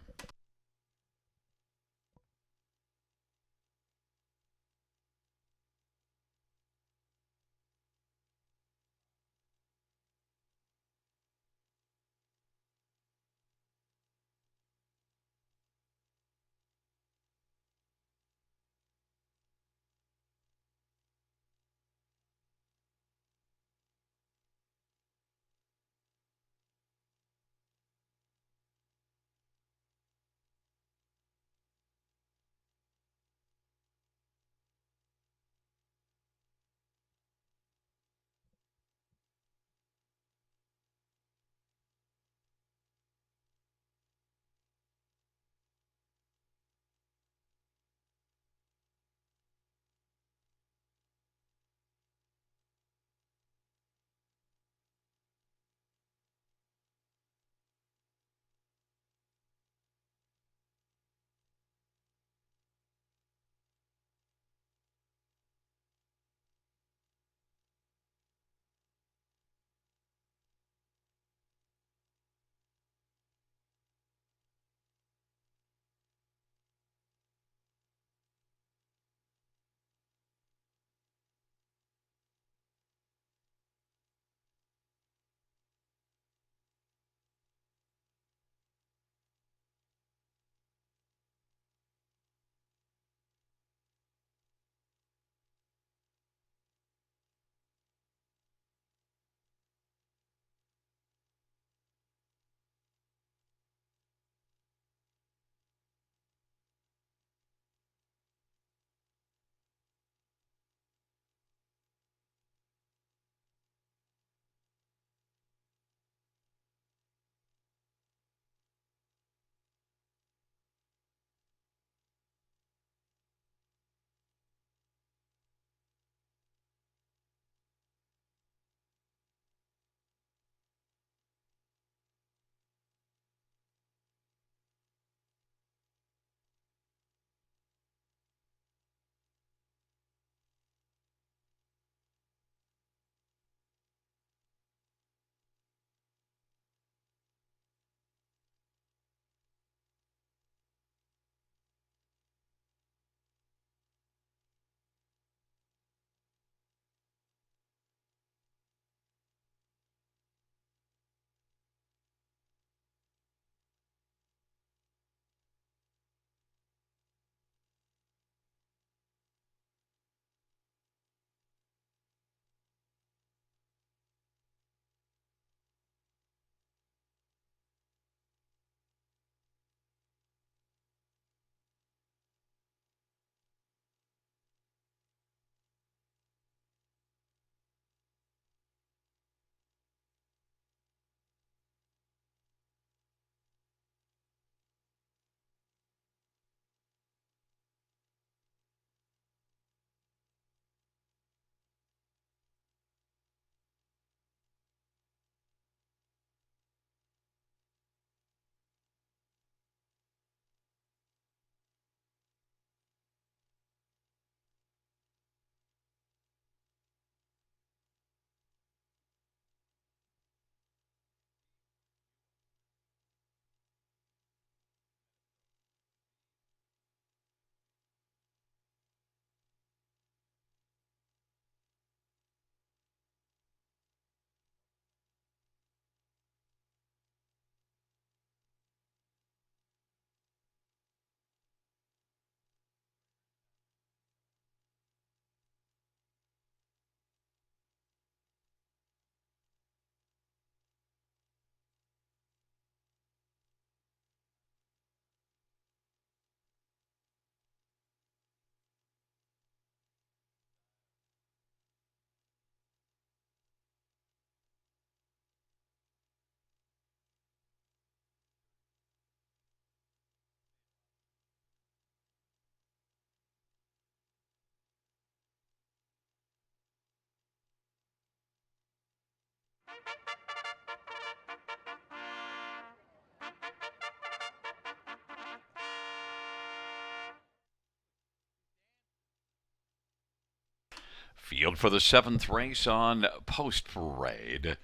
Field for the seventh race on Post Parade.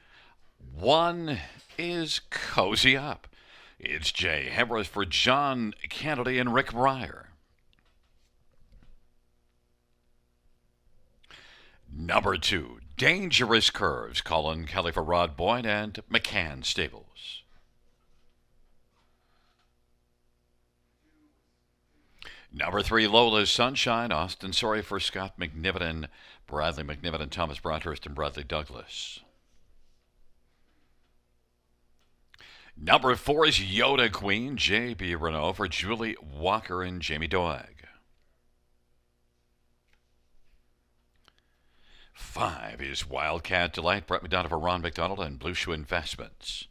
One is Cozy Up. It's Jay Hemrith for John Kennedy and Rick Breyer. Number 2, Dangerous Curves. Colin Kelly for Rod Boyd and McCann Stables. Number 3, Lola's Sunshine. Austin Sorry for Scott McNiven, Bradley McNiven, Thomas Broadhurst, and Bradley Douglas. Number 4 is Yoda Queen. J.B. Renault for Julie Walker and Jamie Doig. 5 is Wildcat Delight. Brett McDonough for Ron McDonald and Blue Shoe Investments.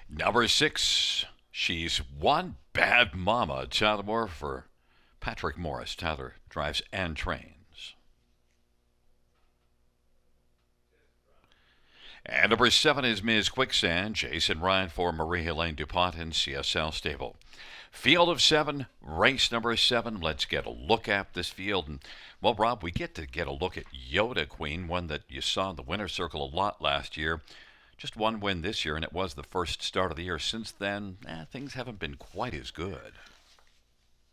Number 6, she's One Bad Mama. Tyler Moore for Patrick Morris. Tyler drives and trains. And number 7 is Ms. Quicksand. Jason Ryan for Marie Helene DuPont and CSL Stable. Field of 7, race number 7. Let's get a look at this field. And, well, Rob, we get a look at Yoda Queen, one that you saw in the winner's circle a lot last year. Just one win this year, and it was the first start of the year. Since then, things haven't been quite as good.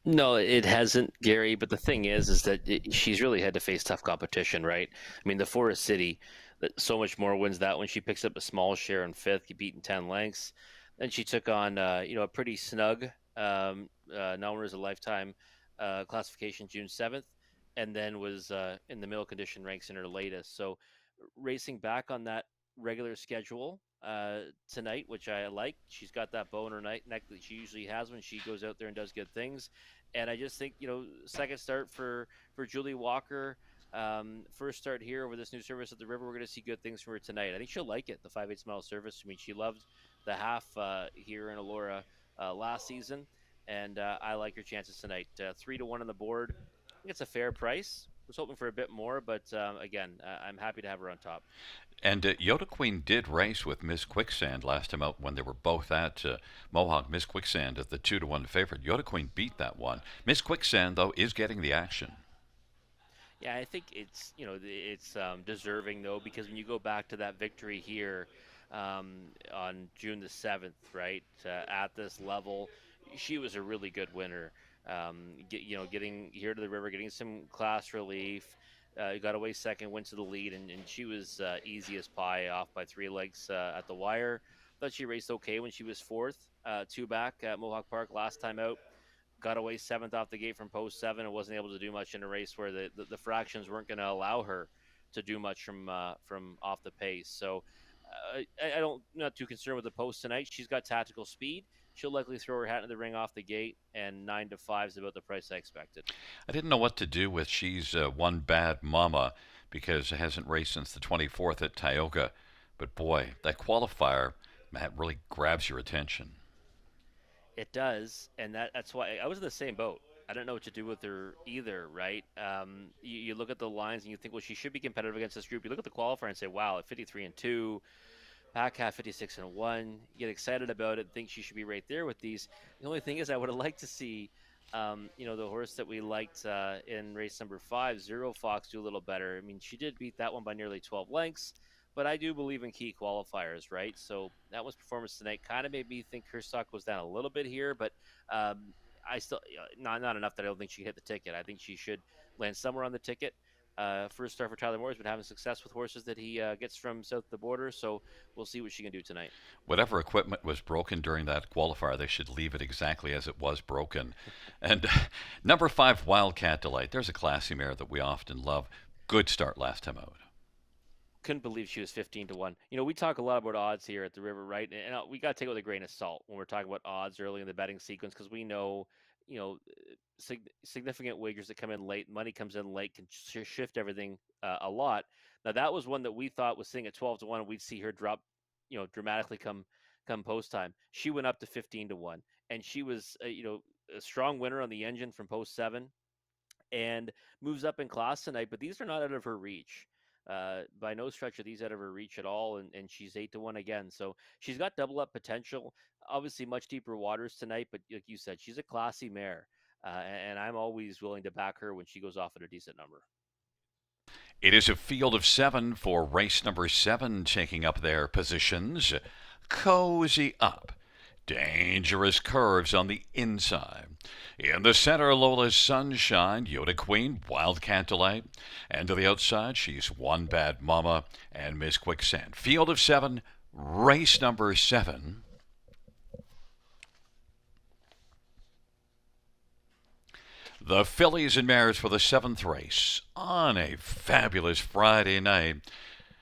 No, it hasn't, Gary. But the thing is that she's really had to face tough competition, right? I mean, the Forest City, so much more wins that when she picks up a small share in 5th, you beat in 10 lengths. Then she took on, a pretty snug non-winners of lifetime classification June 7th, and then was in the middle condition ranks in her latest. So racing back on that regular schedule tonight, which I like. She's got that bow in her neck that she usually has when she goes out there and does good things. And I just think, second start for Julie Walker. First start here over this new service at the river. We're going to see good things from her tonight. I think she'll like it, the 5/8 mile service. I mean, she loved the half here in Elora last season, and I like her chances tonight. 3-1 on the board. I think it's a fair price. I was hoping for a bit more, but again, I'm happy to have her on top. And Yoda Queen did race with Miss Quicksand last time out when they were both at Mohawk. Miss Quicksand is the 2-1 favorite. Yoda Queen beat that one. Miss Quicksand, though, is getting the action. Yeah, I think it's deserving though, because when you go back to that victory here on June the 7th, right, at this level, she was a really good winner. Getting here to the river, getting some class relief, got away second, went to the lead, and she was easy as pie, off by 3 legs at the wire. Thought she raced okay when she was 4th, 2 back at Mohawk Park last time out. Got away 7th off the gate from post 7 and wasn't able to do much in a race where the fractions weren't going to allow her to do much from off the pace. So not too concerned with the post tonight. She's got tactical speed. She'll likely throw her hat in the ring off the gate, and 9-5 is about the price I expected. I didn't know what to do with She's One Bad Mama because it hasn't raced since the 24th at Tioga. But boy, that qualifier, Matt, really grabs your attention. It does, and that's why I was in the same boat. I don't know what to do with her either, right? You look at the lines and you think, well, she should be competitive against this group. You look at the qualifier and say, wow, at 53-2, back half 56-1, get excited about it, think she should be right there with these. The only thing is, I would have liked to see, the horse that we liked in race number 5, Zero Fox, do a little better. I mean, she did beat that one by nearly 12 lengths. But I do believe in key qualifiers, right? So that was performance tonight. Kind of made me think her stock goes down a little bit here, but I still not enough that I don't think she hit the ticket. I think she should land somewhere on the ticket. First start for Tyler Moore. Has been having success with horses that he gets from south of the border, so we'll see what she can do tonight. Whatever equipment was broken during that qualifier, they should leave it exactly as it was broken. And number 5, Wildcat Delight. There's a classy mare that we often love. Good start last time out. Couldn't believe she was 15-1. We talk a lot about odds here at the river, right? And we got to take it with a grain of salt when we're talking about odds early in the betting sequence, because we know, significant wagers that come in late, money comes in late, can shift everything a lot. Now that was one that we thought was sitting at 12-1, and we'd see her drop, dramatically come post time. She went up to 15-1, and she was, a strong winner on the engine from post 7. and moves up in class tonight. But these are not out of her reach. By no stretch are these out of her reach at all, and she's 8-1 again. So she's got double up potential. Obviously, much deeper waters tonight, but like you said, she's a classy mare, and I'm always willing to back her when she goes off at a decent number. It is a field of 7 for race number 7, taking up their positions. Cozy Up. Dangerous Curves on the inside. In the center, Lola's Sunshine, Yoda Queen, Wildcat Delight. And to the outside, she's One Bad Mama and Miss Quicksand. Field of 7, race number 7. The fillies and mares for the 7th race on a fabulous Friday night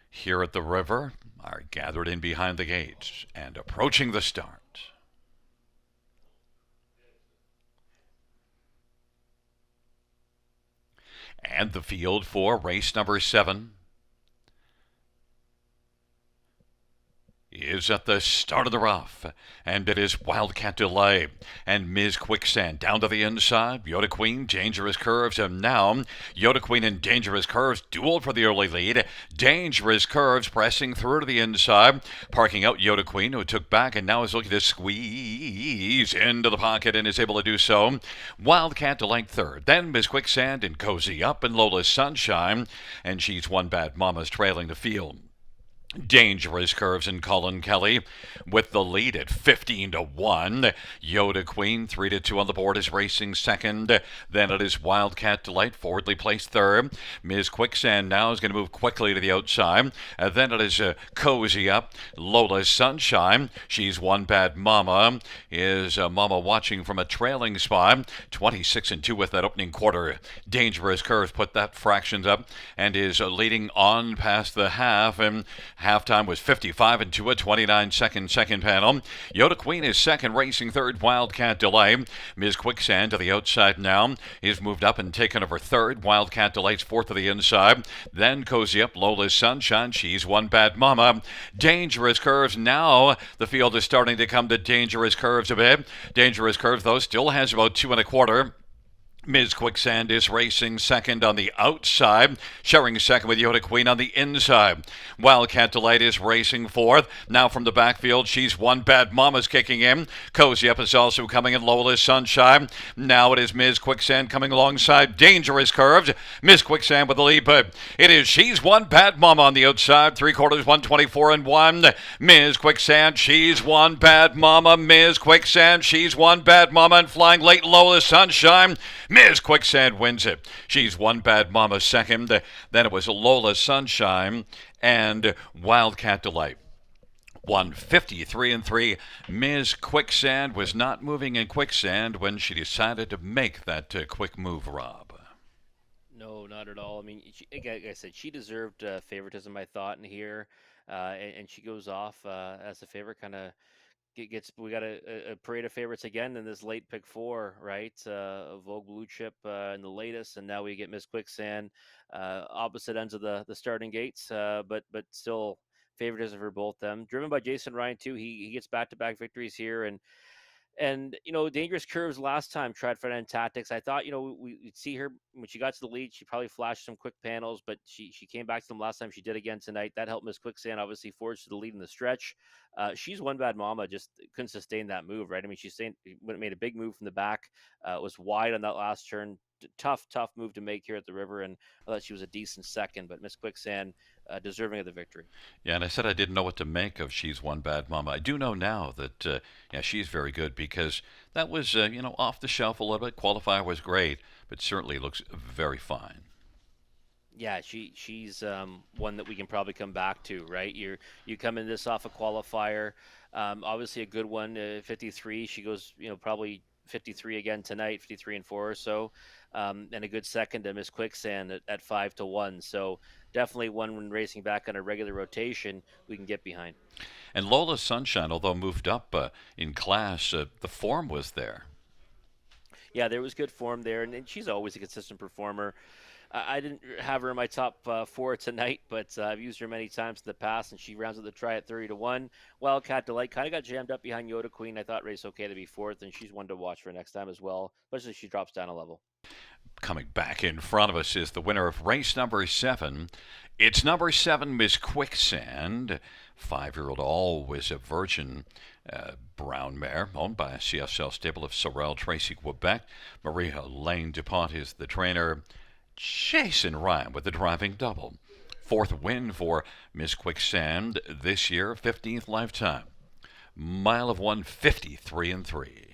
here at the river are gathered in behind the gates and approaching the start. And the field for race number 7 is at the start of the rough, and it is Wildcat Delay and Ms. Quicksand down to the inside. Yoda Queen, Dangerous Curves, and now Yoda Queen and Dangerous Curves dueled for the early lead. Dangerous Curves pressing through to the inside, parking out Yoda Queen, who took back and now is looking to squeeze into the pocket and is able to do so. Wildcat Delight third, then Ms. Quicksand and Cozy Up and Lola's Sunshine, and she's One Bad Mama's trailing the field. Dangerous Curves and Colin Kelly with the lead at 15-1. Yoda Queen 3-2 on the board is racing second. Then it is Wildcat Delight forwardly placed third. Ms. Quicksand now is going to move quickly to the outside. Then it is Cozy Up. Lola's Sunshine. She's One Bad Mama. Is Mama watching from a trailing spot. 26-2 with that opening quarter. Dangerous Curves put that fractions up and is leading on past the half, and halftime was 55-2, a 29-second second panel. Yoda Queen is second, racing third. Wildcat Delay. Ms. Quicksand to the outside now is moved up and taken over third. Wildcat Delay's fourth to the inside. Then Cozy Up, Lola's Sunshine. She's One Bad Mama. Dangerous Curves. Now the field is starting to come to Dangerous Curves a bit. Dangerous Curves, though, still has about 2 1/4. Ms. Quicksand is racing second on the outside, sharing second with Yoda Queen on the inside. Wildcat Delight is racing fourth. Now from the backfield, she's One Bad Mama's kicking in. Cozy Up is also coming in. Lola's Sunshine. Now it is Ms. Quicksand coming alongside Dangerous Curves. Ms. Quicksand with the lead, but it is She's One Bad Mama on the outside. 3/4, 124-1. Ms. Quicksand, she's One Bad Mama. Ms. Quicksand, she's One Bad Mama, and flying late Lola's Sunshine. Ms. Quicksand wins it. She's One Bad Mama second. Then it was Lola Sunshine and Wildcat Delight. 153-3. Ms. Quicksand was not moving in quicksand when she decided to make that quick move, Rob. No, not at all. I mean, like I said, she deserved favoritism, I thought, in here, and she goes off as a favorite, kind of we got a parade of favorites again in this late pick four, right? Vogue Blue Chip in the latest, and now we get Miss Quicksand, opposite ends of the starting gates, but still favoritism for both them. Driven by Jason Ryan too. He gets back-to-back victories here, and Dangerous Curves last time tried front end tactics. I thought we'd see her when she got to the lead. She probably flashed some quick panels, but she came back to them last time. She did again tonight. That helped Miss Quicksand obviously forge to the lead in the stretch. She's One Bad Mama, just couldn't sustain that move, right? I mean, made a big move from the back. Was wide on that last turn. Tough move to make here at the river, and I thought she was a decent second, but Miss Quicksand deserving of the victory. Yeah, and I said I didn't know what to make of She's One Bad Mama. I do know now that she's very good, because that was off the shelf a little bit. Qualifier was great, but certainly looks very fine. Yeah, she's one that we can probably come back to, right? You come in this off a qualifier, obviously a good one, 53. She goes, probably 53 again tonight, 53-4 or so, and a good second to Miss Quicksand at 5-1. So definitely one when racing back on a regular rotation we can get behind. And Lola Sunshine, although moved up in class, the form was there. Yeah, there was good form there, and she's always a consistent performer. I didn't have her in my top four tonight, but I've used her many times in the past, and she rounds out the try at 30-1. Wildcat Delight kind of got jammed up behind Yoda Queen. I thought race okay to be fourth, and she's one to watch for next time as well, especially if she drops down a level. Coming back in front of us is the winner of race number 7. It's number 7, Miss Quicksand. 5-year-old Always a Virgin brown mare, owned by a CSL stable of Sorel Tracy, Quebec. Maria Lane DuPont is the trainer. Jason Ryan with the driving double. 4th win for Miss Quicksand this year, 15th lifetime. Mile of 153 and 3.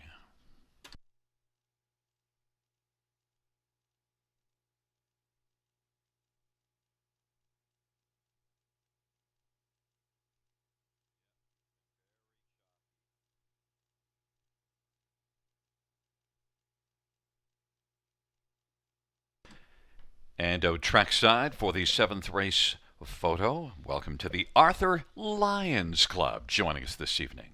And trackside for the 7th race photo. Welcome to the Arthur Lions Club joining us this evening.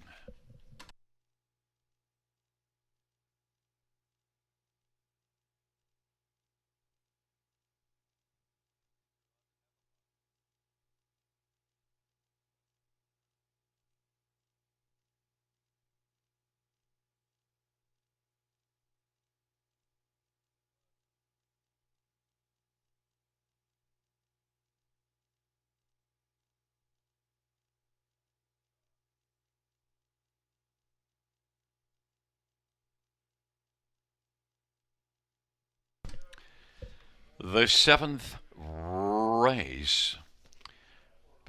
The 7th race.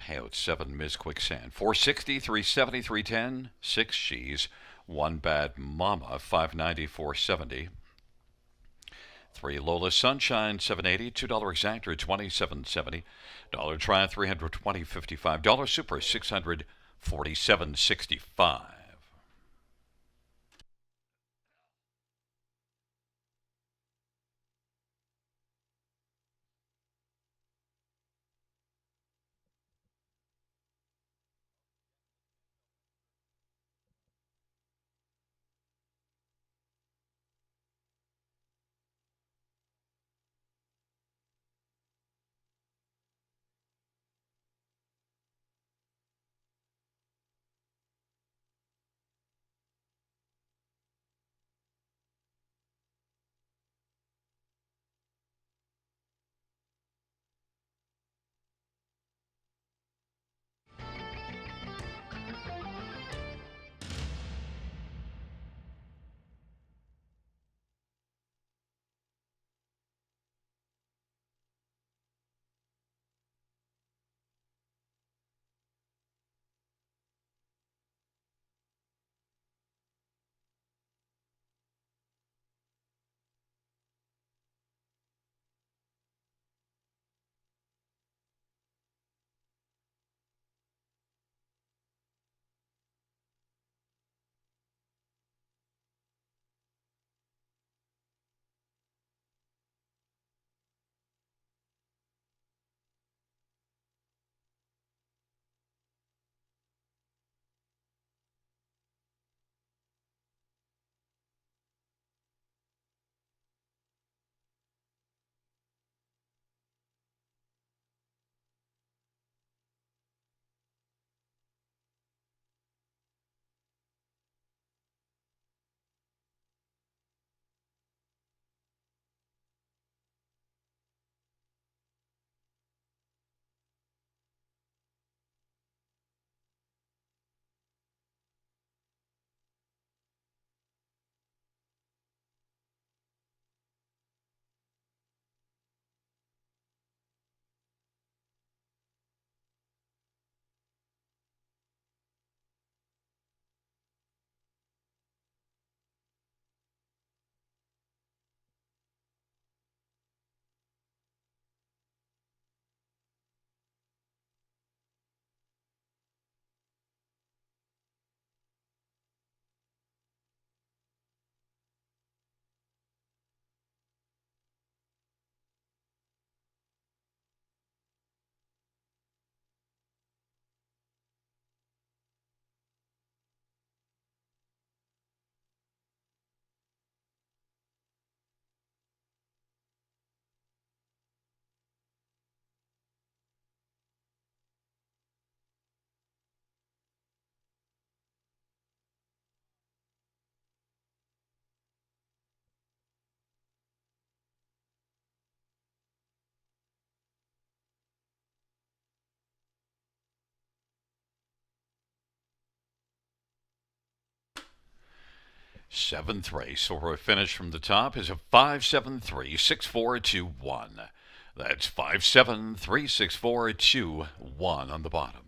Payout 7, Ms. Quicksand. 460, 370, 310, 6 G's. 1 Bad Mama, 590, 470. 3 Lola Sunshine, 780. $2 Exactor, 27.70. Dollar Try, 320, 55. Dollar Super, 647.65. Seventh race, so our finish from the top is a 5-7-3-6-4-2-1. That's 5-7-3-6-4-2-1 on the bottom.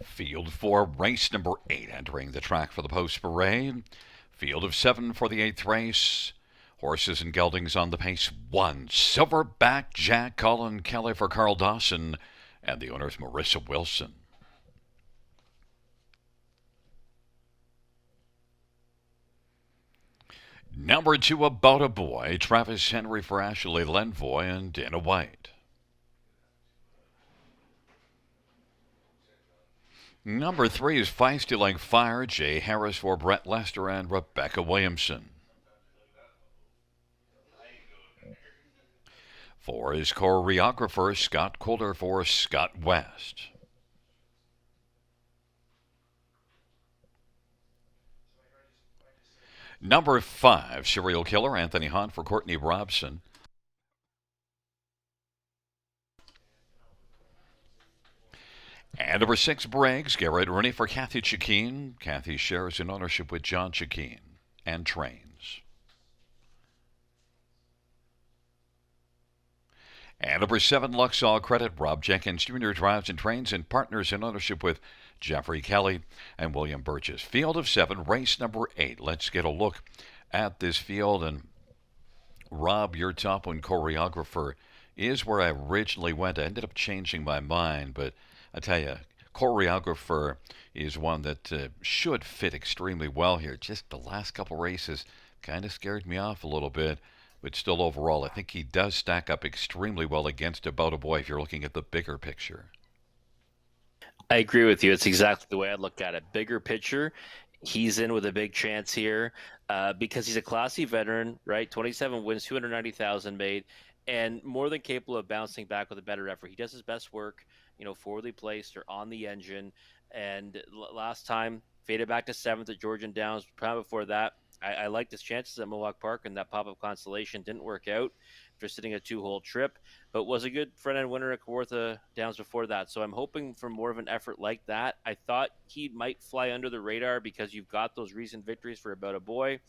Field 4, race number 8, entering the track for the post parade. Field of 7 for the 8th race. Horses and geldings on the pace. 1, Silverback Jack, Colin Kelly for Carl Dawson. And the owner is Marissa Wilson. Number 2, About a Boy, Travis Henry for Ashley Lenvoy and Dana White. Number 3 is Feisty Like Fire, Jay Harris for Brett Lester and Rebecca Williamson. 4 is choreographer Scott Coulter for Scott West. Number 5, serial killer Anthony Hahn for Courtney Robson. And number 6, Briggs, Garrett Rooney for Kathy Chikeen. Kathy shares in ownership with John Chikeen and trains. And number 7, Luxall Credit, Rob Jenkins Jr. drives and trains and partners in ownership with Jeffrey Kelly and William Burgess. Field of 7, race number 8. Let's get a look at this field. And Rob, your top one, choreographer, is where I originally went. I ended up changing my mind, but I tell you, choreographer is one that should fit extremely well here. Just the last couple races kind of scared me off a little bit, but still overall, I think he does stack up extremely well against About a Boy if you're looking at the bigger picture. I agree with you. It's exactly the way I look at it. Bigger picture, he's in with a big chance here because he's a classy veteran, right? 27 wins, 290,000 made, and more than capable of bouncing back with a better effort. He does his best work, forwardly placed or on the engine. And last time, faded back to 7th at Georgian Downs. Time before that, I liked his chances at Mohawk Park, and that pop-up constellation didn't work out after sitting a 2-hole trip, but was a good front-end winner at Kawartha Downs before that. So I'm hoping for more of an effort like that. I thought he might fly under the radar because you've got those recent victories for About a Boy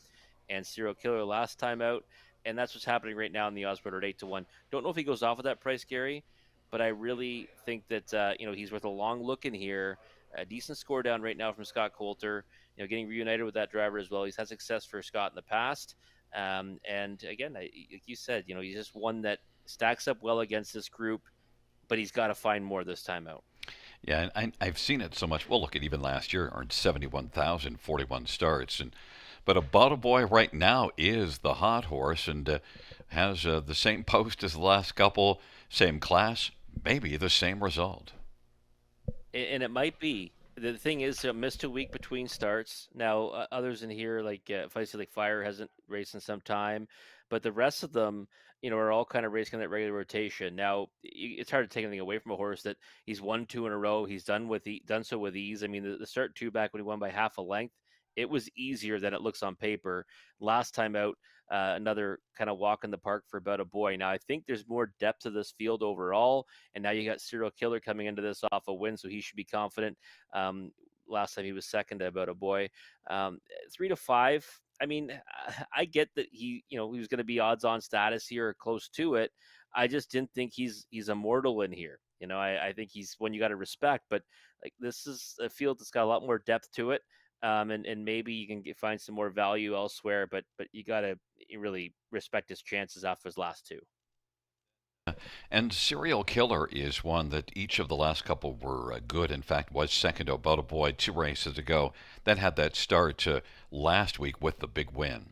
and Serial Killer last time out, and that's what's happening right now in the odds at 8-1. Don't know if he goes off of that price, Gary, but I really think that he's worth a long look in here. A decent score down right now from Scott Coulter, getting reunited with that driver as well. He's had success for Scott in the past. And again, like you said, he's just one that stacks up well against this group, but he's got to find more this time out. Yeah, and I've seen it so much. Well, look at even last year, earned 71,000, 41 starts. But About a Boy right now is the hot horse and has the same post as the last couple, same class, maybe the same result. And it might be. The thing is, missed a week between starts. Now, others in here, like Feisty Like Fire, hasn't raced in some time, but the rest of them, are all kind of racing in that regular rotation. Now, it's hard to take anything away from a horse that he's won 2 in a row. He's done so with ease. I mean, the start 2 back when he won by half a length, it was easier than it looks on paper. Last time out, another kind of walk in the park for About a Boy. Now, I think there's more depth to this field overall, and now you got Serial Killer coming into this off a win, so he should be confident. Last time he was second to About a Boy. 3-5. I mean, I get that he was going to be odds-on status here or close to it. I just didn't think he's immortal in here. I think he's one you got to respect, but like this is a field that's got a lot more depth to it. And maybe you can find some more value elsewhere, but you got to really respect his chances off his last 2. And Serial Killer is one that each of the last couple were good. In fact, was second to About a Boy 2 races ago. Then had that start last week with the big win.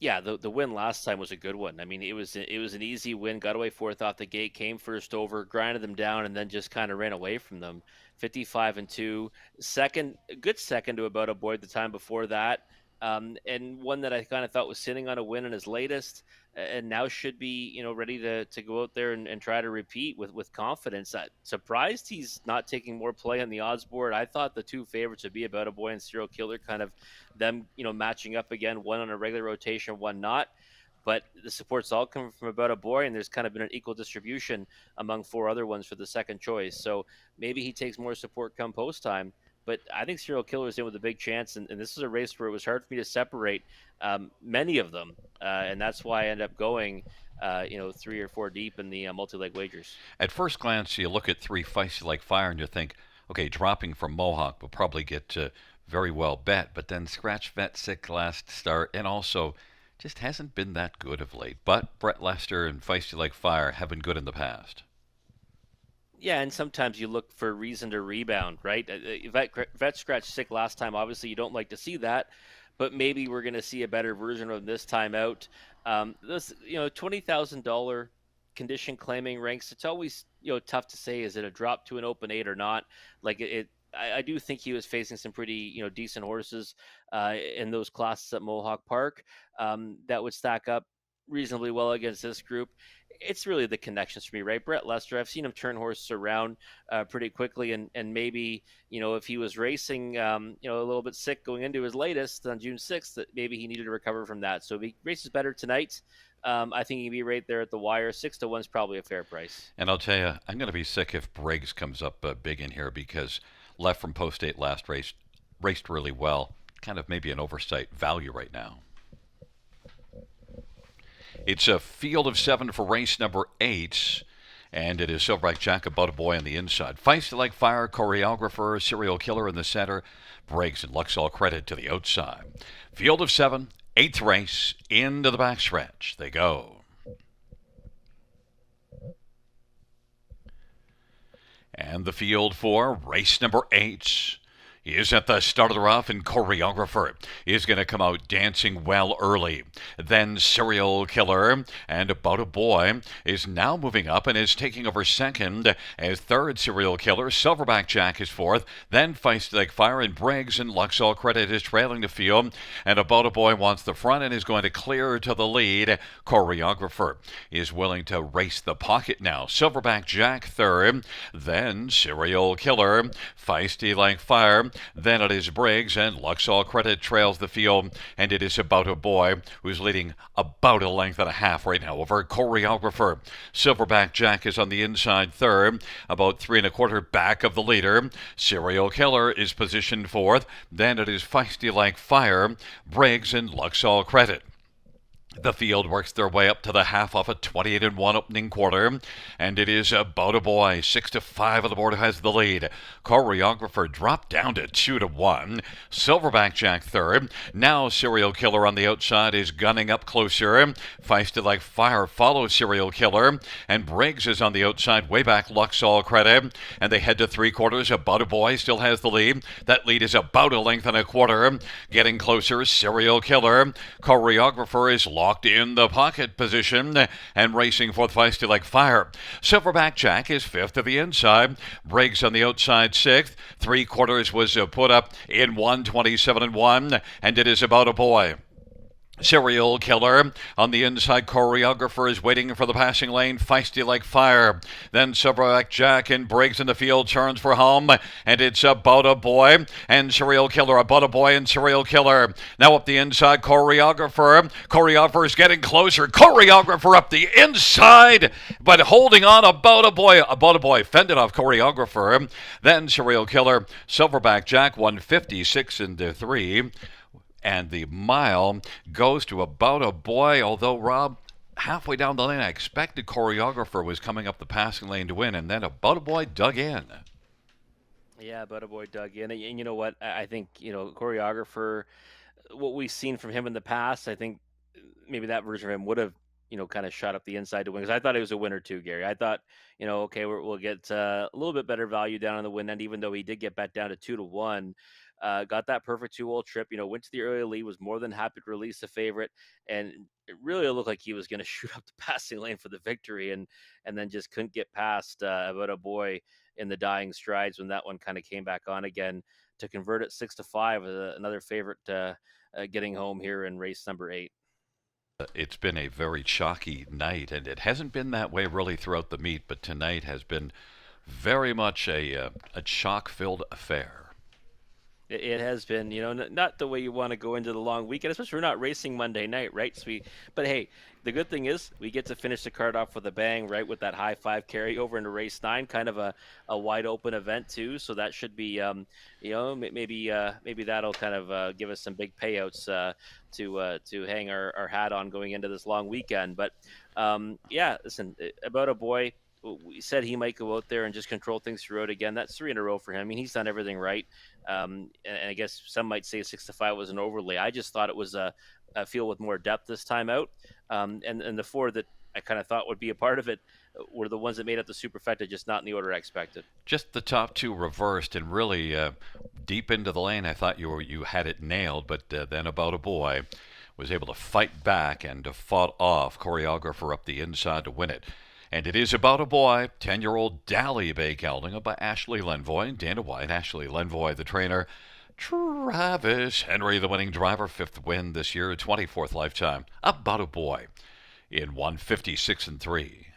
Yeah, the win last time was a good one. I mean, it was an easy win. Got away 4th off the gate, came first over, grinded them down, and then just kind of ran away from them. 55-2, good second to About a Boy the time before that, and one that I kind of thought was sitting on a win in his latest, and now should be ready to go out there and try to repeat with confidence. Surprised he's not taking more play on the odds board. I thought the 2 favorites would be About a Boy and Serial Killer, kind of them matching up again, one on a regular rotation, one not. But the support's all coming from About a Boy, and there's kind of been an equal distribution among 4 other ones for the second choice. So maybe he takes more support come post time. But I think Serial Killer is in with a big chance, and this is a race where it was hard for me to separate many of them, and that's why I ended up going 3 or 4 deep in the multi-leg wagers. At first glance, you look at 3 Feisty Like Fire and you think, okay, dropping from Mohawk will probably get very well bet, but then scratch vet sick last start, and also just hasn't been that good of late. But Brett Lester and Feisty Like Fire have been good in the past. Yeah, and sometimes you look for a reason to rebound, right? Vet scratched sick last time. Obviously, you don't like to see that, but maybe we're going to see a better version of him this time out. This, $20,000 condition claiming ranks. It's always tough to say, is it a drop to an open eight or not? Like I do think he was facing some pretty decent horses in those classes at Mohawk Park that would stack up reasonably well against this group. It's really the connections for me, right? Brett Lester, I've seen him turn horses around pretty quickly, and maybe if he was racing, a little bit sick going into his latest on June 6th, that maybe he needed to recover from that. So if he races better tonight, I think he'd be right there at the wire. 6-1 is probably a fair price. And I'll tell you, I'm going to be sick if Briggs comes up big in here because left from post 8 last race, raced really well. Kind of maybe an oversight value right now. It's a field of 7 for race number 8. And it is Silverback Jack, About a Boy on the inside. Feisty Like Fire, Choreographer, Serial Killer in the center. Briggs and Luxall Credit to the outside. Field of 7, 8th race, into the backstretch. They go. And the field for race number 8 is at the start of the rough, and Choreographer is going to come out dancing well early. Then Serial Killer and About a Boy is now moving up and is taking over second as third. Serial Killer, Silverback Jack is fourth. Then Feisty Like Fire and Briggs and Luxall Credit is trailing the field, and About a Boy wants the front and is going to clear to the lead. Choreographer is willing to race the pocket now. Silverback Jack third, then Serial Killer, Feisty Like Fire. Then it is Briggs, and Luxall Credit trails the field, and it is About a Boy who's leading about a length and a half right now over Choreographer. Silverback Jack is on the inside third, about 3 1/4 back of the leader. Serial Killer is positioned fourth. Then it is Feisty Like Fire, Briggs, and Luxall Credit. The field works their way up to the half of a 28-1 opening quarter, and it is About a Boy. 6-5 on the board has the lead. Choreographer dropped down to 2-1. Silverback Jack third. Now Serial Killer on the outside is gunning up closer. Feisty Like Fire follows Serial Killer, and Briggs is on the outside way back. Luxall Credit, and they head to 3/4. About a Boy still has the lead. That lead is about a length and a quarter. Getting closer, Serial Killer. Choreographer is locked in the pocket position and racing for Feisty Like Fire. Silverback Jack is fifth to the inside. Briggs on the outside sixth. 3/4 was put up in 1:27-1, and it is About a Boy. Serial Killer on the inside. Choreographer is waiting for the passing lane. Feisty Like Fire. Then Silverback Jack and Briggs in the field turns for home, and it's About a Boy and Serial Killer. About a Boy and Serial Killer. Now up the inside. Choreographer. Choreographer is getting closer. Choreographer up the inside, but holding on. About a Boy. About a Boy fended off Choreographer. Then Serial Killer. Silverback Jack 156-3. And the mile goes to About a Boy, although, Rob, halfway down the lane, I expected Choreographer was coming up the passing lane to win, and then About a Boy dug in. Yeah, About a Boy dug in. And you know what? I think, Choreographer, what we've seen from him in the past, I think maybe that version of him would have, kind of shot up the inside to win. Because I thought he was a winner too, Gary. I thought, okay, we'll get a little bit better value down on the win end, even though he did get bet down to 2-1. Got that perfect 2-hole trip, went to the early lead, was more than happy to release the favorite, and it really looked like he was going to shoot up the passing lane for the victory, and then just couldn't get past About a Boy in the dying strides when that one kind of came back on again to convert it 6-5. Another favorite getting home here in race number 8. It's been a very chalky night, and it hasn't been that way really throughout the meet, but tonight has been very much a chalk-filled affair. It has been, not the way you want to go into the long weekend, especially we're not racing Monday night, right? But hey, the good thing is we get to finish the card off with a bang, right? With that high 5 carryover into race 9, kind of a wide open event too. So that should be, maybe that'll kind of give us some big payouts to hang our hat on going into this long weekend. But yeah, listen, About a Boy. We said he might go out there and just control things throughout again. That's 3 in a row for him. I mean, he's done everything right. And I guess some might say 6 to 5 was an overlay. I just thought it was a field with more depth this time out. And the four that I kind of thought would be a part of it were the ones that made up the superfecta, just not in the order I expected. Just the top two reversed and really deep into the lane. I thought you had it nailed, but then About a Boy was able to fight back and fought off Choreographer up the inside to win it. And it is About a Boy, 10-year-old Dally Bay Gelding by Ashley Lenvoy and Dana White. Ashley Lenvoy, the trainer. Travis Henry, the winning driver, 5th win this year, 24th lifetime. About a Boy in 156 and 3.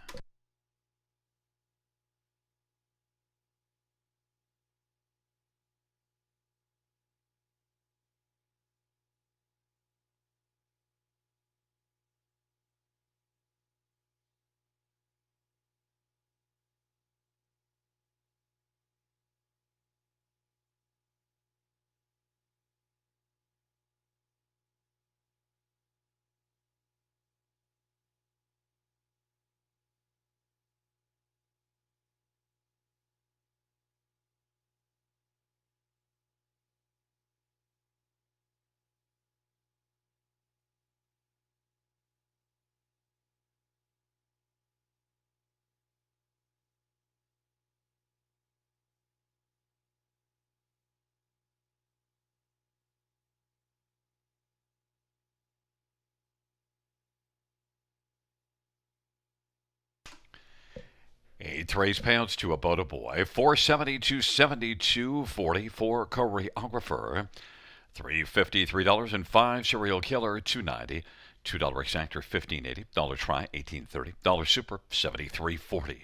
Eighth race payouts to About a Boy, 470 272 40 for Choreographer, $350, $3.05 Serial Killer, $290, $2 Exactor, $15.80, dollar Try, $18.30, dollar Super, $73.40.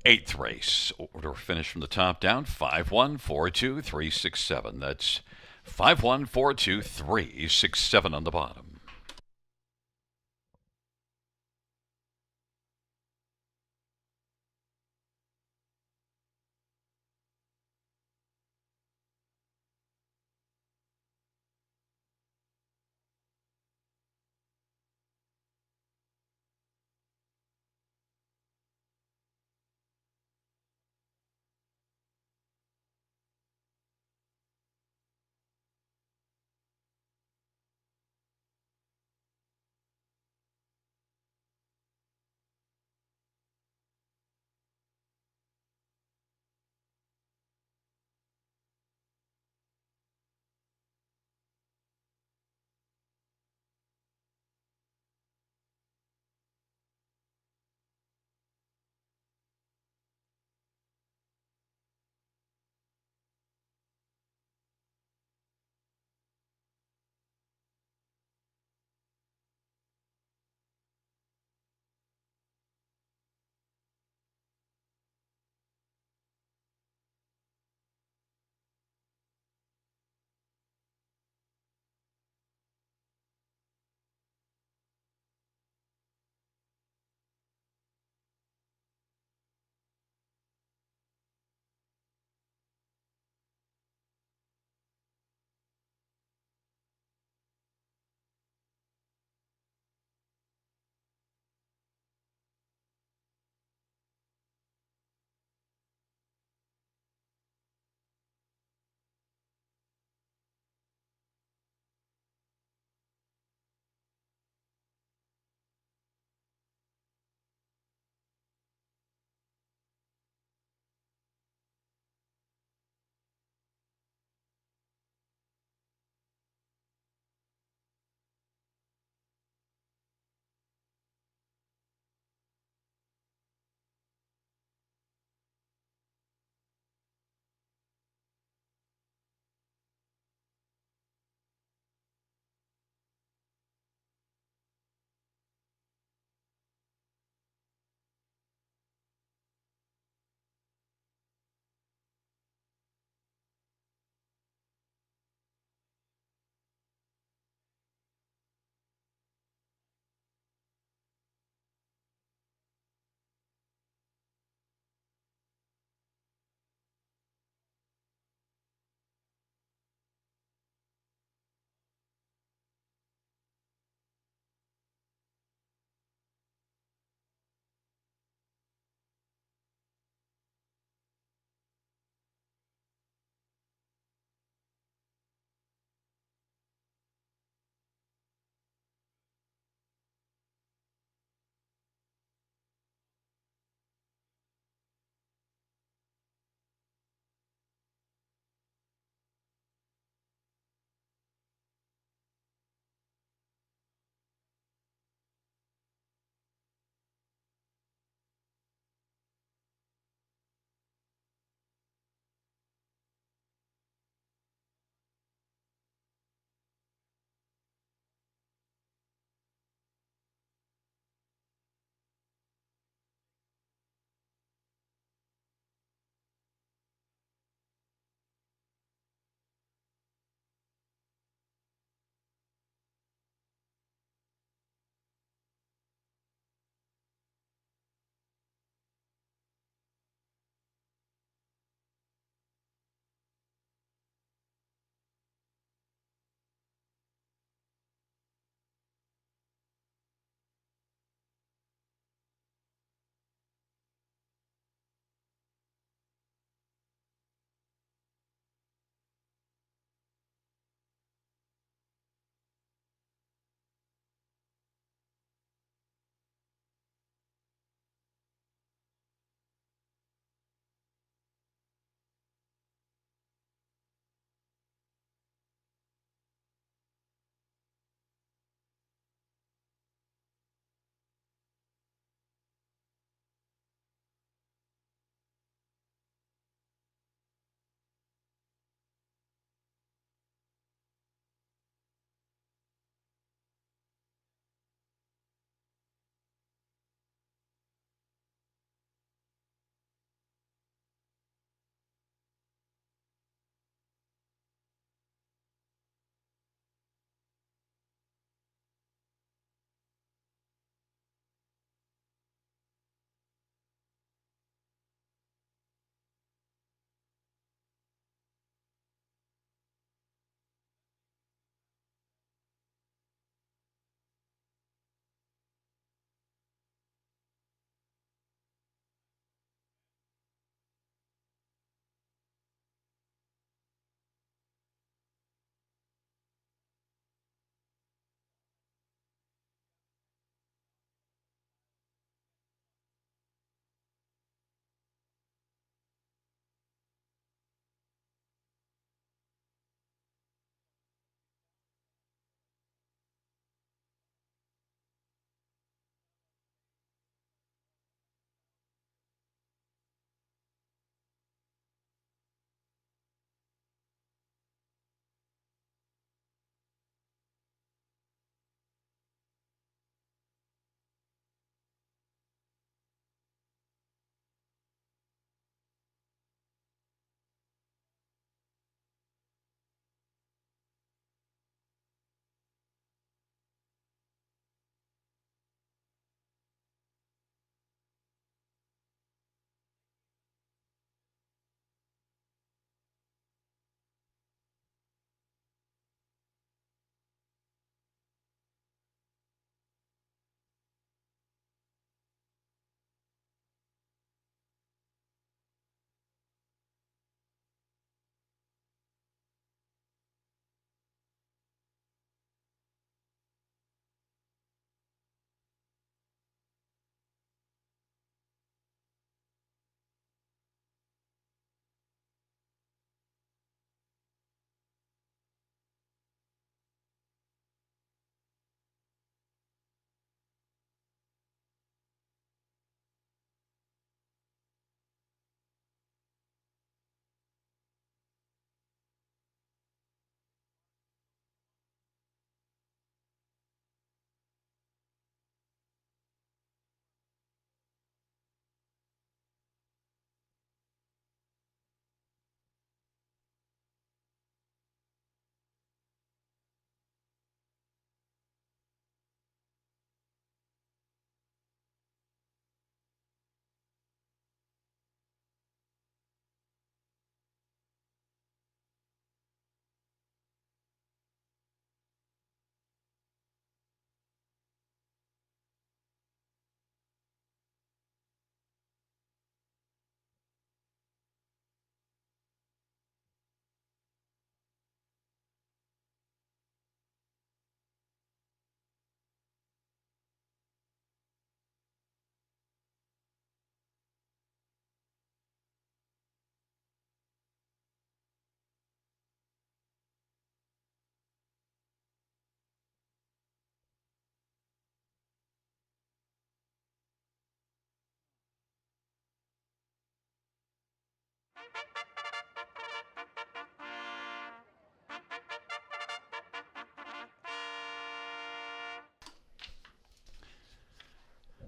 Eighth race. Order finish from the top down. 5142367. That's 5142367 on the bottom.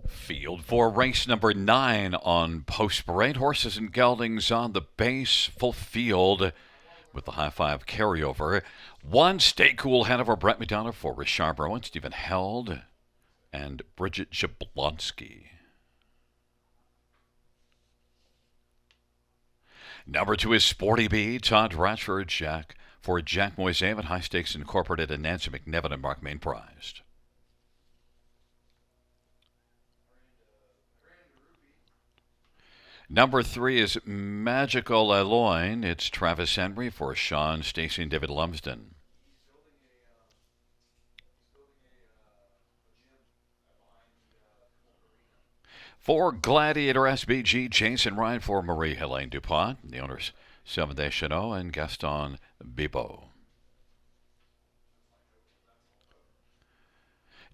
Field for race number 9 on Post Parade. Horses and geldings on the base, full field with the high five carryover. One, Stay Cool Hanover, Brett McDonough for Richard Rowan, Stephen Held, and Bridget Jablonski. Number 2 is Sporty B, Todd Ratchford, Jack for Jack Moisev at High Stakes Incorporated, and Nancy McNevin and Mark Main prized. Number 3 is Magical Eloin. It's Travis Henry for Sean, Stacy, and David Lumsden. For Gladiator SBG, Jason Ryan for Marie-Helene Dupont, the owners Sylvain Deschanel and Gaston Bibo.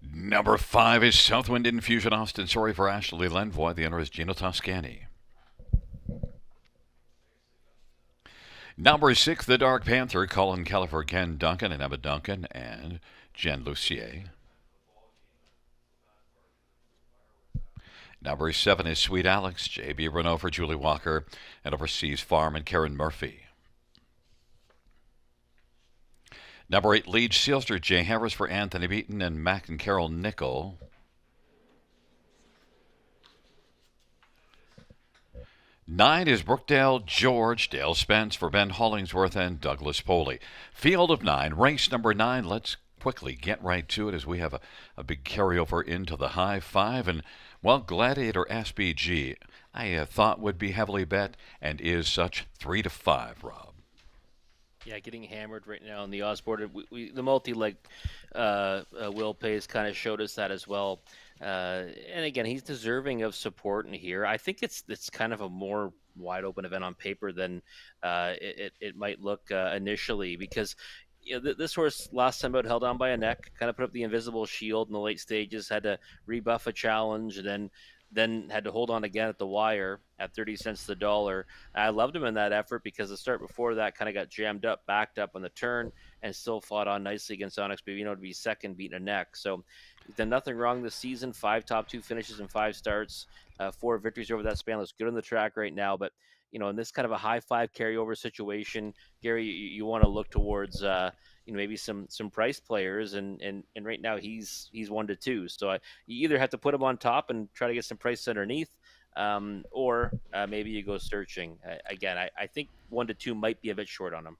Number 5 is Southwind Infusion Austin Sorry for Ashley Lenvoy, the owner is Gino Toscani. Number 6, The Dark Panther, Colin Keller for Ken Duncan and Emma Duncan and Jen Lucier. Number 7 is Sweet Alex, J.B. Renault for Julie Walker and Overseas Farm and Karen Murphy. Number 8, Lead Sealster, Jay Harris for Anthony Beaton and Mac and Carol Nickel. Nine is Brookdale George, Dale Spence for Ben Hollingsworth and Douglas Poley. Field of 9, race number 9. Let's quickly get right to it as we have a big carryover into the high five. And, well, Gladiator SBG, I thought would be heavily bet and is such 3-5, Rob. Yeah, getting hammered right now on the odds board. The multi-leg will pays kind of showed us that as well. And again, he's deserving of support in here. I think it's kind of a more wide open event on paper than it might look initially, because this horse last time out held on by a neck, kind of put up the invisible shield in the late stages, had to rebuff a challenge, and then had to hold on again at the wire at 30 cents the dollar. I loved him in that effort because the start before that kind of got jammed up, backed up on the turn, and still fought on nicely against Onyx Bivino to be second, beating a neck. So he's done nothing wrong this season. 5 top 2 finishes in 5 starts, 4 victories over that span. Looks good on the track right now. But, in this kind of a high 5 carryover situation, Gary, you want to look towards maybe some price players, and right now he's 1-2. So you either have to put him on top and try to get some price underneath, or maybe you go searching. Again, I think 1-2 might be a bit short on him.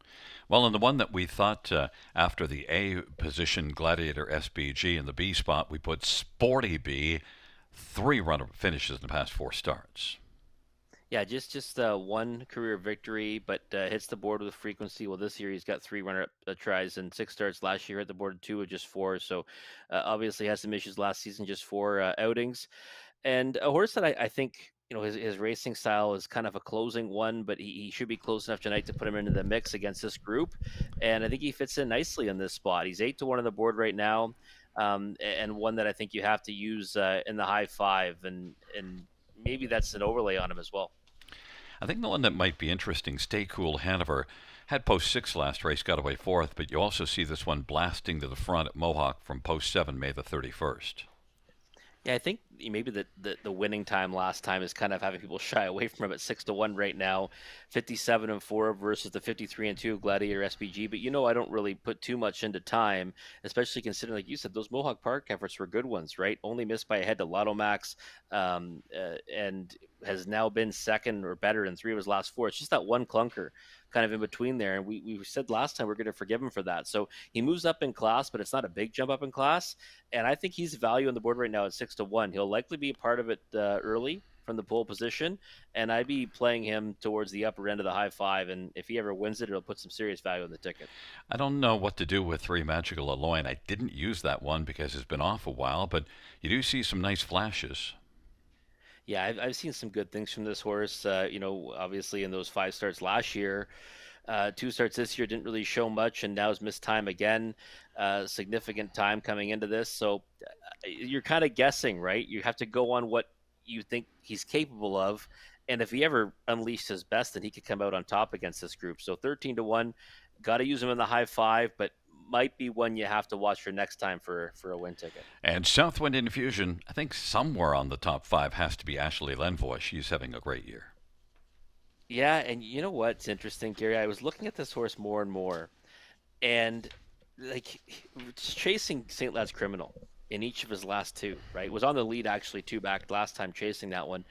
Well, and the one that we thought after the A position, Gladiator SBG, in the B spot, we put Sporty B, 3 run-up finishes in the past 4 starts. Yeah, just 1 career victory, but hits the board with frequency. Well, this year he's got 3 runner-up tries and 6 starts. Last year hit the board 2 of just 4. So obviously has some issues last season, just 4 outings. And a horse that I think, his racing style is kind of a closing one, but he should be close enough tonight to put him into the mix against this group. And I think he fits in nicely in this spot. He's 8-1 on the board right now, and one that I think you have to use in the high 5, and maybe that's an overlay on him as well. I think the one that might be interesting, Stay Cool Hanover, had post 6 last race, got away 4th, but you also see this one blasting to the front at Mohawk from post 7, May the 31st. Yeah, I think maybe the winning time last time is kind of having people shy away from him at 6-1 right now, 57-4 versus the 53-2 Gladiator SBG. But I don't really put too much into time, especially considering, like you said, those Mohawk Park efforts were good ones, right? Only missed by a head to Lotto Max, and has now been second or better in 3 of his last 4. It's just that one clunker kind of in between there, and we said last time we're going to forgive him for that. So he moves up in class, but it's not a big jump up in class, and I think he's value on the board right now at 6-1. He'll likely be a part of it early from the pole position, and I'd be playing him towards the upper end of the high 5, and if he ever wins it, it'll put some serious value on the ticket. I don't know what to do with 3 Magical Eloin. I didn't use that one because it's been off a while, but you do see some nice flashes. Yeah, I've seen some good things from this horse. Obviously in those 5 starts last year, 2 starts this year didn't really show much, and now has missed time again. Significant time coming into this, so you're kind of guessing, right? You have to go on what you think he's capable of, And if he ever unleashed his best, then he could come out on top against this group. So 13-1, got to use him in the high five, but might be one you have to watch for next time for a win ticket. And Southwind Infusion, I think somewhere on the top 5 has to be Ashley Lenvoy. She's having a great year. Yeah, and you know what's interesting, Gary? I was looking at this horse more and more, and like chasing St. Lad's Criminal in each of his last two, right? Was on the lead actually two back last time chasing that one.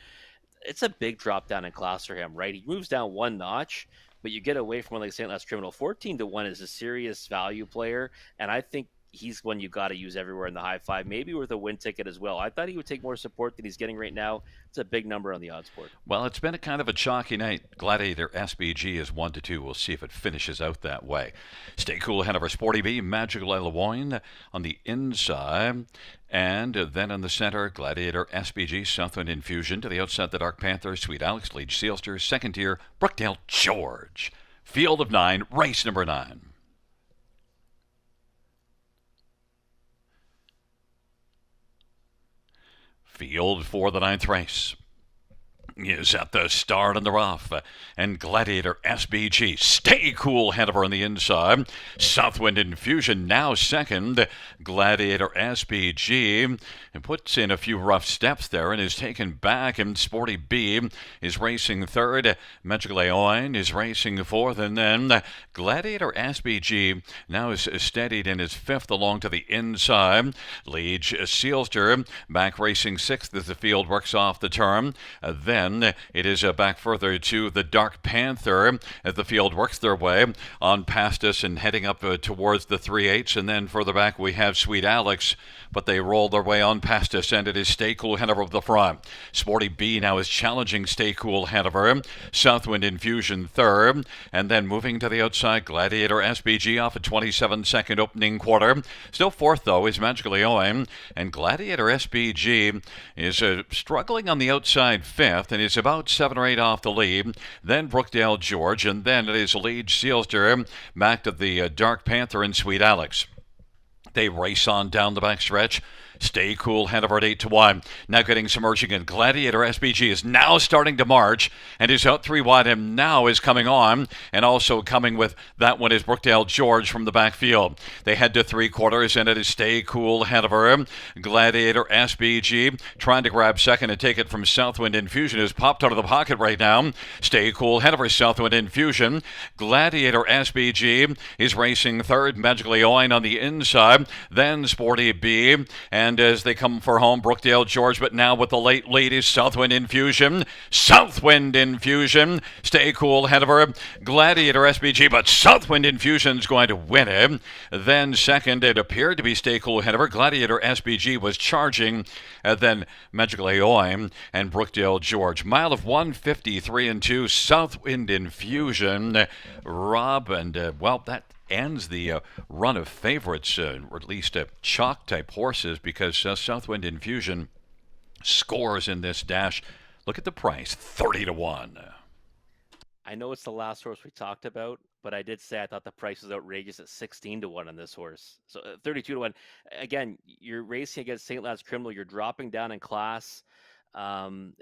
It's a big drop down in class for him, right? He moves down one notch, but you get away from one like St. Lad's Criminal. 14-1 is a serious value player, and I think he's one you got to use everywhere in the high five, maybe with a win ticket as well. I thought he would take more support than he's getting right now. It's a big number on the odds board. Well, it's been a kind of a chalky night. Gladiator SBG is 1-2. We'll see if it finishes out that way. Stay Cool ahead of our Sporty B, Magical Leloine on the inside. And then in the center, Gladiator SBG, Southwind Infusion. To the outside, the Dark Panther, Sweet Alex, Leach Sealster. Second tier, Brookdale George. Field of 9, race number 9. Field for the 9th race is at the start on the rough, and Gladiator SBG, Stay Cool ahead of her on the inside. Southwind Infusion now second. Gladiator SBG puts in a few rough steps there and is taken back, and Sporty B is racing third. Magical Leoin is racing fourth, and then Gladiator SBG now is steadied and is fifth along to the inside. Leach Sealster back racing sixth as the field works off the turn. Then it is back further to the Dark Panther as the field works their way on past us and heading up towards the 3/8. And then further back we have Sweet Alex, but they roll their way on past us, and it is Stay Cool ahead of her at the front. Sporty B now is challenging Stay Cool ahead of her. Southwind Infusion third, and then moving to the outside, Gladiator SBG off a 27-second opening quarter. Still fourth, though, is Magical Leoin, and Gladiator SBG is struggling on the outside fifth, and is about 7 or 8 off the lead. Then Brookdale George, and then it is Leach Sealster back to the Dark Panther and Sweet Alex. They race on down the backstretch. Stay Cool ahead of her at 8-1. Now getting some urging in. Gladiator SBG is now starting to march and is out 3 wide, and now is coming on. And also coming with that one is Brookdale George from the backfield. They head to 3/4, and it is Stay Cool ahead of her. Gladiator SBG trying to grab second and take it from Southwind Infusion, who's popped out of the pocket right now. Stay Cool ahead of her, Southwind Infusion. Gladiator SBG is racing third. Magical Leoin on the inside. Then Sporty B, and as they come for home, Brookdale George, but now with the late lead is Southwind Infusion. Southwind Infusion, Stay Cool ahead of her. Gladiator SBG, but Southwind Infusion's going to win it. Then second, it appeared to be Stay Cool ahead of her. Gladiator SBG was charging, and then Magical Leoin and Brookdale George. Mile of 1:53.2, Southwind Infusion. Rob, and well, that ends the run of favorites, or at least chalk-type horses, because Southwind Infusion scores in this dash. Look at the price, 30-1. I know it's the last horse we talked about, but I did say I thought the price was outrageous at 16-1 on this horse. So 32-1. Again, you're racing against St. Lad's Criminal. You're dropping down in class. And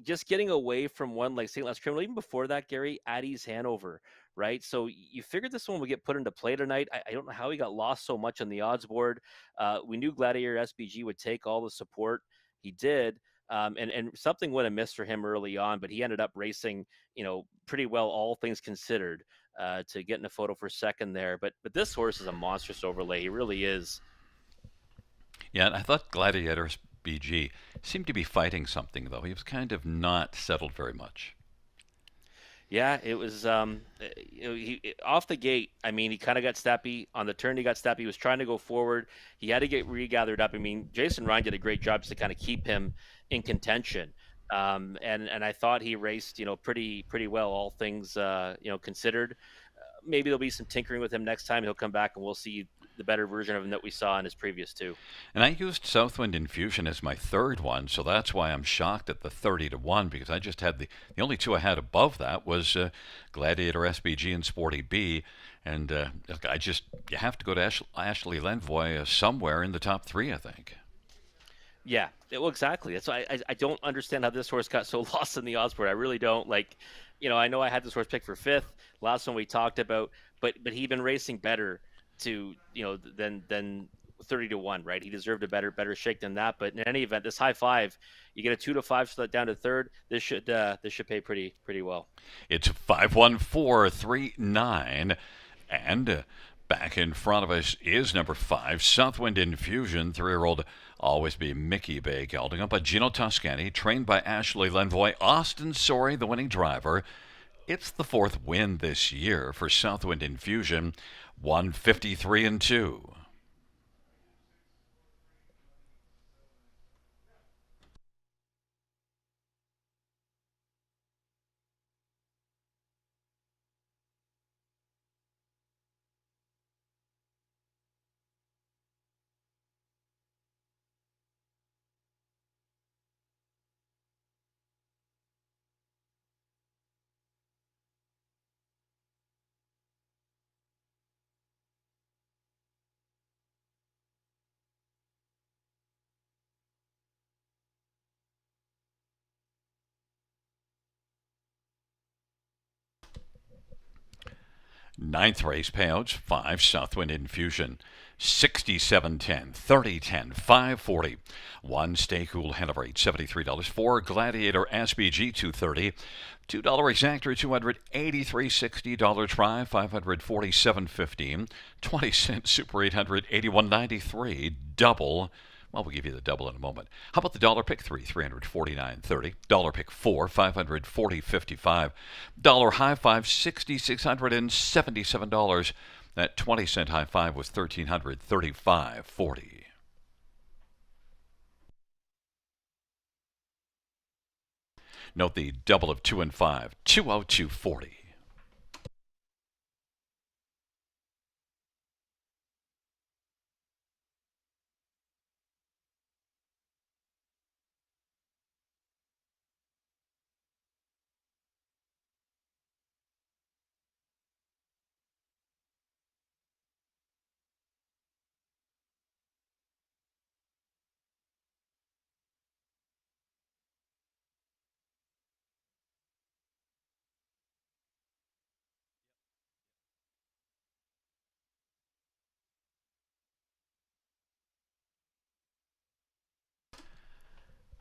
just getting away from one like St. Lad's Criminal, even before that, Gary, Addie's Hanover, right? So you figured this one would get put into play tonight. I don't know how he got lost so much on the odds board. We knew Gladiator SBG would take all the support. He did. And something went amiss for him early on, but he ended up racing, pretty well, all things considered, to get in a photo for second there. But this horse is a monstrous overlay. He really is. Yeah, and I thought Gladiator BG seemed to be fighting something, though. He was kind of not settled very much. Yeah, it was he off the gate. I mean, he kind of got steppy. On the turn, he got steppy. He was trying to go forward. He had to get regathered up. I mean, Jason Ryan did a great job just to kind of keep him in contention. And I thought he raced, pretty well, all things, considered. Maybe there'll be some tinkering with him next time. He'll come back and we'll see the better version of him that we saw in his previous two. And I used Southwind Infusion as my third one, so that's why I'm shocked at the 30-1, because I just had the only two I had above that was Gladiator SBG and Sporty B. And you have to go to Ashley Lenvoy somewhere in the top 3, I think. Yeah, well, exactly. That's why I don't understand how this horse got so lost in the odds board. I really don't. Like, I know I had this horse picked for fifth last one we talked about, but he'd been racing better to than 30 to 1, right? He deserved a better shake than that. But in any event, this high five, you get a 2 to 5 split down to third. This should pay pretty well. It's 51439. And back in front of us is number 5, Southwind Infusion, 3-year-old Always Be Mickey Bay gelding up by Gino Toscani, trained by Ashley Lenvoy. Austin Sorey, the winning driver. It's the 4th win this year for Southwind Infusion, 153-2. Ninth race payouts, 5 Southwind Infusion, 67.10, 30.10, 540. 1 Stay Cool Hanover, $73. 4 Gladiator SBG, $230. $2 Exactor, $283.60. Dollar Try, $547.15. 20-cent Super 800, $81.93. Double. Well, we'll give you the double in a moment. How about the dollar pick 3, $349.30. Dollar pick 4, $540.55. Dollar high 5, $6,677. That 20-cent high 5 was $1,335.40. Note the double of 2 and 5, 202.40.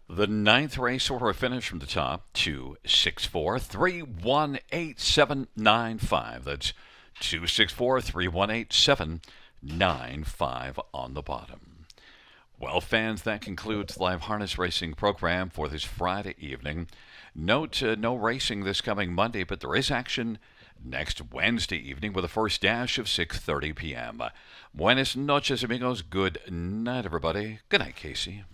The ninth race order finish from the top, 264-318-795. That's 264-318-795 on the bottom. Well, fans, that concludes the live harness racing program for this Friday evening. Note no racing this coming Monday, but there is action next Wednesday evening with a first dash of 6:30 p.m. Buenas noches, amigos. Good night, everybody. Good night, Casey.